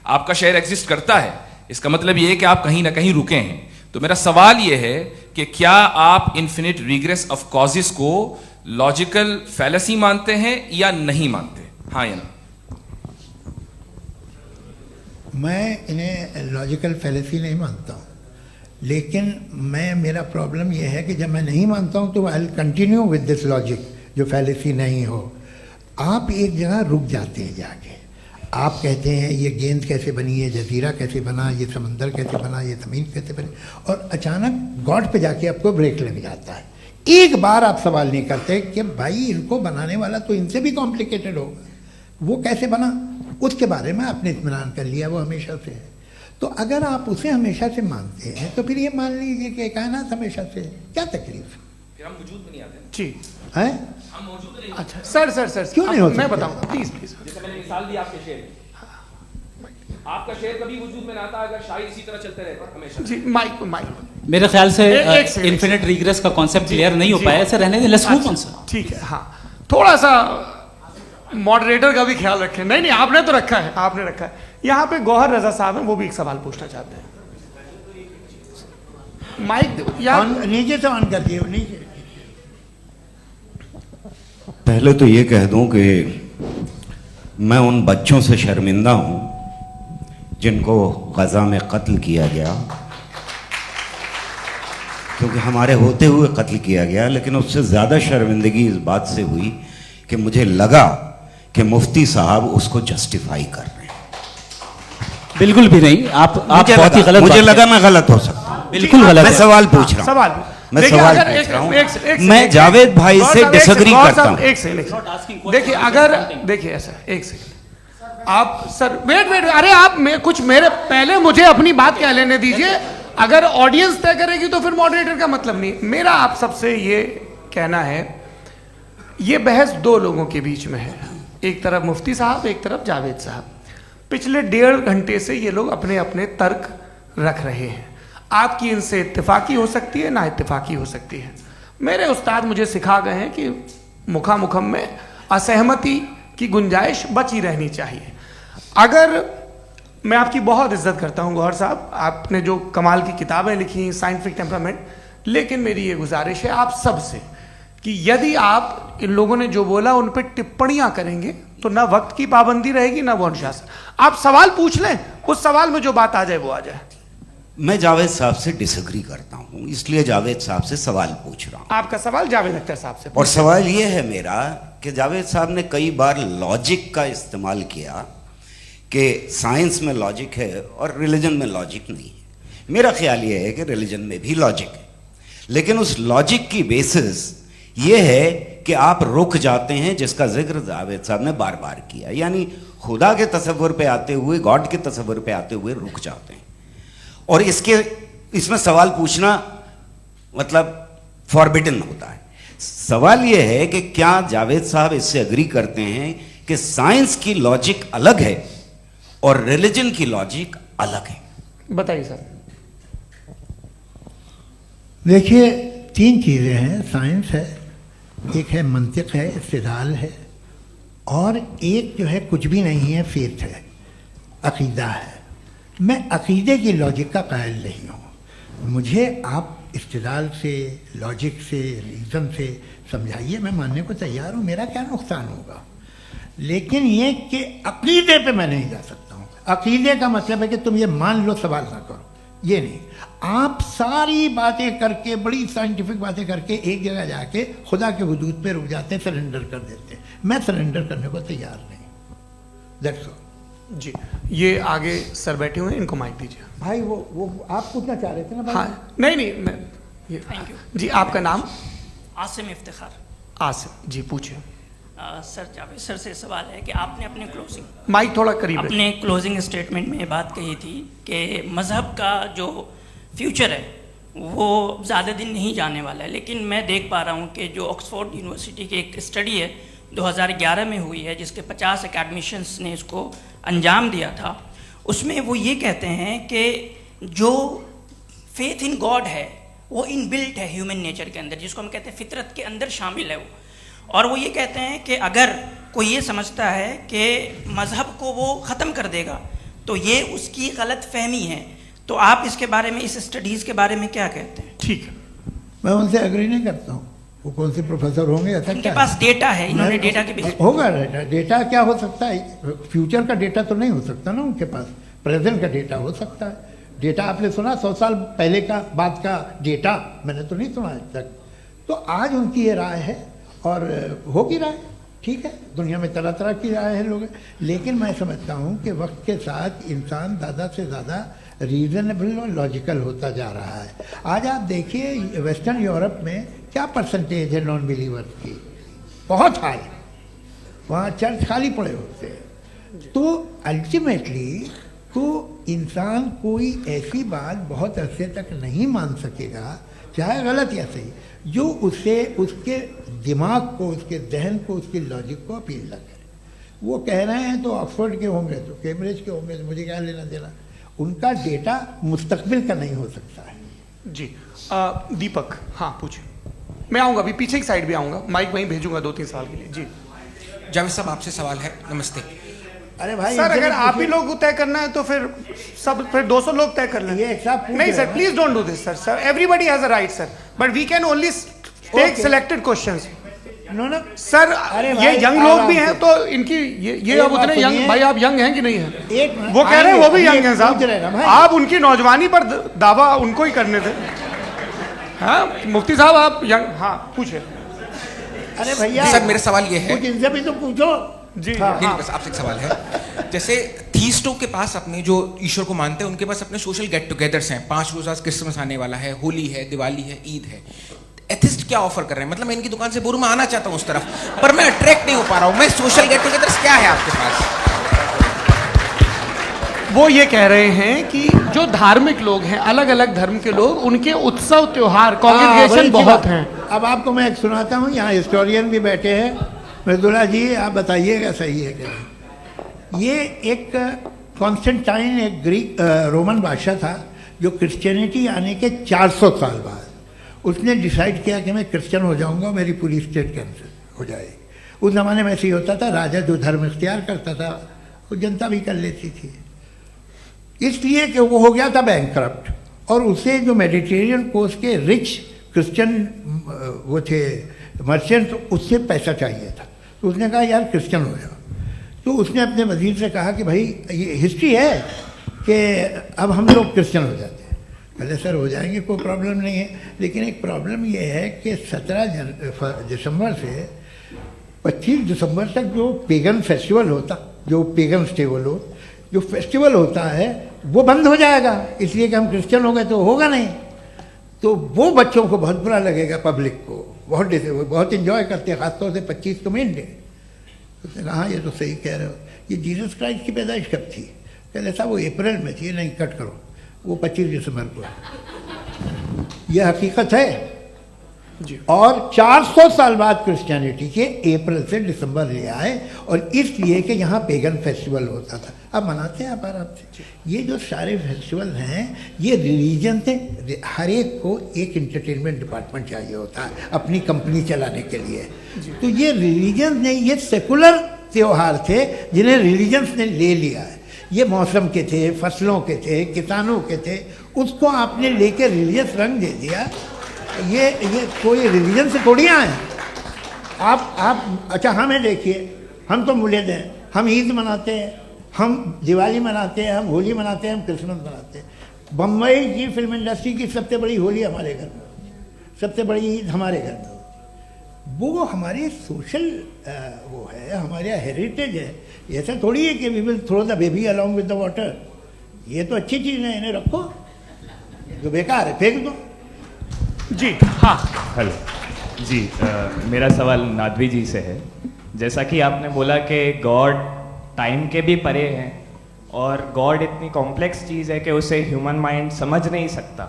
Speaker 6: आपका शायर एग्जिस्ट करता है, इसका मतलब ये है कि आप कहीं ना कहीं रुके हैं। तो मेरा सवाल ये है कि क्या आप इन्फिनिट रिग्रेस ऑफ कॉजेस को लॉजिकल फैलेसी मानते हैं या नहीं मानते? हाँ या ना?
Speaker 3: मैं इन्हें लॉजिकल फैलेसी नहीं मानता हूँ, लेकिन मेरा प्रॉब्लम यह है कि जब मैं नहीं मानता हूँ तो I will continue with this logic जो फैलेसी नहीं हो। आप एक जगह रुक जाते हैं जाके, आप कहते हैं ये गेंद कैसे बनी, ये जजीरा कैसे बना, ये समंदर कैसे बना, ये ज़मीन कैसे बनी, और अचानक गॉड पे जाके आपको ब्रेक लग जाता है। एक बार आप सवाल नहीं करते कि भाई इनको बनाने वाला तो इनसे भी कॉम्प्लिकेटेड होगा, वो कैसे बना, उसके बारे में आपने इत्मीनान कर लिया, वो हमेशा से है। तो अगर आप उसे हमेशा से मानते हैं तो फिर ये मान लीजिए कि कायनात हमेशा से है, क्या तकलीफ
Speaker 6: फिर हम वजूद में नहीं आते
Speaker 1: जी
Speaker 3: है?
Speaker 6: हम मौजूद नहीं।
Speaker 1: अच्छा सर
Speaker 3: क्यों नहीं हो
Speaker 1: मैं
Speaker 3: सकते?
Speaker 1: बताऊं प्लीज प्लीज।
Speaker 6: जैसे मैंने मिसाल दी आपके शेर, आपका शेर कभी वजूद में ना आता अगर शायर इसी तरह चलते रहते हमेशा।
Speaker 1: जी माइक
Speaker 2: मेरे ख्याल से
Speaker 1: एक सेकंड।
Speaker 2: इन्फिनिट रिग्रेस का कॉन्सेप्ट क्लियर नहीं हो पाया, ऐसे रहने दें, लेट्स मूव ऑन सर।
Speaker 1: ठीक है। हाँ थोड़ा सा मॉडरेटर का भी ख्याल रखें। नहीं नहीं, आपने तो रखा है, आपने रखा है। यहाँ पे गौहर रजा साहब हैं, वो भी एक सवाल पूछना चाहते हैं। माइक यार
Speaker 3: नीचे से ऑन कर दिए, नीचे।
Speaker 7: पहले तो ये कह दूं कि मैं उन बच्चों से शर्मिंदा हूं जिनको गजा में कत्ल किया गया, क्योंकि हमारे होते हुए कत्ल किया गया। लेकिन उससे ज़्यादा शर्मिंदगी इस बात से हुई कि मुझे लगा कि मुफ्ती साहब उसको जस्टिफाई कर रहे हैं।
Speaker 2: बिल्कुल भी नहीं, आप बहुत ही गलत।
Speaker 7: मुझे लगा मैं गलत हो सकता हूं,
Speaker 2: बिल्कुल गलत।
Speaker 7: मैं सवाल पूछ रहा हूं,
Speaker 1: सवाल
Speaker 7: मैं
Speaker 1: देखिए,
Speaker 7: सवाल
Speaker 1: अगर
Speaker 7: पूछ रहा हूं।
Speaker 1: एक
Speaker 7: मैं जावेद भाई से डिसएग्री करता हूं।
Speaker 1: एक सेकंड देखिए, अगर देखिए ऐसा, एक सेकंड आप सर, वेट, अरे आप कुछ मेरे पहले मुझे अपनी बात कह लेने दीजिए। अगर ऑडियंस तय करेगी तो फिर मॉडरेटर का मतलब नहीं। मेरा आप सबसे ये कहना है, ये बहस दो लोगों के बीच में है, एक तरफ मुफ्ती साहब, एक तरफ जावेद साहब। पिछले 1.5 घंटे से ये लोग अपने अपने तर्क रख रहे हैं। आपकी इनसे इत्तेफाकी हो सकती है, ना इत्तेफाकी हो सकती है। मेरे उस्ताद मुझे सिखा गए हैं कि मुखामुखम में असहमति की गुंजाइश बची रहनी चाहिए। अगर मैं आपकी बहुत इज्जत करता हूं गौहर साहब, आपने जो कमाल की किताबें लिखी, साइंटिफिक टेम्परामेंट, लेकिन मेरी ये गुजारिश है आप सबसे कि यदि आप इन लोगों ने जो बोला उन पर टिप्पणियां करेंगे तो ना वक्त की पाबंदी रहेगी, ना वो अनुशासन। आप सवाल पूछ लें, उस सवाल में जो बात आ जाए वो आ जाए।
Speaker 7: मैं जावेद साहब से डिसएग्री करता हूं, इसलिए जावेद साहब से सवाल पूछ रहा हूं।
Speaker 1: आपका सवाल जावेद अख्तर साहब से।
Speaker 7: और सवाल ये है मेरा कि जावेद साहब ने कई बार लॉजिक का इस्तेमाल किया कि साइंस में लॉजिक है और रिलीजन में लॉजिक नहीं है। मेरा ख्याल ये है कि रिलीजन में भी लॉजिक है, लेकिन उस लॉजिक की बेसिस ये है कि आप रुक जाते हैं, जिसका जिक्र जावेद साहब ने बार बार किया, यानी खुदा के तसव्वुर पे आते हुए, गॉड के तसव्वुर पे आते हुए रुक जाते हैं। और इसमें सवाल पूछना मतलब फॉरबिडन होता है। सवाल यह है कि क्या जावेद साहब इससे एग्री करते हैं कि साइंस की लॉजिक अलग है और रिलीजन की लॉजिक अलग है?
Speaker 1: बताइए सर।
Speaker 3: देखिए, 3 चीज़ें हैं। साइंस है, एक है मंतिक है, इस्तिदलाल है, और एक जो है कुछ भी नहीं है, फेथ है, अकीदा है। मैं अकीदे की लॉजिक का कायल नहीं हूँ। मुझे आप इस्तिदलाल से, लॉजिक से, रीज़न से समझाइए, मैं मानने को तैयार हूँ, मेरा क्या नुकसान होगा। लेकिन ये कि अकीदे पे मैं नहीं जा सकता हूँ। अकीदे का मतलब है कि तुम ये मान लो, सवाल ना करो, ये नहीं। आप सारी बातें करके, बड़ी साइंटिफिक बातें करके एक जगह जाके खुदा के हुदूद पे रुक जाते हैं, सरेंडर कर देते हैं। मैं सरेंडर करने को तैयार नहीं। दैट्स ऑल
Speaker 1: जी। ये आगे सर बैठे हुए हैं, इनको माइक दीजिए।
Speaker 3: भाई। वो आप पूछना चाह रहे थे ना भाई?
Speaker 1: हाँ, नहीं मैं ये
Speaker 8: थैंक यू
Speaker 1: जी। आपका नाम?
Speaker 8: आसिम इफ्तिखार।
Speaker 1: आसिम जी, पूछिए।
Speaker 8: सर, जावेद सर से सवाल है कि आपने अपने
Speaker 1: माइक थोड़ा करीब रखिए।
Speaker 8: अपने क्लोजिंग स्टेटमेंट में ये बात कही थी कि मज़हब का जो फ्यूचर है वो ज़्यादा दिन नहीं जाने वाला है। लेकिन मैं देख पा रहा हूँ कि जो ऑक्सफोर्ड यूनिवर्सिटी की एक स्टडी है 2011 में हुई है, जिसके 50 एकेडमिशियंस ने इसको अंजाम दिया था, उसमें वो ये कहते हैं कि जो फेथ इन गॉड है वो इनबिल्ट है ह्यूमन नेचर के अंदर, जिसको हम कहते हैं फितरत के अंदर शामिल है वो। और वो ये कहते हैं कि अगर कोई ये समझता है कि मज़हब को वो ख़त्म कर देगा तो ये उसकी गलत फहमी है। तो आप इसके बारे में, इस स्टडीज़ के बारे में क्या कहते हैं?
Speaker 1: ठीक है।
Speaker 3: मैं उनसे एग्री नहीं करता हूँ। वो कौन से प्रोफेसर होंगे? ऐसा
Speaker 8: उनके
Speaker 3: क्या
Speaker 8: पास डेटा है, इन्होंने डेटा के बेस
Speaker 3: होगा। डेटा क्या हो सकता है? फ्यूचर का डेटा तो नहीं हो सकता ना उनके पास। प्रेजेंट का डेटा हो सकता है। डेटा आपने सुना 100 साल पहले का बाद का डेटा? मैंने तो नहीं सुना आज तक। तो आज उनकी ये राय है और होगी राय, ठीक है। दुनिया में तरह तरह की राय है लोग, लेकिन मैं समझता हूँ कि वक्त के साथ इंसान ज़्यादा से ज़्यादा रीजनेबल और लॉजिकल होता जा रहा है। आज आप देखिए वेस्टर्न यूरोप में क्या परसेंटेज है नॉन बिलीवर्स की, बहुत हाई। वहाँ चर्च खाली पड़े होते हैं। तो अल्टीमेटली तो इंसान कोई ऐसी बात बहुत अरसे तक नहीं मान सकेगा, चाहे गलत या सही, जो उससे उसके दिमाग को, उसके जहन को, उसकी लॉजिक को अपील न करे। वो कह रहे हैं तो ऑक्सफोर्ड के होंगे तो कैम्ब्रिज के होंगे, तो मुझे क्या लेना देना। उनका डेटा मुस्तकबिल का नहीं हो सकता है।
Speaker 1: जी। दीपक, हाँ पूछिए। मैं आऊंगा अभी, पीछे की साइड भी आऊंगा, माइक वहीं भेजूंगा 2-3 साल के लिए। जी
Speaker 9: जावेद साहब, आपसे सवाल है। नमस्ते।
Speaker 3: अरे भाई
Speaker 1: सर, अगर आप ही लोग को तय करना है तो फिर 200 लोग तय कर लें।
Speaker 3: ये एक साथ
Speaker 1: नहीं sir, please don't do this sir. Everybody has a right sir, but we can only take selected questions.
Speaker 3: No
Speaker 1: sir,
Speaker 3: अरे
Speaker 1: ये यंग लोग भी हैं तो इनकी ये अब उतने
Speaker 3: बात
Speaker 1: यंग,
Speaker 3: सुनिए।
Speaker 1: भाई आप यंग हैं कि नहीं हैं?
Speaker 3: एक मिनट,
Speaker 1: वो कह रहे हैं वो भी यंग हैं
Speaker 3: पूछ रहे हैं ना
Speaker 1: साहब,
Speaker 3: भाई।
Speaker 1: आप उनकी नौजवानी पर दावा उनको ही करने थे। हाँ मुफ्ती साहब आप यंग, हाँ पूछे।
Speaker 3: अरे भैया
Speaker 9: सर, मेरा सवाल ये है।
Speaker 3: कुछ इनसे भी तो पूछो।
Speaker 1: जी
Speaker 9: नहीं, बस आपसे एक सवाल है। जैसे थीस्टों के पास अपने जो ईश्वर को मानते हैं उनके पास अपने सोशल गेट टुगेदर्स हैं। 5 रोज़ आज क्रिसमस आने वाला है, होली है, दिवाली है, ईद है। एथिस्ट क्या ऑफर कर रहे हैं? मतलब मैं इनकी दुकान से बोलूं, मैं आना चाहता हूं उस तरफ, पर मैं अट्रैक्ट नहीं हो पा रहा हूं। मैं सोशल गेट टुगेदर्स क्या है आपके पास?
Speaker 1: वो ये कह रहे हैं कि जो धार्मिक लोग हैं, अलग अलग धर्म के लोग, उनके उत्सव त्योहार कॉन्ग्रेगेशन बहुत हैं।
Speaker 3: अब आपको मैं एक सुनाता हूँ, यहाँ हिस्टोरियन भी बैठे हैं। मृदुला जी आप बताइएगा सही है कि नहीं। ये एक कॉन्स्टेंटाइन, एक ग्रीक रोमन बादशाह था जो क्रिश्चियनिटी आने के 400 साल बाद उसने डिसाइड किया कि मैं क्रिश्चियन हो जाऊंगा, मेरी पूरी स्टेट कैंसिल हो जाएगी। उस ज़माने में ऐसे ही होता था, राजा जो धर्म इख्तियार करता था वो जनता भी कर लेती थी। इसलिए कि वो हो गया था बैंकक्रप्ट, और उसे जो मेडिटेरियन कोस्ट के रिच क्रिश्चियन वो थे मर्चेंट, उससे पैसा चाहिए था। तो उसने कहा यार क्रिश्चियन हो जाओ। तो उसने अपने वजीर से कहा कि भाई ये हिस्ट्री है कि अब हम लोग क्रिश्चियन हो जाते हैं। पहले सर हो जाएंगे, कोई प्रॉब्लम नहीं है, लेकिन एक प्रॉब्लम ये है कि 17 दिसंबर से 25 दिसंबर तक जो पेगन फेस्टिवल होता, जो पेगन थे वो लोग, जो फेस्टिवल होता है वो बंद हो जाएगा, इसलिए कि हम क्रिश्चियन हो गए तो होगा नहीं। तो वो बच्चों को बहुत बुरा लगेगा, पब्लिक को बहुत इन्जॉय करते हैं, खासतौर से 25 को मेन डे। तो उसने कहा हाँ ये तो सही कह रहे हो। ये जीसस क्राइस्ट की पैदाइश कब थी? कहते साहब वो अप्रैल में थी। नहीं, कट करो, वो 25 दिसंबर को है। यह हकीकत है जी। और 400 साल बाद क्रिश्चियनिटी के अप्रैल से दिसंबर ले आए, और इसलिए कि यहाँ पेगन फेस्टिवल होता था। अब मनाते हैं आप आराम से। ये जो सारे फेस्टिवल हैं ये रिलीजन से, हर एक को एक इंटरटेनमेंट डिपार्टमेंट चाहिए होता है अपनी कंपनी चलाने के लिए। तो ये रिलीजन ने, ये सेकुलर त्यौहार थे जिन्हें रिलीजन्स ने ले लिया है। ये मौसम के थे, फसलों के थे, किसानों के थे, उसको आपने लेके रिलीजियस रंग दे दिया। ये कोई रिलीजन से थोड़ी आए हैं आप। अच्छा हमें देखिए, हम तो मुल्द हैं, हम ईद मनाते हैं, हम दिवाली मनाते हैं, हम होली मनाते हैं, हम क्रिसमस मनाते हैं। बम्बई की फिल्म इंडस्ट्री की सबसे बड़ी होली हमारे घर में होती है, सबसे बड़ी ईद हमारे घर में होती है। वो हमारे सोशल वो है, हमारे हेरिटेज है। ऐसा थोड़ी है कि we will throw the baby along with the water. ये तो अच्छी चीज़ है, इन्हें रखो, जो बेकार है फेंक दो।
Speaker 1: जी हाँ,
Speaker 10: हेलो जी, मेरा सवाल नादवी जी से है। जैसा कि आपने बोला कि गॉड टाइम के भी परे हैं, और गॉड इतनी कॉम्प्लेक्स चीज़ है कि उसे ह्यूमन माइंड समझ नहीं सकता,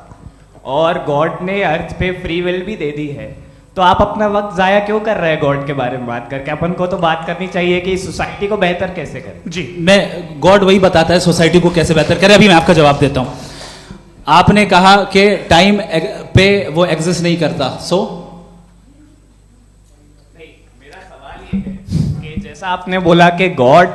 Speaker 10: और गॉड ने अर्थ पे फ्री विल भी दे दी है। तो आप अपना वक्त ज़ाया क्यों कर रहे हैं गॉड के बारे में बात करके? अपन को तो बात करनी चाहिए कि सोसाइटी को बेहतर कैसे करें।
Speaker 2: जी, मैं गॉड वही बताता है सोसाइटी को कैसे बेहतर करें। अभी मैं आपका जवाब देता हूँ। आपने कहा कि टाइम पे वो एग्जिस्ट नहीं करता,
Speaker 10: मेरा सवाल ये है कि जैसा आपने बोला कि गॉड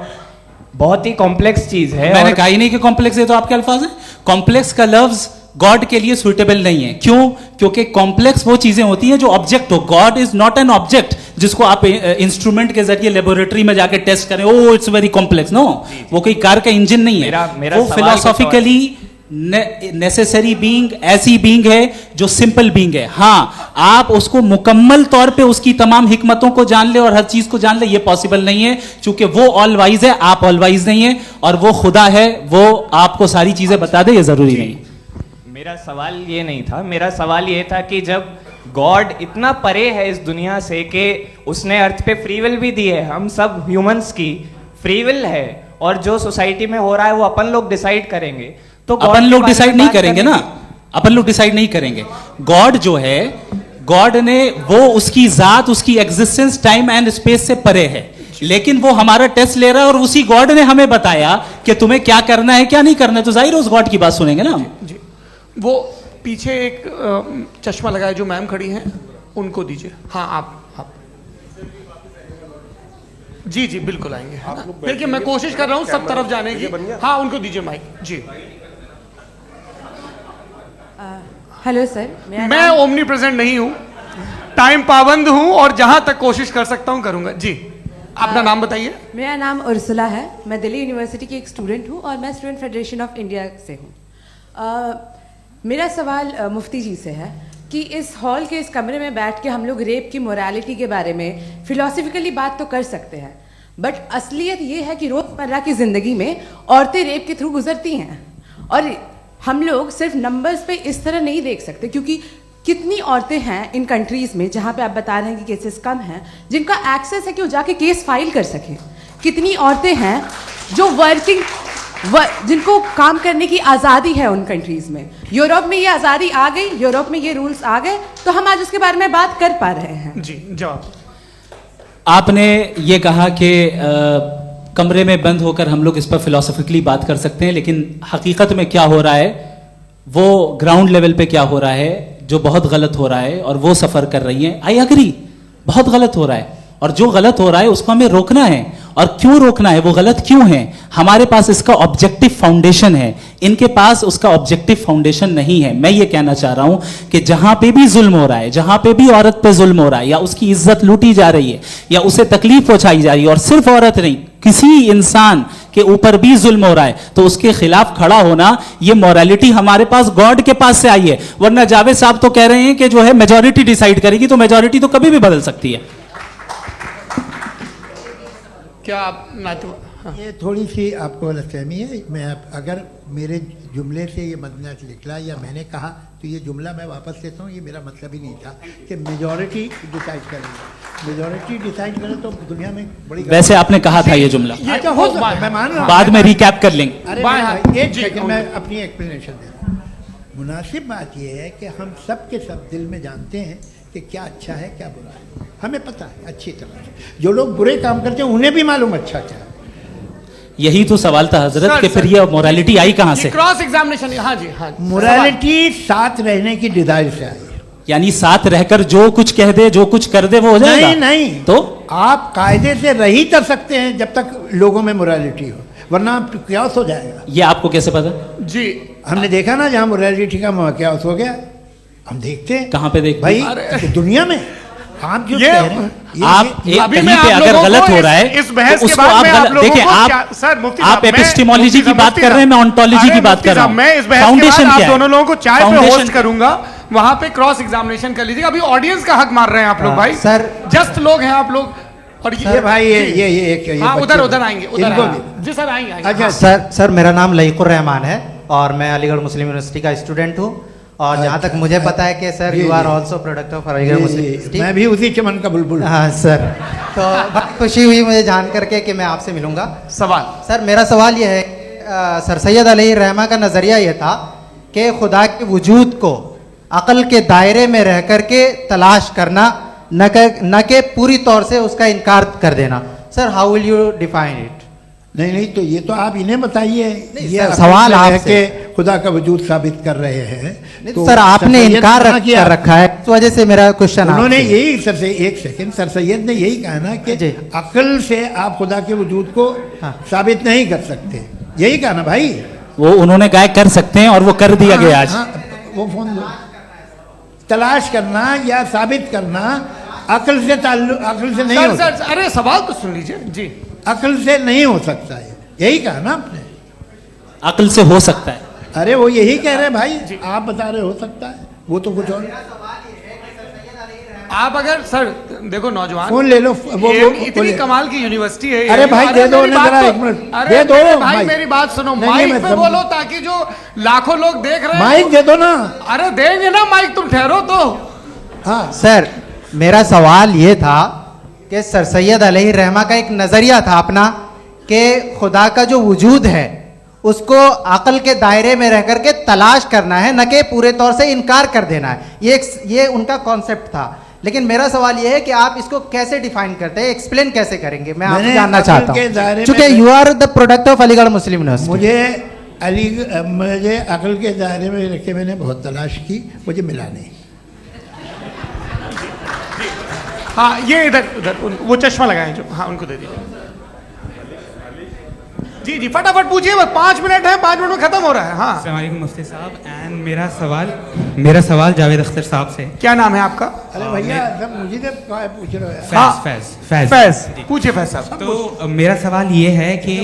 Speaker 10: बहुत ही कॉम्प्लेक्स चीज है।
Speaker 2: मैंने कहा ही नहीं कि कॉम्प्लेक्स है, तो आपके अल्फाज हैं। कॉम्प्लेक्स का लफ्ज गॉड के लिए सुइटेबल नहीं है। क्यों? क्योंकि कॉम्प्लेक्स वो चीजें होती हैं जो ऑब्जेक्ट हो। God is not an object जिसको आप इंस्ट्रूमेंट के जरिए लेबोरेटरी में जाके टेस्ट करें, oh it's very complex. No, वो कोई कार का इंजन नहीं है। वो फिलोसॉफिकली नेसेसरी बीइंग ऐसी बीइंग है जो सिंपल बीइंग है। हाँ, आप उसको मुकम्मल तौर पे उसकी तमाम हिकमतों को जान ले और हर चीज को जान ले, ये पॉसिबल नहीं है, क्योंकि वो ऑल वाइज है, आप ऑल वाइज नहीं है, और वो खुदा है, वो आपको सारी चीजें बता दे, ये जरूरी नहीं।
Speaker 10: मेरा सवाल ये नहीं था। मेरा सवाल ये था कि जब गॉड इतना परे है इस दुनिया से कि उसने अर्थ पे फ्री विल भी दी है, हम सब ह्यूमंस की फ्री विल है, और जो सोसाइटी में हो रहा है वो अपन लोग डिसाइड करेंगे, तो
Speaker 2: अपन लोग डिसाइड नहीं करेंगे ना, अपन लोग डिसाइड नहीं करेंगे। गॉड जो है, गॉड ने वो उसकी जात, उसकी एग्जिस्टेंस टाइम एंड स्पेस से परे है, लेकिन वो हमारा टेस्ट ले रहा है, और उसी गॉड ने हमें बताया कि तुम्हें क्या करना है क्या नहीं करना है। तो जाहिर है उस गॉड की बात सुनेंगे ना हम।
Speaker 1: जी। वो पीछे एक चश्मा लगाए जो मैम खड़ी हैं, उनको दीजिए। हाँ आप जी जी बिल्कुल आएंगे, है ना? देखिए मैं कोशिश कर रहा हूँ सब तरफ जाने की। हाँ उनको दीजिए माइक जी।
Speaker 11: हेलो सर,
Speaker 1: मैं ओमनी प्रेजेंट नहीं हूँ, टाइम पाबंद हूँ और जहां तक कोशिश कर सकता हूँ करूंगा जी। अपना नाम बताइए।
Speaker 11: मेरा नाम उर्सुला है, मैं दिल्ली यूनिवर्सिटी की एक स्टूडेंट हूँ और मैं स्टूडेंट फेडरेशन ऑफ इंडिया से हूँ। मेरा सवाल मुफ्ती जी से है कि इस हॉल के इस कमरे में बैठ के हम लोग रेप की मोरालिटी के बारे में फिलोसफिकली बात तो कर सकते हैं, बट असलियत ये है कि रोज़मर्रा की ज़िंदगी में औरतें रेप के थ्रू गुजरती हैं और हम लोग सिर्फ नंबर्स पे इस तरह नहीं देख सकते, क्योंकि कितनी औरतें हैं इन कंट्रीज़ में जहाँ पे आप बता रहे हैं कि केसेस कम हैं, जिनका एक्सेस है कि वो जाके केस फाइल कर सकें। कितनी औरतें हैं जो जिनको काम करने की आज़ादी है उन कंट्रीज़ में। यूरोप में ये आज़ादी आ गई, यूरोप में ये रूल्स आ गए, तो हम आज उसके बारे में बात कर पा रहे हैं।
Speaker 1: जी जवाब।
Speaker 2: आपने ये कहा कि कमरे में बंद होकर हम लोग इस पर फिलोसफिकली बात कर सकते हैं, लेकिन हकीकत में क्या हो रहा है, वो ग्राउंड लेवल पे क्या हो रहा है जो बहुत गलत हो रहा है, और वो सफ़र कर रही हैं। आई एग्री, बहुत गलत हो रहा है, और जो गलत हो रहा है उसको हमें रोकना है। और क्यों रोकना है, वो गलत क्यों है, हमारे पास इसका ऑब्जेक्टिव फाउंडेशन है, इनके पास उसका ऑब्जेक्टिव फाउंडेशन नहीं है। मैं ये कहना चाह रहा हूं कि जहां पे भी जुल्म हो रहा है, जहां पे भी औरत पे जुल्म हो रहा है, या उसकी इज्जत लूटी जा रही है, या उसे तकलीफ पहुंचाई जा रही है, और सिर्फ औरत नहीं, किसी इंसान के ऊपर भी जुल्म हो रहा है, तो उसके खिलाफ खड़ा होना, ये मोरालिटी हमारे पास गॉड के पास से आई है। वरना जावेद साहब तो कह रहे हैं कि जो है मेजॉरिटी डिसाइड करेगी, तो मेजॉरिटी तो कभी भी बदल सकती है।
Speaker 1: क्या आप हाँ।
Speaker 3: ये थोड़ी सी आपको गलतफहमी है। मैं अगर मेरे जुमले से ये मदना निकला या मैंने कहा तो ये जुमला मैं वापस लेता हूँ। ये मेरा मतलब ही नहीं था कि मेजॉरिटी डिसाइड करेगी। मेजॉरिटी डिसाइड करे तो दुनिया में बड़ी,
Speaker 2: वैसे आपने कहा था ये जुमला,
Speaker 3: अच्छा हो सकता है, मैं मान रहा हूँ,
Speaker 2: बाद में रिकैप कर लेंगे।
Speaker 3: अरे एक सेकंड मैं अपनी एक्सप्लेनेशन देता हूँ। मुनासिब बात यह है कि हम सब के सब दिल में जानते हैं कि क्या अच्छा है क्या बुरा है, हमें पता है अच्छी तरह से। जो लोग बुरे काम करते हैं उन्हें भी मालूम अच्छा क्या है।
Speaker 2: यही तो सवाल था हजरत कि फिर ये मोरालिटी आई कहां से?
Speaker 1: Cross examination. हाँ जी हाँ।
Speaker 3: मोरालिटी साथ रहने की डिजायर से आई, यानी
Speaker 2: साथ रहकर जो कुछ कह दे, जो कुछ कर दे, वो हो जाएगा?
Speaker 3: नहीं नहीं, तो आप कायदे से रह ही कर सकते हैं जब तक लोगों में मोरालिटी हो, वरना क्यास हो जाएगा।
Speaker 2: ये आपको कैसे पता?
Speaker 1: जी
Speaker 3: हमने देखा ना, जहां मोरालिटी का क्यास हो गया, हम देखते हैं।
Speaker 2: कहां पे देखते
Speaker 3: भाई? दुनिया में। आप जो
Speaker 2: आप कहीं पे अगर गलत हो रहा है
Speaker 1: इस बहस
Speaker 2: तो
Speaker 1: के
Speaker 2: उसको
Speaker 1: बाद
Speaker 2: आप देखिए, आप एपिस्टेमोलॉजी की बात कर रहे हैं, मैं ऑन्टोलॉजी की बात कर रहा हूं।
Speaker 1: मैं इस बहस के बाद आप दोनों लोगों को चाय पे होस्ट करूंगा, वहां पे क्रॉस एग्जामिनेशन कर लीजिएगा। अभी ऑडियंस का हक मार रहे हैं आप लोग भाई,
Speaker 3: सर
Speaker 1: जस्ट लोग हैं आप लोग। और ये भाई ये
Speaker 3: हाँ,
Speaker 1: उधर आएंगे, उधर जी सर आएंगे।
Speaker 12: अच्छा सर मेरा नाम लईकुर रहमान है और मैं अलीगढ़ मुस्लिम यूनिवर्सिटी का स्टूडेंट हूँ, और जहाँ तक मुझे पता है कि sir you are also product of Aligarh Muslim university.
Speaker 3: मैं भी उसी चमन का बुलबुल।
Speaker 12: हाँ सर, तो बहुत खुशी हुई मुझे जान करके कि मैं आपसे मिलूंगा।
Speaker 1: सवाल
Speaker 12: सर, मेरा सवाल ये है, सर सैयद अलैहिर्रहमा का नज़रिया ये था कि खुदा के वजूद को अक़ल के दायरे में रह कर के तलाश करना, न कि पूरी तौर से उसका इनकार कर देना। Sir how will you define it?
Speaker 3: नहीं तो ये तो आप इन्हें बताइए।
Speaker 12: ये सवाल आपसे
Speaker 3: खुदा का वजूद साबित कर रहे हैं
Speaker 12: तो सर आपने इनकार कर रखा है, इस वजह से मेरा क्वेश्चन।
Speaker 3: उन्होंने यही सर से एक सेकंड, सर सैयद ने यही कहा ना कि अक्ल से आप खुदा के वजूद को साबित नहीं कर सकते, यही कहा ना भाई।
Speaker 2: वो उन्होंने कहा कर सकते हैं और वो कर दिया गया आज।
Speaker 3: वो फोन दो। तलाश करना या साबित करना अक्ल से अक्ल से नहीं हो सकता।
Speaker 1: अरे सवाल तो सुन लीजिए जी।
Speaker 3: अक्ल से नहीं हो सकता है, यही कहा ना आपने।
Speaker 2: अक्ल से हो सकता है,
Speaker 3: अरे वो यही कह रहे हैं भाई, आप बता रहे हो सकता है, वो तो कुछ और।
Speaker 1: आप अगर सर देखो नौजवान
Speaker 3: फोन ले लो, वो
Speaker 1: इतनी कमाल की यूनिवर्सिटी है।
Speaker 3: अरे भाई दे दो जरा, एक मिनट दे दो
Speaker 1: भाई, मेरी बात सुनो, माइक पे बोलो ताकि जो लाखों लोग देख रहे हैं।
Speaker 3: माइक दे दो ना।
Speaker 1: अरे देंगे ना माइक, तुम ठहरो तो।
Speaker 12: हाँ सर, मेरा सवाल ये था कि सर सैयद अलैहिर्रहमा का एक नज़रिया था अपना कि खुदा का जो वजूद है उसको अक़ल के दायरे में रह करके तलाश करना है, न कि पूरे तौर से इनकार कर देना है। ये उनका कॉन्सेप्ट था। लेकिन मेरा सवाल ये है कि आप इसको कैसे डिफाइन करते हैं, एक्सप्लेन कैसे करेंगे, मैं आपसे जानना चाहता हूँ, क्योंकि you are the product of Aligarh Muslim university.
Speaker 3: मुझे अक़ल के दायरे में रख के मैंने बहुत तलाश की, मुझे मिला नहीं।
Speaker 1: हाँ ये इधर उधर वो चश्मा लगाए जो, हाँ उनको दे दीजिए। जी जी फटाफट पूछिए, बस 5 मिनट है, 5 मिनट में खत्म हो रहा है। हाँ
Speaker 13: अस्सलाम वालेकुम मुफ्ती साहब। एंड मेरा सवाल जावेद अख्तर साहब से।
Speaker 1: क्या नाम है आपका?
Speaker 3: अरे भैया सब मुझे तो पूछ रहे हो।
Speaker 13: फैज
Speaker 1: पूछिए फैज साहब।
Speaker 13: तो मेरा सवाल ये है कि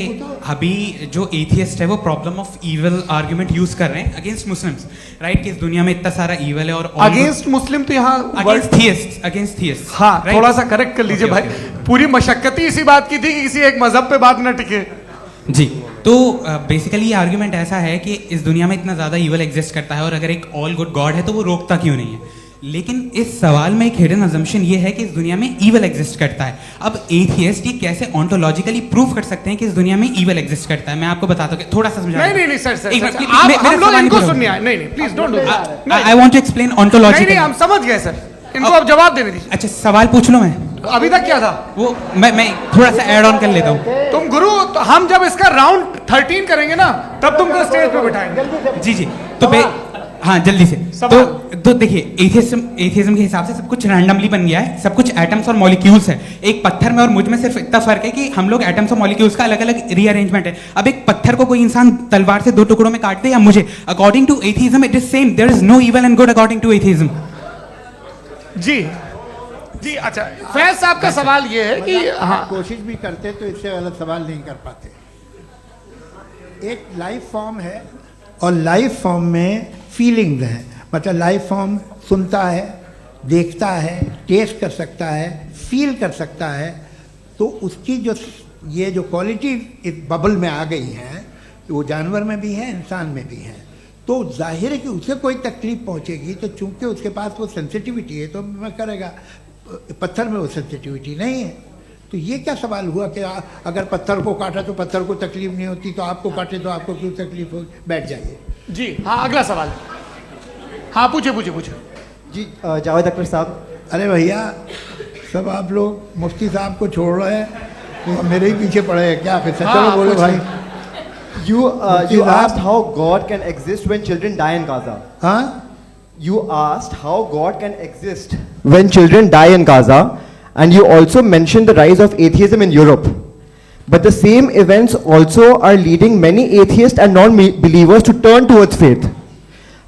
Speaker 13: अभी जो एथियस्ट है वो problem of evil argument use कर रहे हैं अगेंस्ट मुस्लिम्स, राइट? कि इस दुनिया में इतना सारा इविल है और
Speaker 1: अगेंस्ट मुस्लिम तो यहाँ
Speaker 13: अगेंस्ट थियस्ट।
Speaker 1: हाँ थोड़ा सा करेक्ट कर लीजिए भाई, पूरी मशक्कत ही इसी बात की थी कि किसी एक मजहब पे बात न टिके।
Speaker 13: जी, तो बेसिकली ये आर्गुमेंट ऐसा है कि इस दुनिया में इतना ज़्यादा ईवल एग्जिस्ट करता है और अगर एक ऑल गुड गॉड है तो वो रोकता क्यों नहीं है? लेकिन इस सवाल में एक हिडन अजम्पशन ये है कि इस दुनिया में ईवल एग्जिस्ट करता है। अब एथियस्ट ये कैसे ऑन्टोलॉजिकली प्रूव कर सकते हैं कि इस दुनिया में ईवल एग्जिस्ट करता है? मैं आपको बताता हूँ, थोड़ा सा समझा।
Speaker 1: नहीं सर हम लोग इनको सुनने आए। नहीं please don't do that.
Speaker 13: I want to explain ontologically.
Speaker 1: नहीं हम समझ गए सर, इनको अब जवाब देने दीजिए।
Speaker 13: अच्छा सवाल पूछ लो। मैं
Speaker 1: अभी तक क्या था
Speaker 13: वो मैं थोड़ा सा ऐड ऑन कर लेता हूँ।
Speaker 1: तुम गुरु, तो हम जब इसका राउंड 13 करेंगे ना तब तुमको स्टेज पे बिठाएंगे।
Speaker 13: जी तो हाँ जल्दी से। तो देखिए एथियज्म के हिसाब से सब कुछ रैंडमली बन गया है, सब कुछ एटम्स और मॉलिक्यूल्स है। एक पत्थर में और मुझ में सिर्फ इतना फर्क है कि हम लोग एटम्स और मॉलिक्यूल्स का अलग अलग रीअरेंजमेंट है। अब एक पत्थर को कोई इंसान तलवार से 2 टुकड़ों में काट दे या मुझे, according to atheism it is same. There is no evil and good according to atheism.
Speaker 1: जी अच्छा फैज साहब का सवाल ये है कि हाँ
Speaker 3: कोशिश भी करते तो इससे गलत सवाल नहीं कर पाते। एक लाइफ फॉर्म है और लाइफ फॉर्म में फीलिंग्स हैं, मतलब लाइफ फॉर्म सुनता है, देखता है, टेस्ट कर सकता है, फील कर सकता है। तो उसकी जो ये जो क्वालिटी इस बबल में आ गई हैं वो जानवर में भी है, इंसान में भी है। तो जाहिर है कि उसे कोई तकलीफ पहुंचेगी, तो चूंकि उसके पास वो सेंसिटिविटी है तो मैं करेगा। पत्थर में वो सेंसिटिविटी नहीं है। तो ये क्या सवाल हुआ कि अगर पत्थर को काटा तो पत्थर को तकलीफ नहीं होती, तो आपको काटे तो आपको क्यों तकलीफ हो? बैठ जाइए। जी
Speaker 1: हाँ अगला सवाल। हाँ पूछे
Speaker 14: जी जावेद अख्तर साहब।
Speaker 3: अरे भैया सब आप लोग मुफ्ती साहब को छोड़ रहे हैं तो मेरे ही पीछे पड़े हैं क्या? फिर चलो बोलो भाई।
Speaker 14: You asked how God can exist when children die in Gaza.
Speaker 3: हाँ?
Speaker 14: You asked how God can exist when children die in Gaza, and you also mentioned the rise of atheism in Europe. But the same events also are leading many atheists and non-believers to turn towards faith.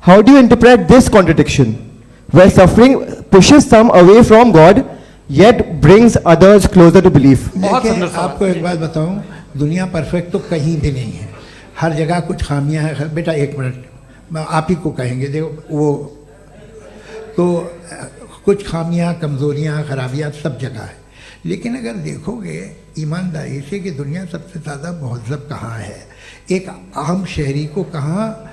Speaker 14: How do you interpret this contradiction, where suffering pushes some away from God, yet brings others closer to belief?
Speaker 3: आपको एक बात बताऊं, दुनिया perfect तो कहीं भी नहीं है, हर जगह कुछ खामियां हैं। बेटा एक मिनट आप ही को कहेंगे, देखो वो तो कुछ खामियां, कमज़ोरियां, खराबियां सब जगह है। लेकिन अगर देखोगे ईमानदारी से कि दुनिया सबसे ज़्यादा महज़ब कहाँ है, एक आम शहरी को कहाँ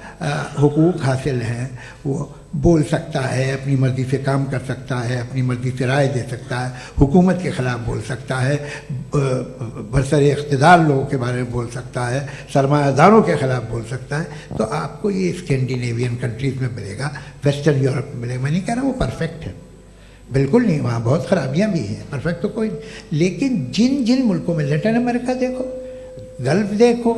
Speaker 3: हुकूक हासिल हैं, वो बोल सकता है, अपनी मर्ज़ी से काम कर सकता है, अपनी मर्ज़ी से राय दे सकता है, हुकूमत के ख़िलाफ़ बोल सकता है, बरसरे इक़्तिदार लोगों के बारे में बोल सकता है, सरमायादारों के ख़िलाफ़ बोल सकता है। तो आपको ये स्कैंडिनेवियन कंट्रीज़ में मिलेगा, वेस्टर्न यूरोप में मिलेगा। मैं नहीं कह रहा वो परफेक्ट है, बिल्कुल नहीं, वहाँ बहुत ख़राबियाँ भी हैं, परफेक्ट तो कोई। लेकिन जिन जिन मुल्कों में, लैटिन अमेरिका देखो, गल्फ़ देखो,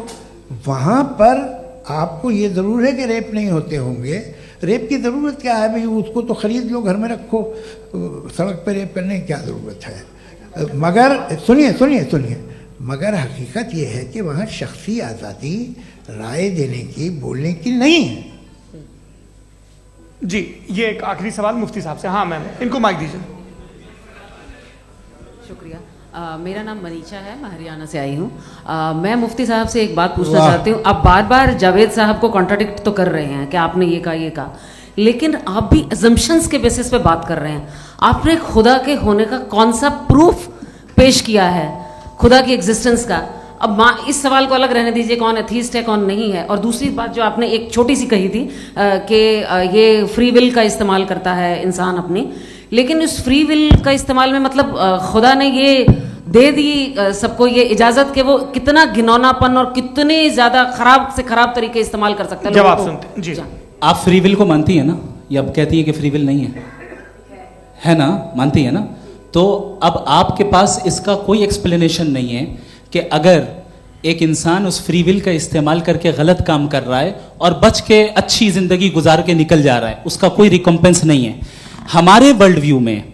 Speaker 3: वहाँ पर आपको ये ज़रूर है कि रेप नहीं होते होंगे। रेप की ज़रूरत क्या है भाई? उसको तो ख़रीद लो, घर में रखो, सड़क पर रेप करने की क्या ज़रूरत है? मगर सुनिए, मगर हकीकत ये है कि वहाँ शख्सी आज़ादी राय देने की, बोलने की नहीं है।
Speaker 1: जी ये एक आखिरी सवाल मुफ्ती साहब से। हाँ मैम इनको माइक दीजिए।
Speaker 11: शुक्रिया। मेरा नाम मनीषा है, मैं हरियाणा से आई हूँ। मैं मुफ्ती साहब से एक बात पूछना चाहती हूँ। आप बार बार जावेद साहब को कॉन्ट्राडिक्ट तो कर रहे हैं कि आपने ये कहा, लेकिन आप भी अजम्पशंस के बेसिस पे बात कर रहे हैं। आपने खुदा के होने का कौन सा प्रूफ पेश किया है, खुदा की एग्जिस्टेंस का? अब इस सवाल को अलग रहने दीजिए, कौन एथीस्ट है कौन नहीं है। और दूसरी बात जो आपने एक छोटी सी कही थी कि ये फ्री विल का इस्तेमाल करता है इंसान अपनी, लेकिन इस फ्री विल का इस्तेमाल में मतलब खुदा ने ये दे दी सबको ये इजाज़त कि वो कितना घिनौनापन और कितने ज़्यादा खराब से खराब तरीके इस्तेमाल कर सकता है।
Speaker 1: जवाब सुनते जी।
Speaker 2: आप फ्री विल को मानती है ना, या अब कहती है कि फ्री विल नहीं है ना? मानती है ना? तो अब आपके पास इसका कोई एक्सप्लेनेशन नहीं है कि अगर एक इंसान उस फ्री विल का इस्तेमाल करके गलत काम कर रहा है और बच के अच्छी जिंदगी गुजार के निकल जा रहा है, उसका कोई रिकम्पेंस नहीं है। हमारे वर्ल्ड व्यू में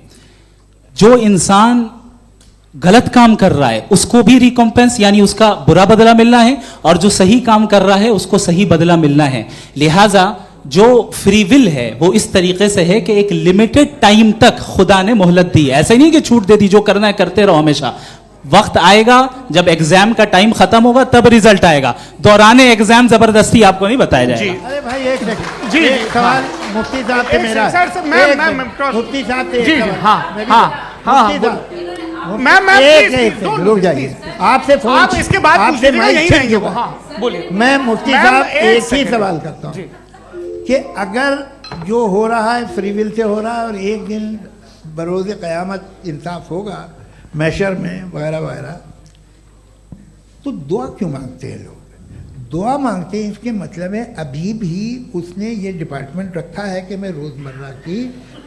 Speaker 2: जो इंसान गलत काम कर रहा है उसको भी रिकॉम्पेंस यानी उसका बुरा बदला मिलना है, और जो सही काम कर रहा है उसको सही बदला मिलना है। लिहाजा जो फ्री विल है वो इस तरीके से है कि एक लिमिटेड टाइम तक खुदा ने मोहलत दी है। ऐसा नहीं कि छूट दे दी, जो करना है करते रहो हमेशा। वक्त आएगा जब एग्जाम का टाइम खत्म होगा तब रिजल्ट आएगा, दौराने एग्जाम जबरदस्ती आपको नहीं बताया जाएगा।
Speaker 3: अरे भाई एक सेकंड,
Speaker 1: जी,
Speaker 3: एक सवाल मुफ्ती साहब से मेरा है। मुफ्ती साहब से एक सवाल। रुक जाइए, आपसे फोन,
Speaker 1: आप इसके बाद
Speaker 3: आपसे
Speaker 1: यही रहेंगे वो। हाँ, बोलिए।
Speaker 3: मैं मुफ्ती साहब एक ही सवाल करता हूँ कि अगर जो हो रहा है फ्री विल से हो रहा है और एक दिन बरोज़ क़यामत इंसाफ होगा मैशर में वगैरह वगैरह, तो दुआ क्यों मांगते हैं लोग? दुआ मांगते हैं इसके मतलब है अभी भी उसने ये डिपार्टमेंट रखा है कि मैं रोज़मर्रा की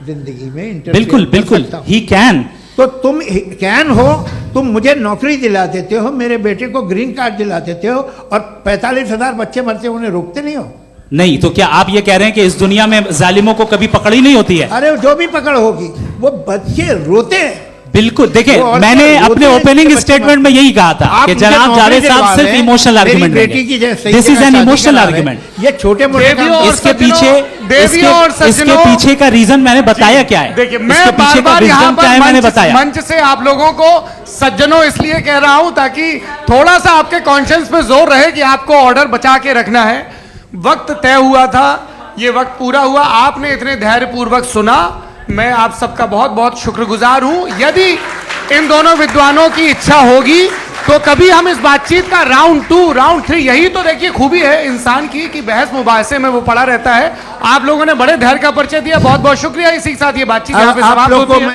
Speaker 3: ज़िंदगी में
Speaker 2: बिल्कुल बिल्कुल ही कैन।
Speaker 3: तो तुम कैन हो, तुम मुझे नौकरी दिला देते हो, मेरे बेटे को ग्रीन कार्ड दिला देते हो, और 45,000 बच्चे मरते हो, उन्हें रोकते नहीं हो।
Speaker 2: नहीं तो क्या आप ये कह रहे हैं कि इस दुनिया में जालिमों को कभी पकड़ ही नहीं होती है?
Speaker 3: अरे जो भी पकड़ होगी वो बच्चे रोते हैं।
Speaker 2: बिल्कुल, देखिए मैंने अपने ओपनिंग स्टेटमेंट में यही कहा था कि जनाब जावेद साहब सिर्फ इमोशनल आर्गुमेंट देंगे। This is an emotional argument.
Speaker 3: ये छोटे मोटे
Speaker 2: इसके पीछे का रीजन मैंने बताया क्या है?
Speaker 1: देखिए मैं बार-बार यहाँ पर मंच से आप लोगों को सज्जनों इसलिए कह रहा हूं ताकि थोड़ा सा आपके कॉन्शियंस पे जोर रहे कि आपको ऑर्डर बचा के रखना है। वक्त तय हुआ था, ये वक्त पूरा हुआ, आपने इतने धैर्यपूर्वक सुना, मैं आप सबका बहुत बहुत शुक्रगुजार हूं। यदि इन दोनों विद्वानों की इच्छा होगी तो कभी हम इस बातचीत का राउंड 2, राउंड 3, यही तो देखिए खूबी है इंसान की कि बहस मुबाहसे में वो पड़ा रहता है। आप लोगों ने बड़े धैर्य का परिचय दिया, बहुत बहुत शुक्रिया। इसी के साथ ये बातचीत यहाँ पे समाप्त होती है।